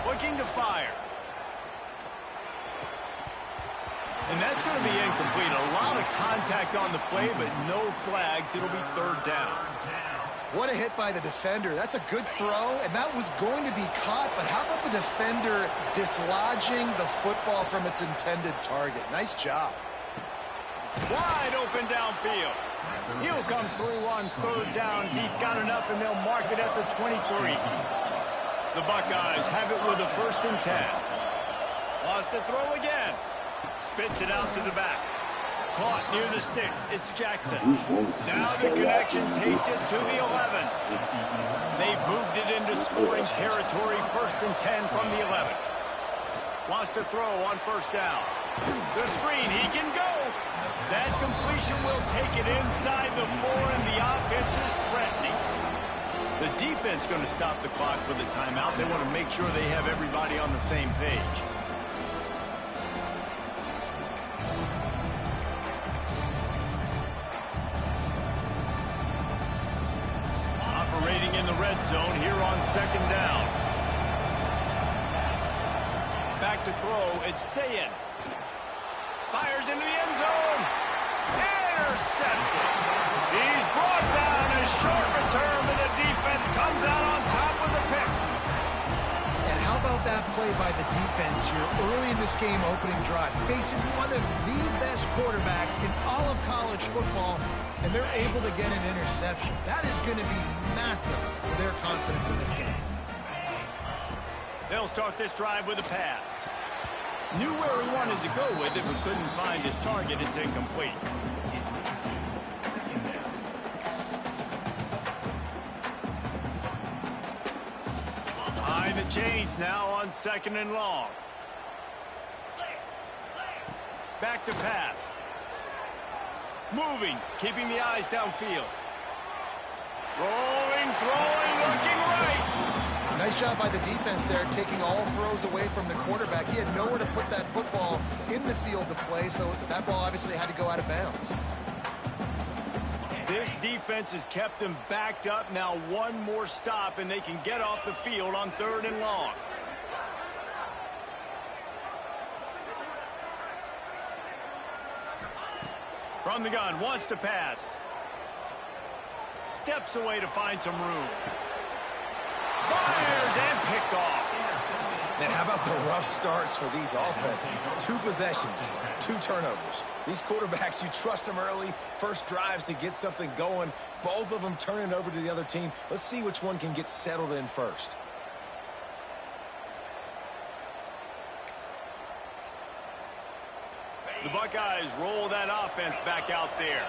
Looking to fire. And that's going to be incomplete. A lot of contact on the play, but no flags. It'll be third down. What a hit by the defender. That's a good throw, and that was going to be caught, but how about the defender dislodging the football from its intended target? Nice job. Wide open downfield. He'll come through on third downs. He's got enough, and they'll mark it at the 23. The Buckeyes have it with a 1st and 10. Lost to throw again. Spits it out to the back. Caught near the sticks. It's Jackson. Now the connection takes it to the 11. They've moved it into scoring territory. 1st and 10 from the 11. Wants to throw on first down. The screen. He can go. That completion will take it inside the 4, and the offense is threatening. The defense going to stop the clock with a timeout. They want to make sure they have everybody on the same page. Operating in the red zone here on second down. Back to throw. It's Sayin. Fires into the end zone. Intercepted. He's brought down a short return, but the defense comes out on top with the pick. And how about that play by the defense here early in this game opening drive, facing one of the best quarterbacks in all of college football, and they're able to get an interception. That is going to be massive for their confidence in this game. They'll start this drive with a pass. Knew where he wanted to go with it, but couldn't find his target. It's incomplete. Behind the chains now on 2nd and long. Back to pass. Moving, keeping the eyes downfield. Rolling, throwing, looking right. Nice job by the defense there, taking all throws away from the quarterback. He had nowhere to put that football in the field to play, so that ball obviously had to go out of bounds. This defense has kept them backed up. Now one more stop, and they can get off the field on 3rd and long. From the gun, wants to pass. Steps away to find some room. Fires and picked off. Man, how about the rough starts for these offenses? 2 possessions, 2 turnovers. These quarterbacks, you trust them early, first drives to get something going. Both of them turning over to the other team. Let's see which one can get settled in first. The Buckeyes roll that offense back out there.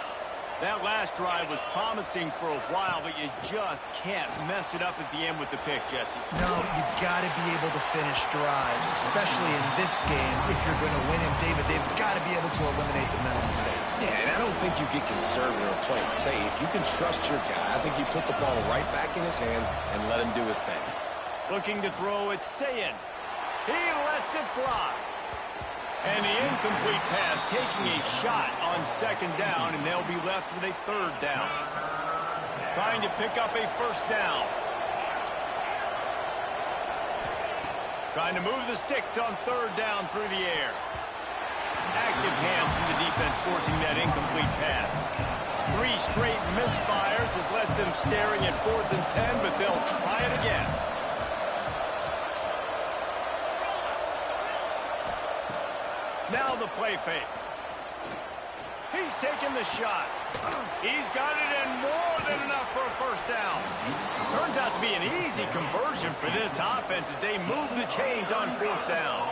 That last drive was promising for a while, but you just can't mess it up at the end with the pick, Jesse. No, you've got to be able to finish drives, especially in this game. If you're going to win him, David, they've got to be able to eliminate the mental mistakes. Yeah, and I don't think you get conservative or play it safe. You can trust your guy. I think you put the ball right back in his hands and let him do his thing. Looking to throw, it's Sayin. He lets it fly. And the incomplete pass taking a shot on 2nd down, and they'll be left with a 3rd down. Trying to pick up a 1st down. Trying to move the sticks on 3rd down through the air. Active hands from the defense forcing that incomplete pass. 3 straight misfires has left them staring at 4th and 10, but they'll try it again. Now the play fake. He's taking the shot. He's got it and more than enough for a 1st down. Turns out to be an easy conversion for this offense as they move the chains on 4th down.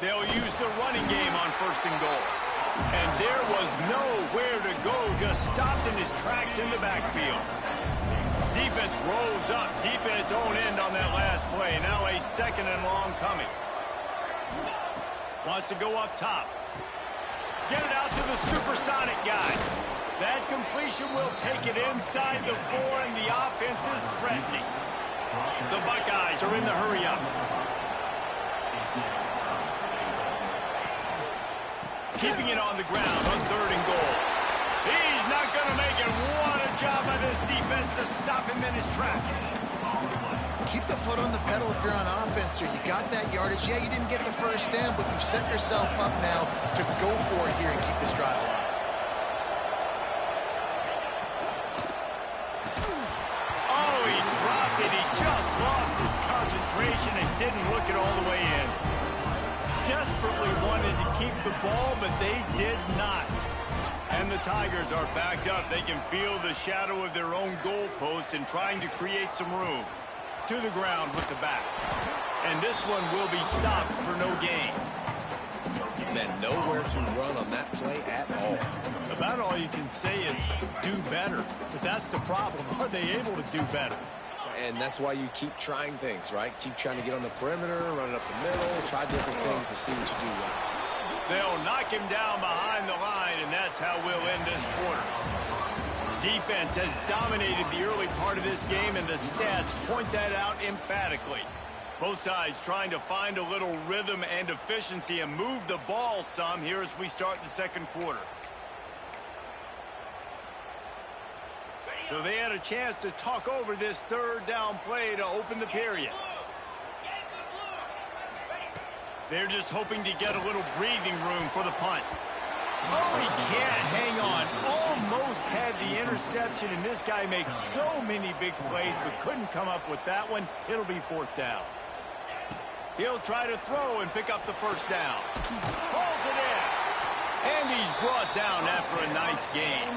They'll use the running game on 1st and goal. And there was nowhere to go, just stopped in his tracks in the backfield. Defense rolls up deep in its own end on that last play. Now a 2nd and long coming. Wants to go up top. Get it out to the supersonic guy. That completion will take it inside the 4, and the offense is threatening. The Buckeyes are in the hurry-up. Keeping it on the ground on 3rd and goal. He's not going to make it. What a job by this defense to stop him in his tracks. Keep the foot on the pedal if you're on offense here. You got that yardage. Yeah, you didn't get the 1st down, but you've set yourself up now to go for it here and keep this drive alive. Oh, he dropped it. He just lost his concentration and didn't look it all the way in. Desperately wanted to keep the ball, but they did not. And the Tigers are backed up. They can feel the shadow of their own goalpost and trying to create some room. To the ground with the back. And this one will be stopped for no gain. And nowhere to run on that play at all. About all you can say is do better. But that's the problem. Are they able to do better? And that's why you keep trying things, right? Keep trying to get on the perimeter, run it up the middle, try different things to see what you do well. They'll knock him down behind the line, and that's how we'll end this quarter. Defense has dominated the early part of this game, and the stats point that out emphatically. Both sides trying to find a little rhythm and efficiency and move the ball some here as we start the 2nd quarter. So they had a chance to talk over this 3rd down play to open the period. They're just hoping to get a little breathing room for the punt. Oh, he can't hang on. Almost had the interception, and this guy makes so many big plays, but couldn't come up with that one. It'll be 4th down. He'll try to throw and pick up the 1st down. Pulls it in. And he's brought down after a nice game.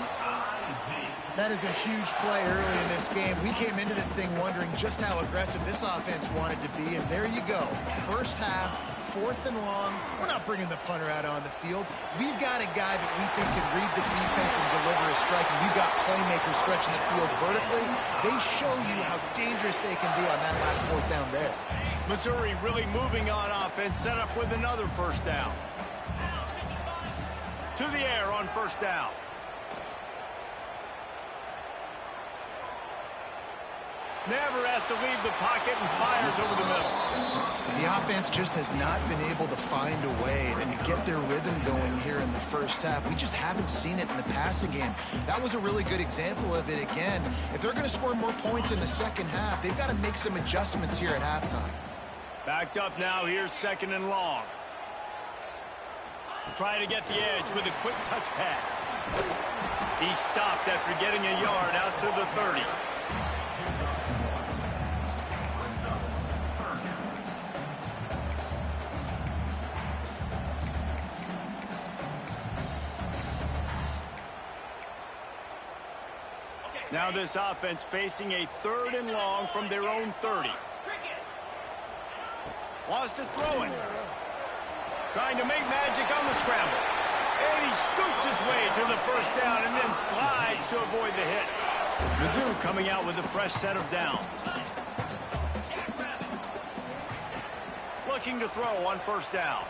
That is a huge play early in this game. We came into this thing wondering just how aggressive this offense wanted to be, and there you go. First half, 4th and long. We're not bringing the punter out on the field. We've got a guy that we think can read the defense and deliver a strike, and we've got playmakers stretching the field vertically. They show you how dangerous they can be on that last 4th down there. Missouri really moving on offense, set up with another 1st down. To the air on 1st down. Never has to leave the pocket and fires over the middle. The offense just has not been able to find a way to get their rhythm going here in the first half. We just haven't seen it in the passing game. That was a really good example of it again. If they're going to score more points in the second half, they've got to make some adjustments here at halftime. Backed up now, here's 2nd and long. Trying to get the edge with a quick touch pass. He stopped after getting a yard out to the 30. Now this offense facing a 3rd and long from their own 30. Wants to throw it. Trying to make magic on the scramble. And he scoops his way to the 1st down and then slides to avoid the hit. Mizzou coming out with a fresh set of downs. Looking to throw on 1st down.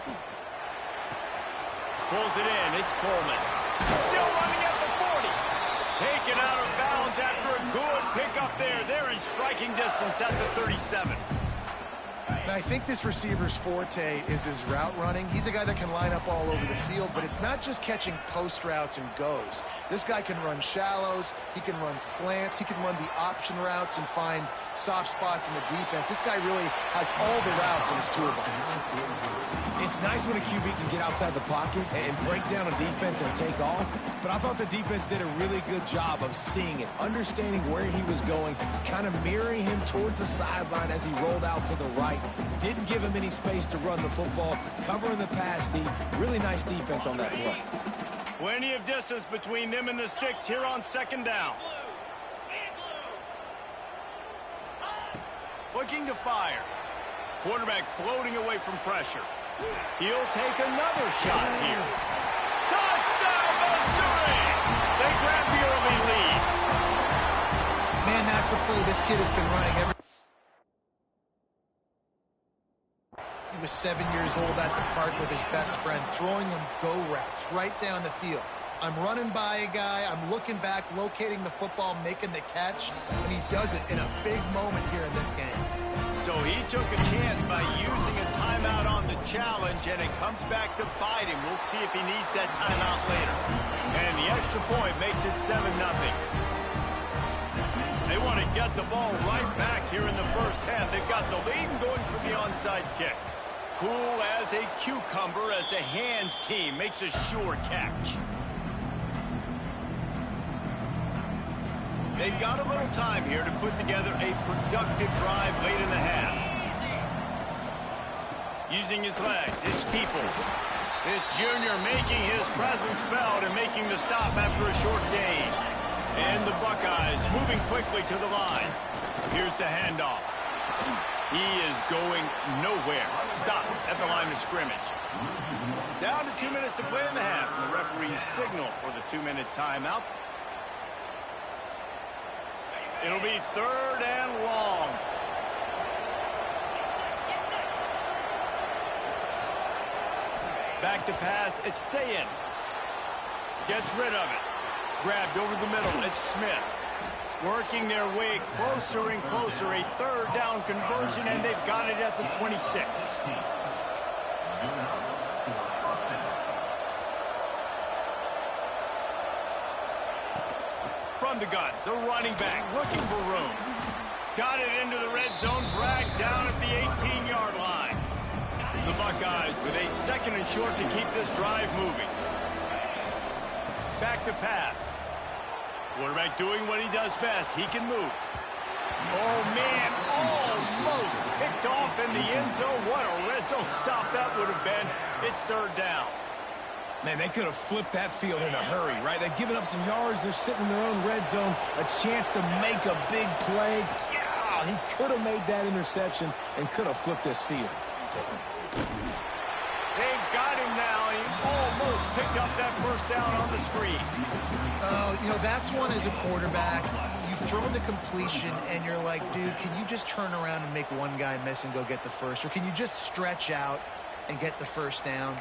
Pulls it in. It's Coleman. Still running at the 40. Taken out of bounds after a good pickup there. They're in striking distance at the 37. And I think this receiver's forte is his route running. He's a guy that can line up all over the field, but it's not just catching post routes and goes. This guy can run shallows, he can run slants, he can run the option routes and find soft spots in the defense. This guy really has all the routes in his toolbox. It's nice when a QB can get outside the pocket and break down a defense and take off, but I thought the defense did a really good job of seeing it, understanding where he was going, kind of mirroring him towards the sideline as he rolled out to the right. Didn't give him any space to run the football, covering the pass deep. Really nice defense on that play. Plenty of distance between them and the sticks here on 2nd down. Looking to fire. Quarterback floating away from pressure. He'll take another shot here. Touchdown, Missouri! They grab the early lead. Man, that's a play this kid has been running every... He was 7 years old at the park with his best friend, throwing him go routes right down the field. I'm running by a guy, I'm looking back, locating the football, making the catch, and he does it in a big moment here in this game. So he took a chance by using a timeout on the challenge, and it comes back to bite him. We'll see if he needs that timeout later. And the extra point makes it 7-0. They want to get the ball right back here in the first half. They've got the lead and going for the onside kick. Cool as a cucumber as the hands team makes a sure catch. They've got a little time here to put together a productive drive late in the half. Using his legs, it's Peoples. This junior making his presence felt and making the stop after a short gain. And the Buckeyes moving quickly to the line. Here's the handoff. He is going nowhere. Stop at the line of scrimmage. Down to 2 minutes to play in the half. And the referee's signal for the 2-minute timeout. It'll be 3rd and long. Back to pass, it's Sayin. Gets rid of it. Grabbed over the middle, it's Smith. Working their way closer and closer. A 3rd down conversion, and they've got it at the 26. From the gun, the running back looking for room. Got it into the red zone, dragged down at the 18-yard line. The Buckeyes with a 2nd and short to keep this drive moving. Back to pass. Quarterback doing what he does best. He can move. Oh, man, almost picked off in the end zone. What a red zone stop that would have been. It's 3rd down. Man, they could have flipped that field in a hurry, right? They've given up some yards. They're sitting in their own red zone. A chance to make a big play. Yeah, he could have made that interception and could have flipped this field. They've got him now. He almost picked up that 1st down on the screen. Oh, you know, that's one as a quarterback. You've thrown the completion, and you're like, dude, can you just turn around and make one guy miss and go get the first? Or can you just stretch out and get the 1st down?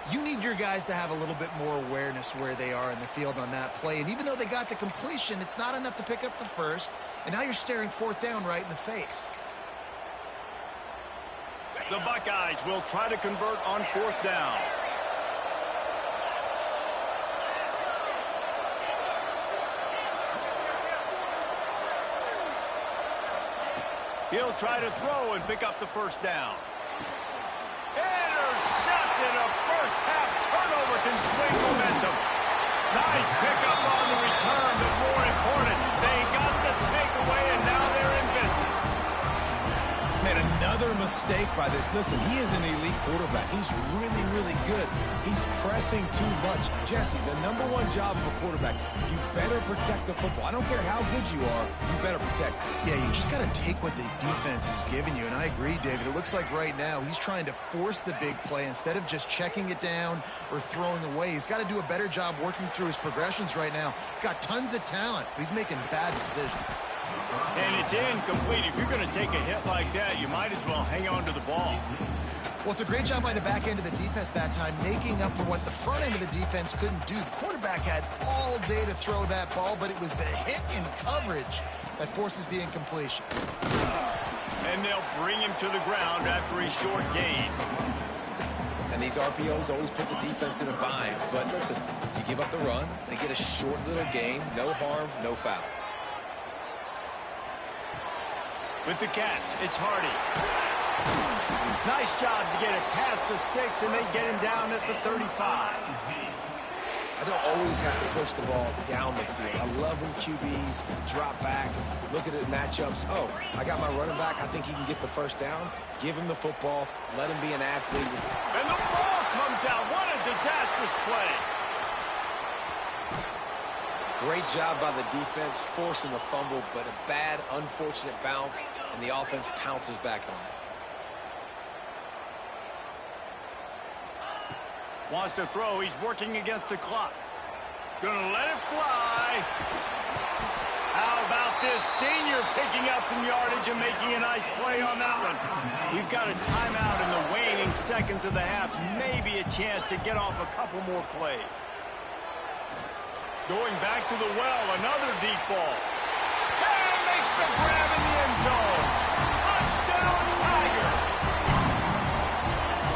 You need your guys to have a little bit more awareness where they are in the field on that play. And even though they got the completion, it's not enough to pick up the 1st. And now you're staring 4th down right in the face. The Buckeyes will try to convert on 4th down. He'll try to throw and pick up the 1st down. Intercepted. A first-half turnover can swing momentum. Nice pickup on the return, but more important, they got the takeaway, and now they're in business. Man, another mistake by this. Listen, he is an elite quarterback. He's really, really good. He's pressing too much. Jesse, the #1 job of a quarterback, you better protect the football. I don't care how good you are, you better protect it. Yeah, you just got to take what the defense is giving you. And I agree, David. It looks like right now he's trying to force the big play instead of just checking it down or throwing away. He's got to do a better job working through his progressions right now. He's got tons of talent, but he's making bad decisions. And it's incomplete. If you're going to take a hit like that, you might as well hang on to the ball. Well, it's a great job by the back end of the defense that time, making up for what the front end of the defense couldn't do. The quarterback had all day to throw that ball, but it was the hit in coverage that forces the incompletion. And they'll bring him to the ground after a short gain. And these RPOs always put the defense in a bind. But listen, you give up the run, they get a short little gain, no harm, no foul. With the catch, it's Hardy. Nice job to get it past the sticks, and they get him down at the 35. I don't always have to push the ball down the field. I love when QBs drop back, look at the matchups. Oh, I got my running back. I think he can get the 1st down. Give him the football. Let him be an athlete. And the ball comes out. What a disastrous play. Great job by the defense, forcing the fumble, but a bad, unfortunate bounce, and the offense pounces back on it. Wants to throw. He's working against the clock. Gonna let it fly. How about this senior picking up some yardage and making a nice play on that one? We've got a timeout in the waning seconds of the half. Maybe a chance to get off a couple more plays. Going back to the well, another deep ball. And makes the grab in the end zone. Touchdown, Tigers!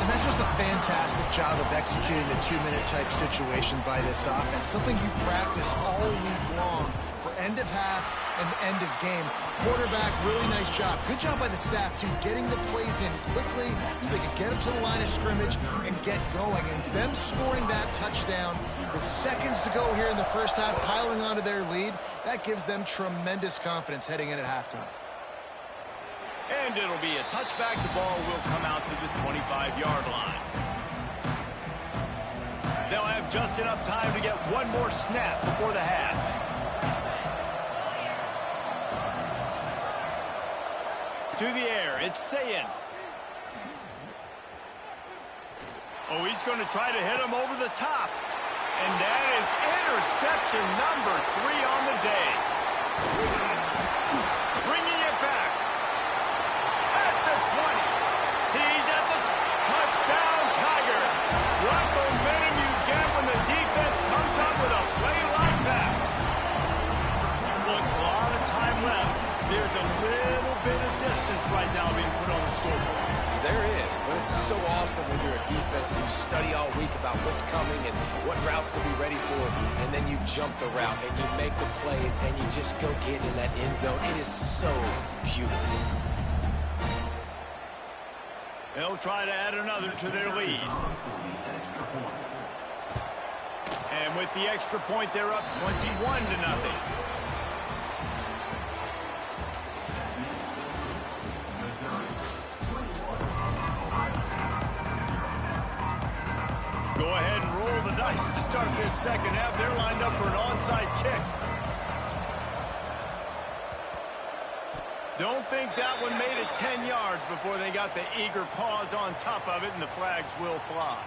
And that's just a fantastic job of executing the 2-minute type situation by this offense. Something you practice all week long for end of half and end of game. Quarterback, really nice job. Good job by the staff, too, getting the plays in quickly so they could get up to the line of scrimmage and get going. And them scoring that touchdown with seconds to go here in the 1st half, piling onto their lead, that gives them tremendous confidence heading in at halftime. And it'll be a touchback. The ball will come out to the 25-yard line. They'll have just enough time to get one more snap before the half. To the air, it's Sayin. Oh, he's going to try to hit him over the top. And that is interception number 3 on the day. Bringing it back. At the 20. He's at the touchdown, Tiger. What momentum you get when the defense comes up with a play like that. Look, a lot of time left. There's a little bit of distance right now being put on the scoreboard. There is, but it's so awesome when you're a defense and you study all week about what's coming and what routes to be ready for, and then you jump the route and you make the plays and you just go get in that end zone. It is so beautiful. They'll try to add another to their lead. And with the extra point, they're up 21-0. Go ahead and roll the dice to start this second half. They're lined up for an onside kick. Don't think that one made it 10 yards before they got the eager paws on top of it, and the flags will fly.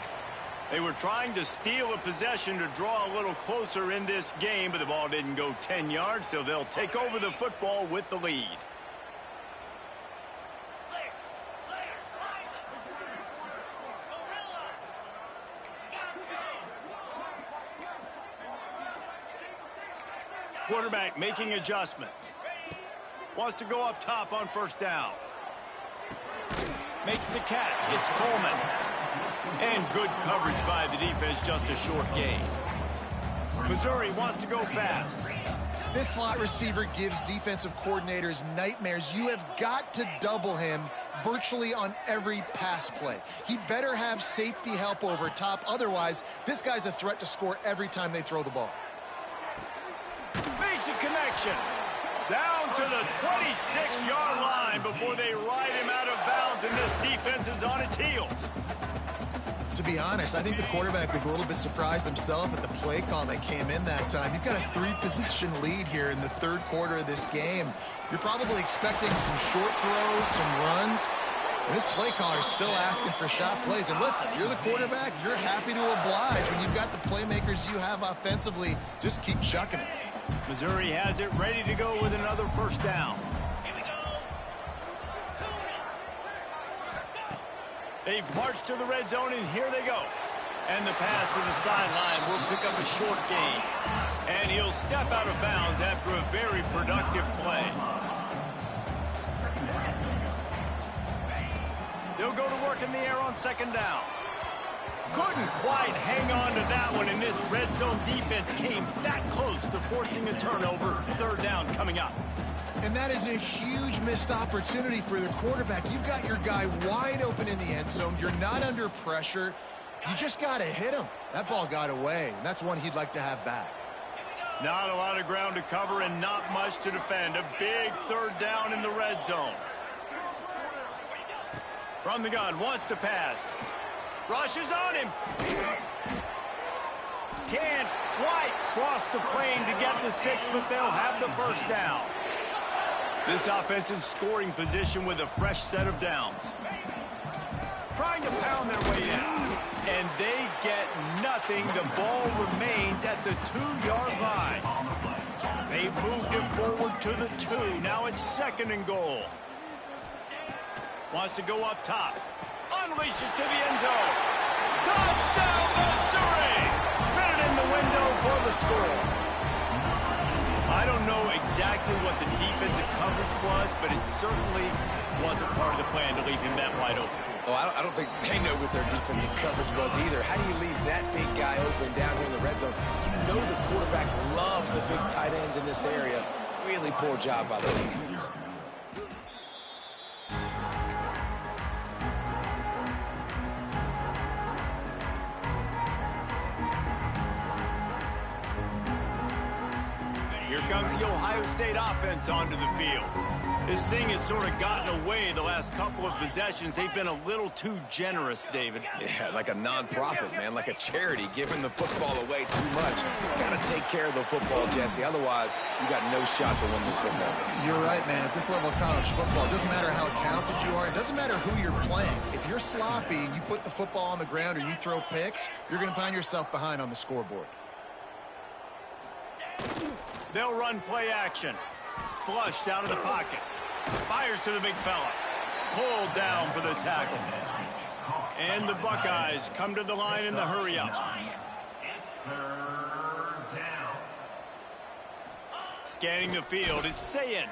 They were trying to steal a possession to draw a little closer in this game, but the ball didn't go 10 yards, so they'll take over the football with the lead. Quarterback making adjustments. Wants to go up top on first down. Makes the catch. It's Coleman. And good coverage by the defense, just a short gain. Missouri wants to go fast. This slot receiver gives defensive coordinators nightmares. You have got to double him virtually on every pass play. He better have safety help over top. Otherwise, this guy's a threat to score every time they throw the ball. Makes a connection. Down to the 26-yard line before they ride him out of bounds, and this defense is on its heels. To be honest, I think the quarterback was a little bit surprised himself at the play call that came in that time. You've got a 3-possession lead here in the third quarter of this game. You're probably expecting some short throws, some runs. And this play caller is still asking for shot plays. And listen, you're the quarterback. You're happy to oblige. When you've got the playmakers you have offensively, just keep chucking it. Missouri has it ready to go with another first down. They've marched to the red zone, and here they go. And the pass to the sideline will pick up a short gain. And he'll step out of bounds after a very productive play. They'll go to work in the air on second down. Couldn't quite hang on to that one, and this red zone defense came that close to forcing a turnover. Third down coming up. And that is a huge missed opportunity for the quarterback. You've got your guy wide open in the end zone. You're not under pressure. You just got to hit him. That ball got away, and that's one he'd like to have back. Not a lot of ground to cover and not much to defend. A big third down in the red zone. From the gun, wants to pass. Rushes on him. Can't quite cross the plane to get the 6, but they'll have the first down. This offense in scoring position with a fresh set of downs. Trying to pound their way in. And they get nothing. The ball remains at the 2-yard line. They've moved it forward to the 2. Now it's second and goal. Wants to go up top. Unleashes to the end zone. Touchdown, Missouri! Fitted in the window for the score. I don't know exactly what the defensive coverage was, but it certainly wasn't part of the plan to leave him that wide open. Well, I don't think they know what their defensive coverage was either. How do you leave that big guy open down here in the red zone? You know the quarterback loves the big tight ends in this area. Really poor job by the defense. Here comes the Ohio State offense onto the field. This thing has sort of gotten away the last couple of possessions. They've been a little too generous, David. Yeah, like a non-profit, man, like a charity, giving the football away too much. Got to take care of the football, Jesse. Otherwise, you got no shot to win this football game. You're right, man. At this level of college football, it doesn't matter how talented you are. It doesn't matter who you're playing. If you're sloppy and you put the football on the ground or you throw picks, you're going to find yourself behind on the scoreboard. They'll run play action. Flushed out of the pocket. Fires to the big fella. Pulled down for the tackle. And the Buckeyes come to the line in the hurry-up. It's third down. Scanning the field, it's Sayin.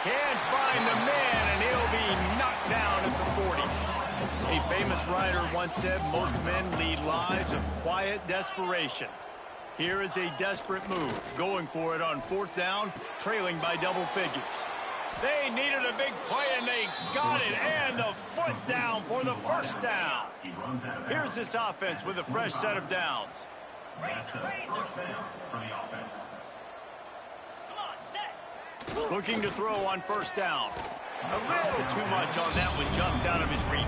Can't find the man, and he'll be knocked down at the 40. A famous writer once said, most men lead lives of quiet desperation. Here is a desperate move, going for it on fourth down, trailing by double figures. They needed a big play, and they got it. And the foot down for the first down. Here's this offense with a fresh set of downs. That's a first down for the offense. Come on, set. Looking to throw on first down. A little too much on that one, just out of his reach.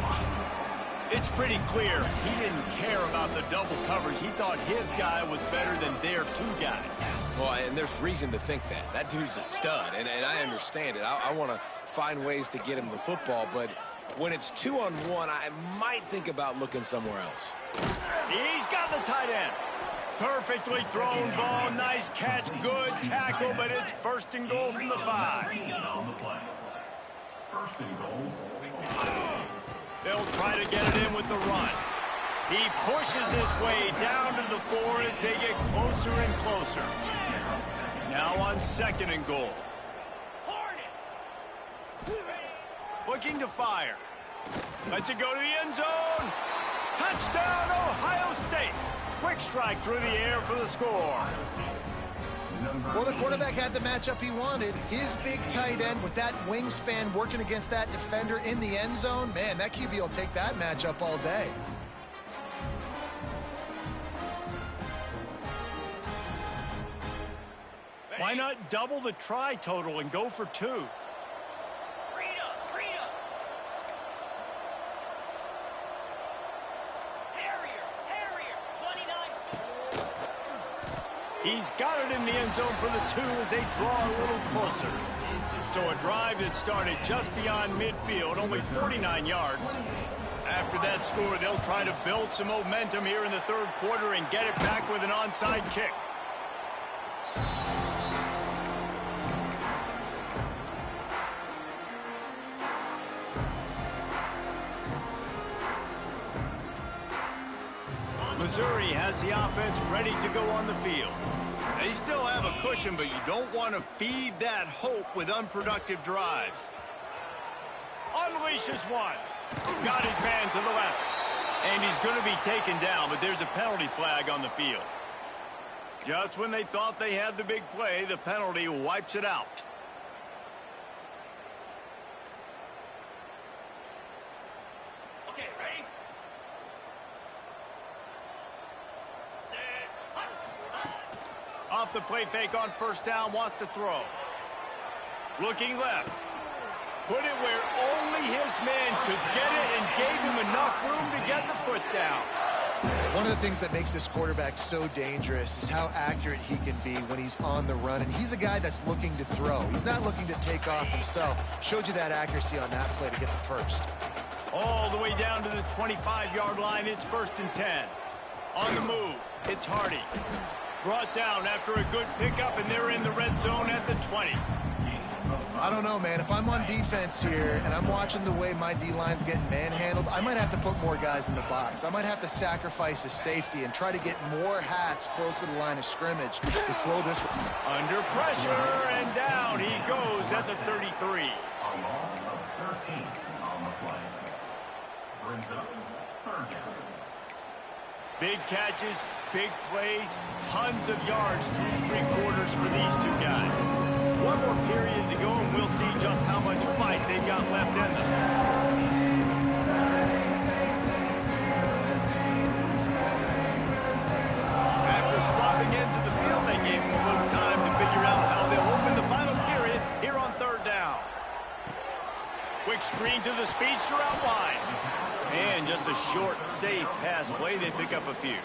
It's pretty clear he didn't care about the double coverage. He thought his guy was better than their two guys. Well, and there's reason to think that. That dude's a stud, and I understand it. I want to find ways to get him the football, but when it's 2-on-1, I might think about looking somewhere else. He's got the tight end. Perfectly thrown ball, nice catch, good tackle, but it's first and goal from the 5. On the play. First and goal. They'll try to get it in with the run. He pushes his way down to the 4 as they get closer and closer. Now on second and goal. Looking to fire. Lets it go to the end zone. Touchdown, Ohio State. Quick strike through the air for the score. Well, the quarterback had the matchup he wanted. His big tight end with that wingspan working against that defender in the end zone. Man, that QB will take that matchup all day. Why not double the try total and go for 2? Freedom, freedom. Terrier, 29. He's got it in the end zone for the 2 as they draw a little closer. So a drive that started just beyond midfield, only 49 yards. After that score, they'll try to build some momentum here in the third quarter and get it back with an onside kick. Missouri has the offense ready to go on the field. They still have a cushion, but you don't want to feed that hope with unproductive drives. Unleashes one. Got his man to the left. And he's going to be taken down, but there's a penalty flag on the field. Just when they thought they had the big play, the penalty wipes it out. Okay, ready? Off the play fake on first down, wants to throw. Looking left. Put it where only his man could get it and gave him enough room to get the foot down. One of the things that makes this quarterback so dangerous is how accurate he can be when he's on the run. And he's a guy that's looking to throw. He's not looking to take off himself. Showed you that accuracy on that play to get the first. All the way down to the 25-yard line, it's first and 10. On the move, it's Hardy. Brought down after a good pickup, and they're in the red zone at the 20. I don't know, man. If I'm on defense here and I'm watching the way my D-line's getting manhandled, I might have to put more guys in the box. I might have to sacrifice a safety and try to get more hats close to the line of scrimmage to slow this one. Under pressure, and down he goes at the 33. A loss of 13 on the play. Brings up third down. Big catches, big plays, tons of yards through 3 quarters for these two guys. One more period to go, and we'll see just how much fight they've got left in them. After swapping ends of the field, they gave them a little time to figure out how they'll open the final period here on third down. Quick screen to the speedster out wide. And just a short, safe pass play. They pick up a few.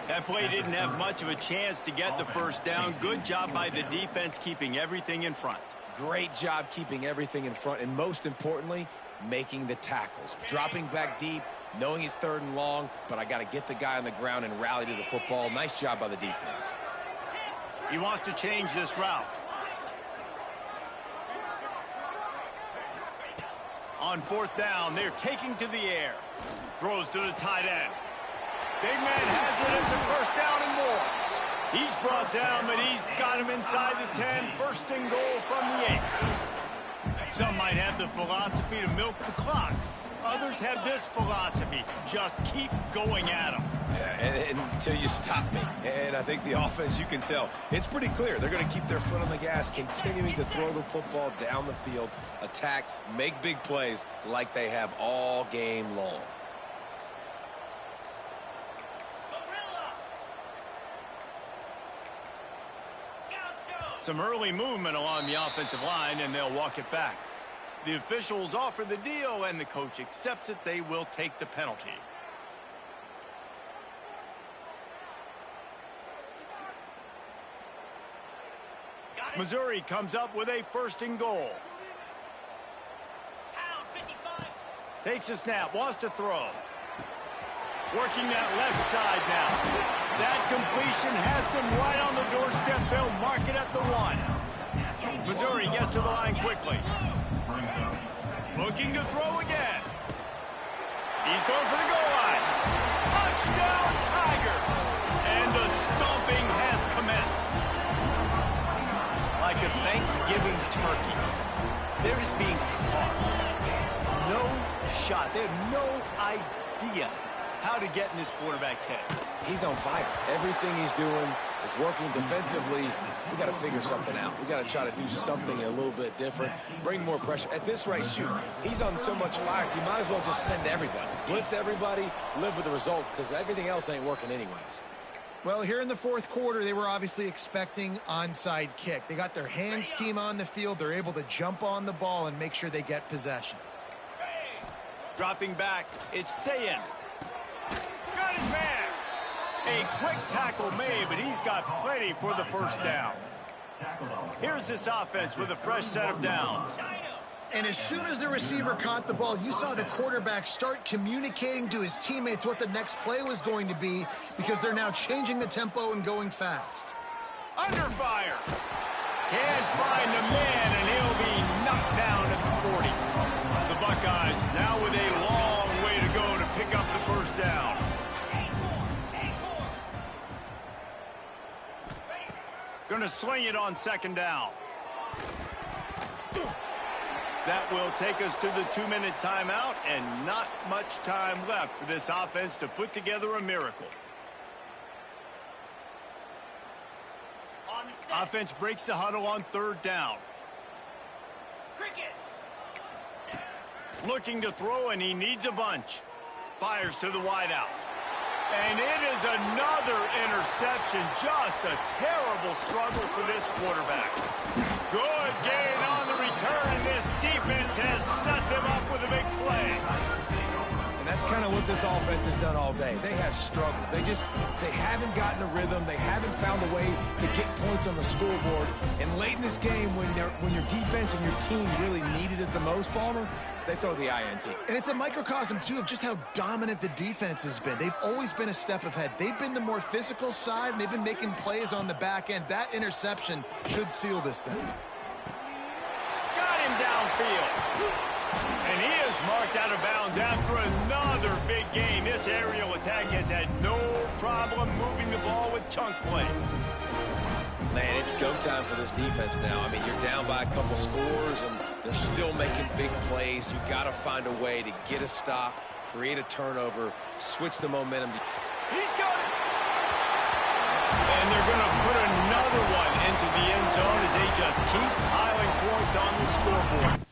That play didn't have much of a chance to get the first down. Good job by the defense keeping everything in front. Great job keeping everything in front, and most importantly, making the tackles. Dropping back deep, knowing it's third and long, but I got to get the guy on the ground and rally to the football. Nice job by the defense. He wants to change this route. On fourth down, they're taking to the air. Throws to the tight end. Big man has it. It's a first down and more. He's brought down, but he's got him inside the 10. First and goal from the 8. Some might have the philosophy to milk the clock. Others have this philosophy. Just keep going at them. Yeah, and until you stop me. And I think the offense, you can tell, it's pretty clear. They're going to keep their foot on the gas, continuing to throw the football down the field, attack, make big plays like they have all game long. Some early movement along the offensive line, and they'll walk it back. The officials offer the deal, and the coach accepts it. They will take the penalty. Missouri comes up with a 1st and goal. Takes a snap, wants to throw. Working that left side now. That completion has them right on the doorstep. They'll mark it at the 1. Missouri gets to the line quickly. Looking to throw again. He's going for the goal line. Touchdown, Tiger! And the stomping has commenced. Like a Thanksgiving turkey, they're just being caught. No shot. They have no idea how to get in this quarterback's head. He's on fire. Everything he's doing is working defensively. We got to figure something out. We got to try to do something a little bit different, bring more pressure. At this rate, shoot, he's on so much fire, you might as well just send everybody. Blitz everybody, live with the results, because everything else ain't working anyways. Well, here in the 4th quarter, they were obviously expecting onside kick. They got their hands team on the field. They're able to jump on the ball and make sure they get possession. Dropping back, it's Sayin. Got his man. A quick tackle made, but he's got plenty for the 1st down. Here's this offense with a fresh set of downs. And as soon as the receiver caught the ball, you saw the quarterback start communicating to his teammates what the next play was going to be, because they're now changing the tempo and going fast. Under fire. Can't find the man, and he'll be knocked down at the 40. The Buckeyes now with a long way to go to pick up the 1st down. Going to sling it on 2nd down. That will take us to the 2-minute timeout, and not much time left for this offense to put together a miracle. Offense breaks the huddle on 3rd down. Looking to throw, and he needs a bunch. Fires to the wideout. And it is another interception. Just a terrible struggle for this quarterback. Good gain on the return. This defense has set them up with a big play. And that's kind of what this offense has done all day. They have struggled. They haven't gotten a rhythm. They haven't found a way to get points on the scoreboard. And late in this game, when your defense and your team really needed it the most, Palmer, they throw the INT. And it's a microcosm, too, of just how dominant the defense has been. They've always been a step ahead. They've been the more physical side, and they've been making plays on the back end. That interception should seal this thing. Got him downfield. And he is marked out of bounds after another big gain. This aerial attack has had no problem moving the ball with chunk plays. Man, it's go time for this defense now. I mean, you're down by a couple scores, and they're still making big plays. You got to find a way to get a stop, create a turnover, switch the momentum. He's got it. And they're going to put another one into the end zone as they just keep piling points on the scoreboard.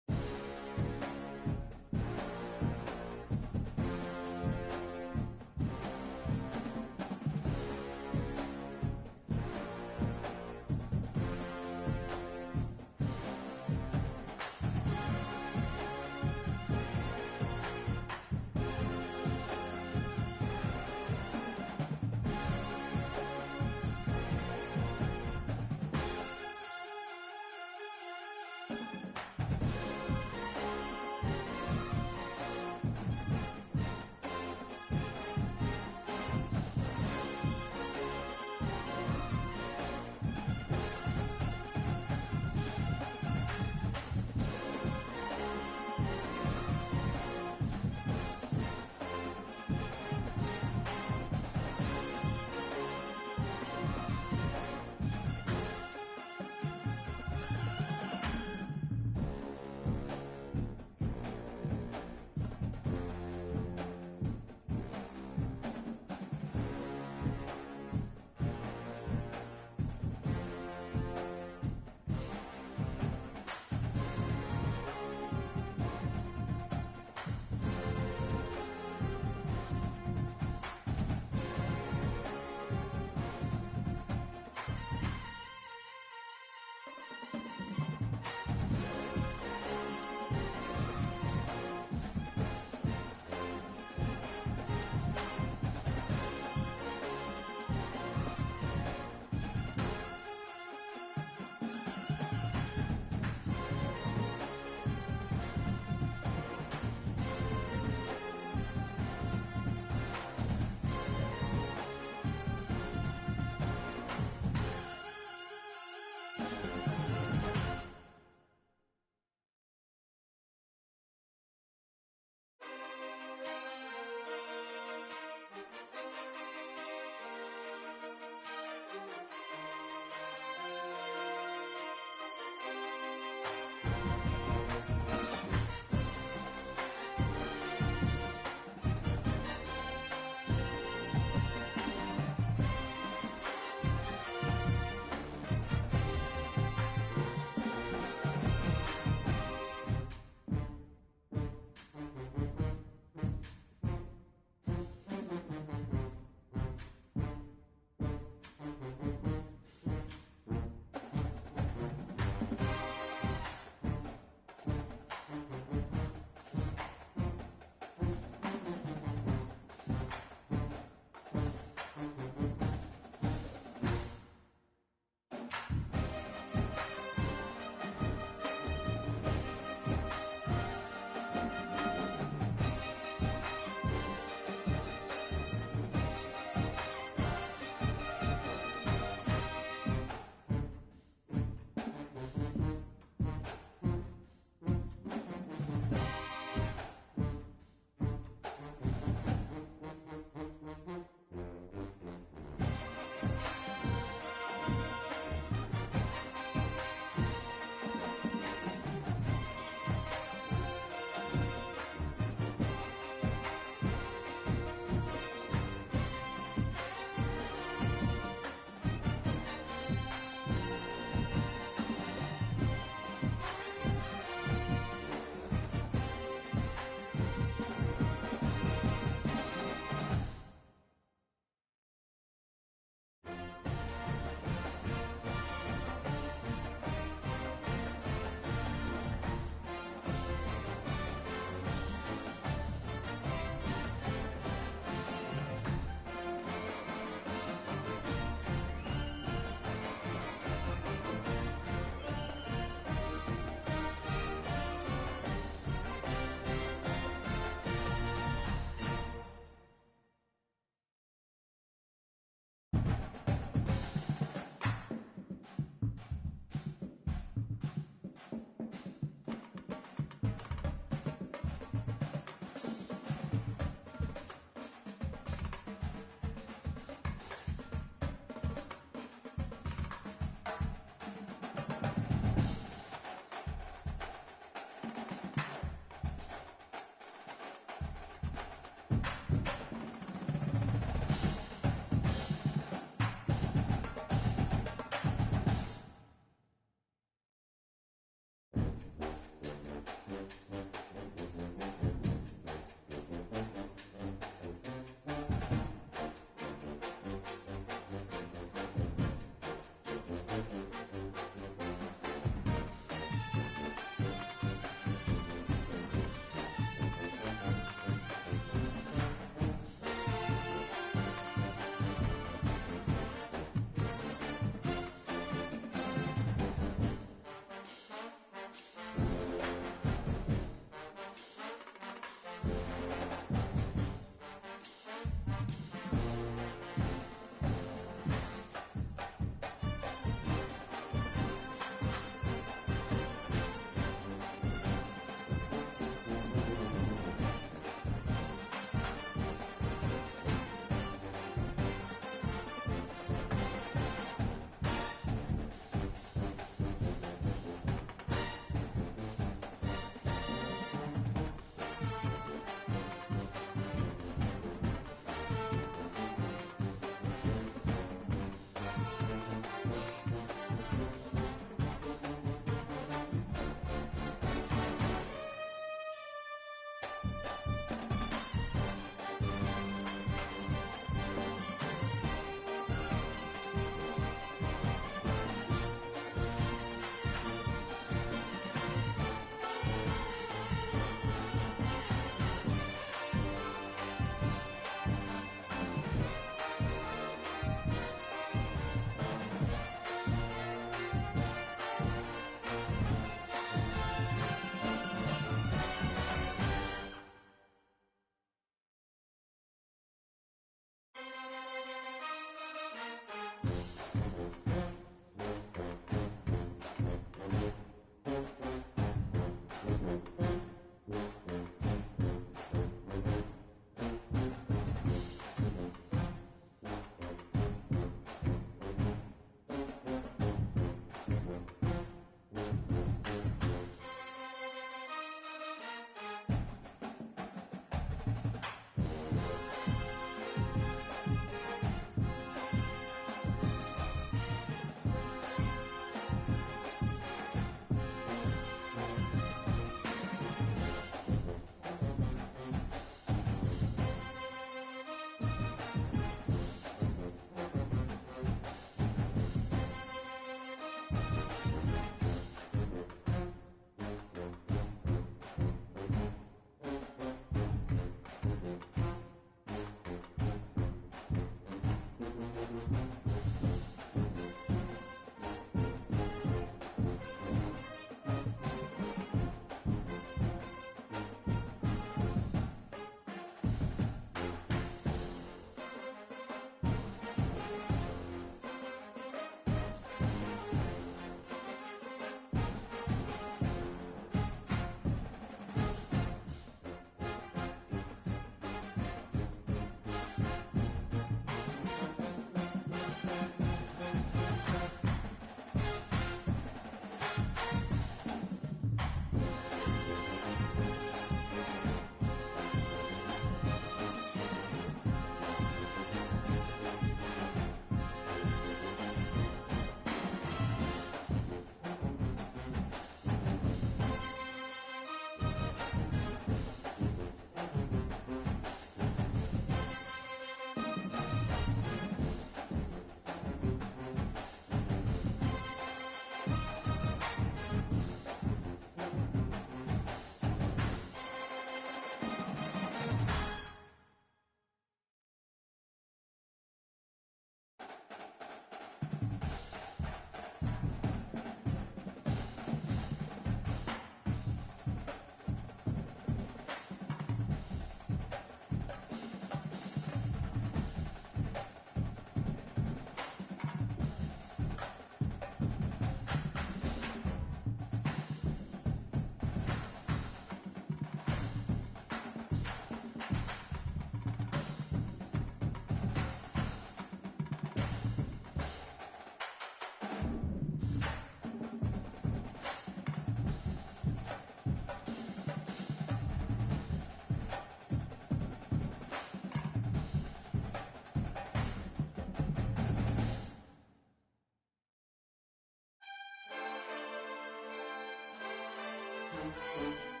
Thank you.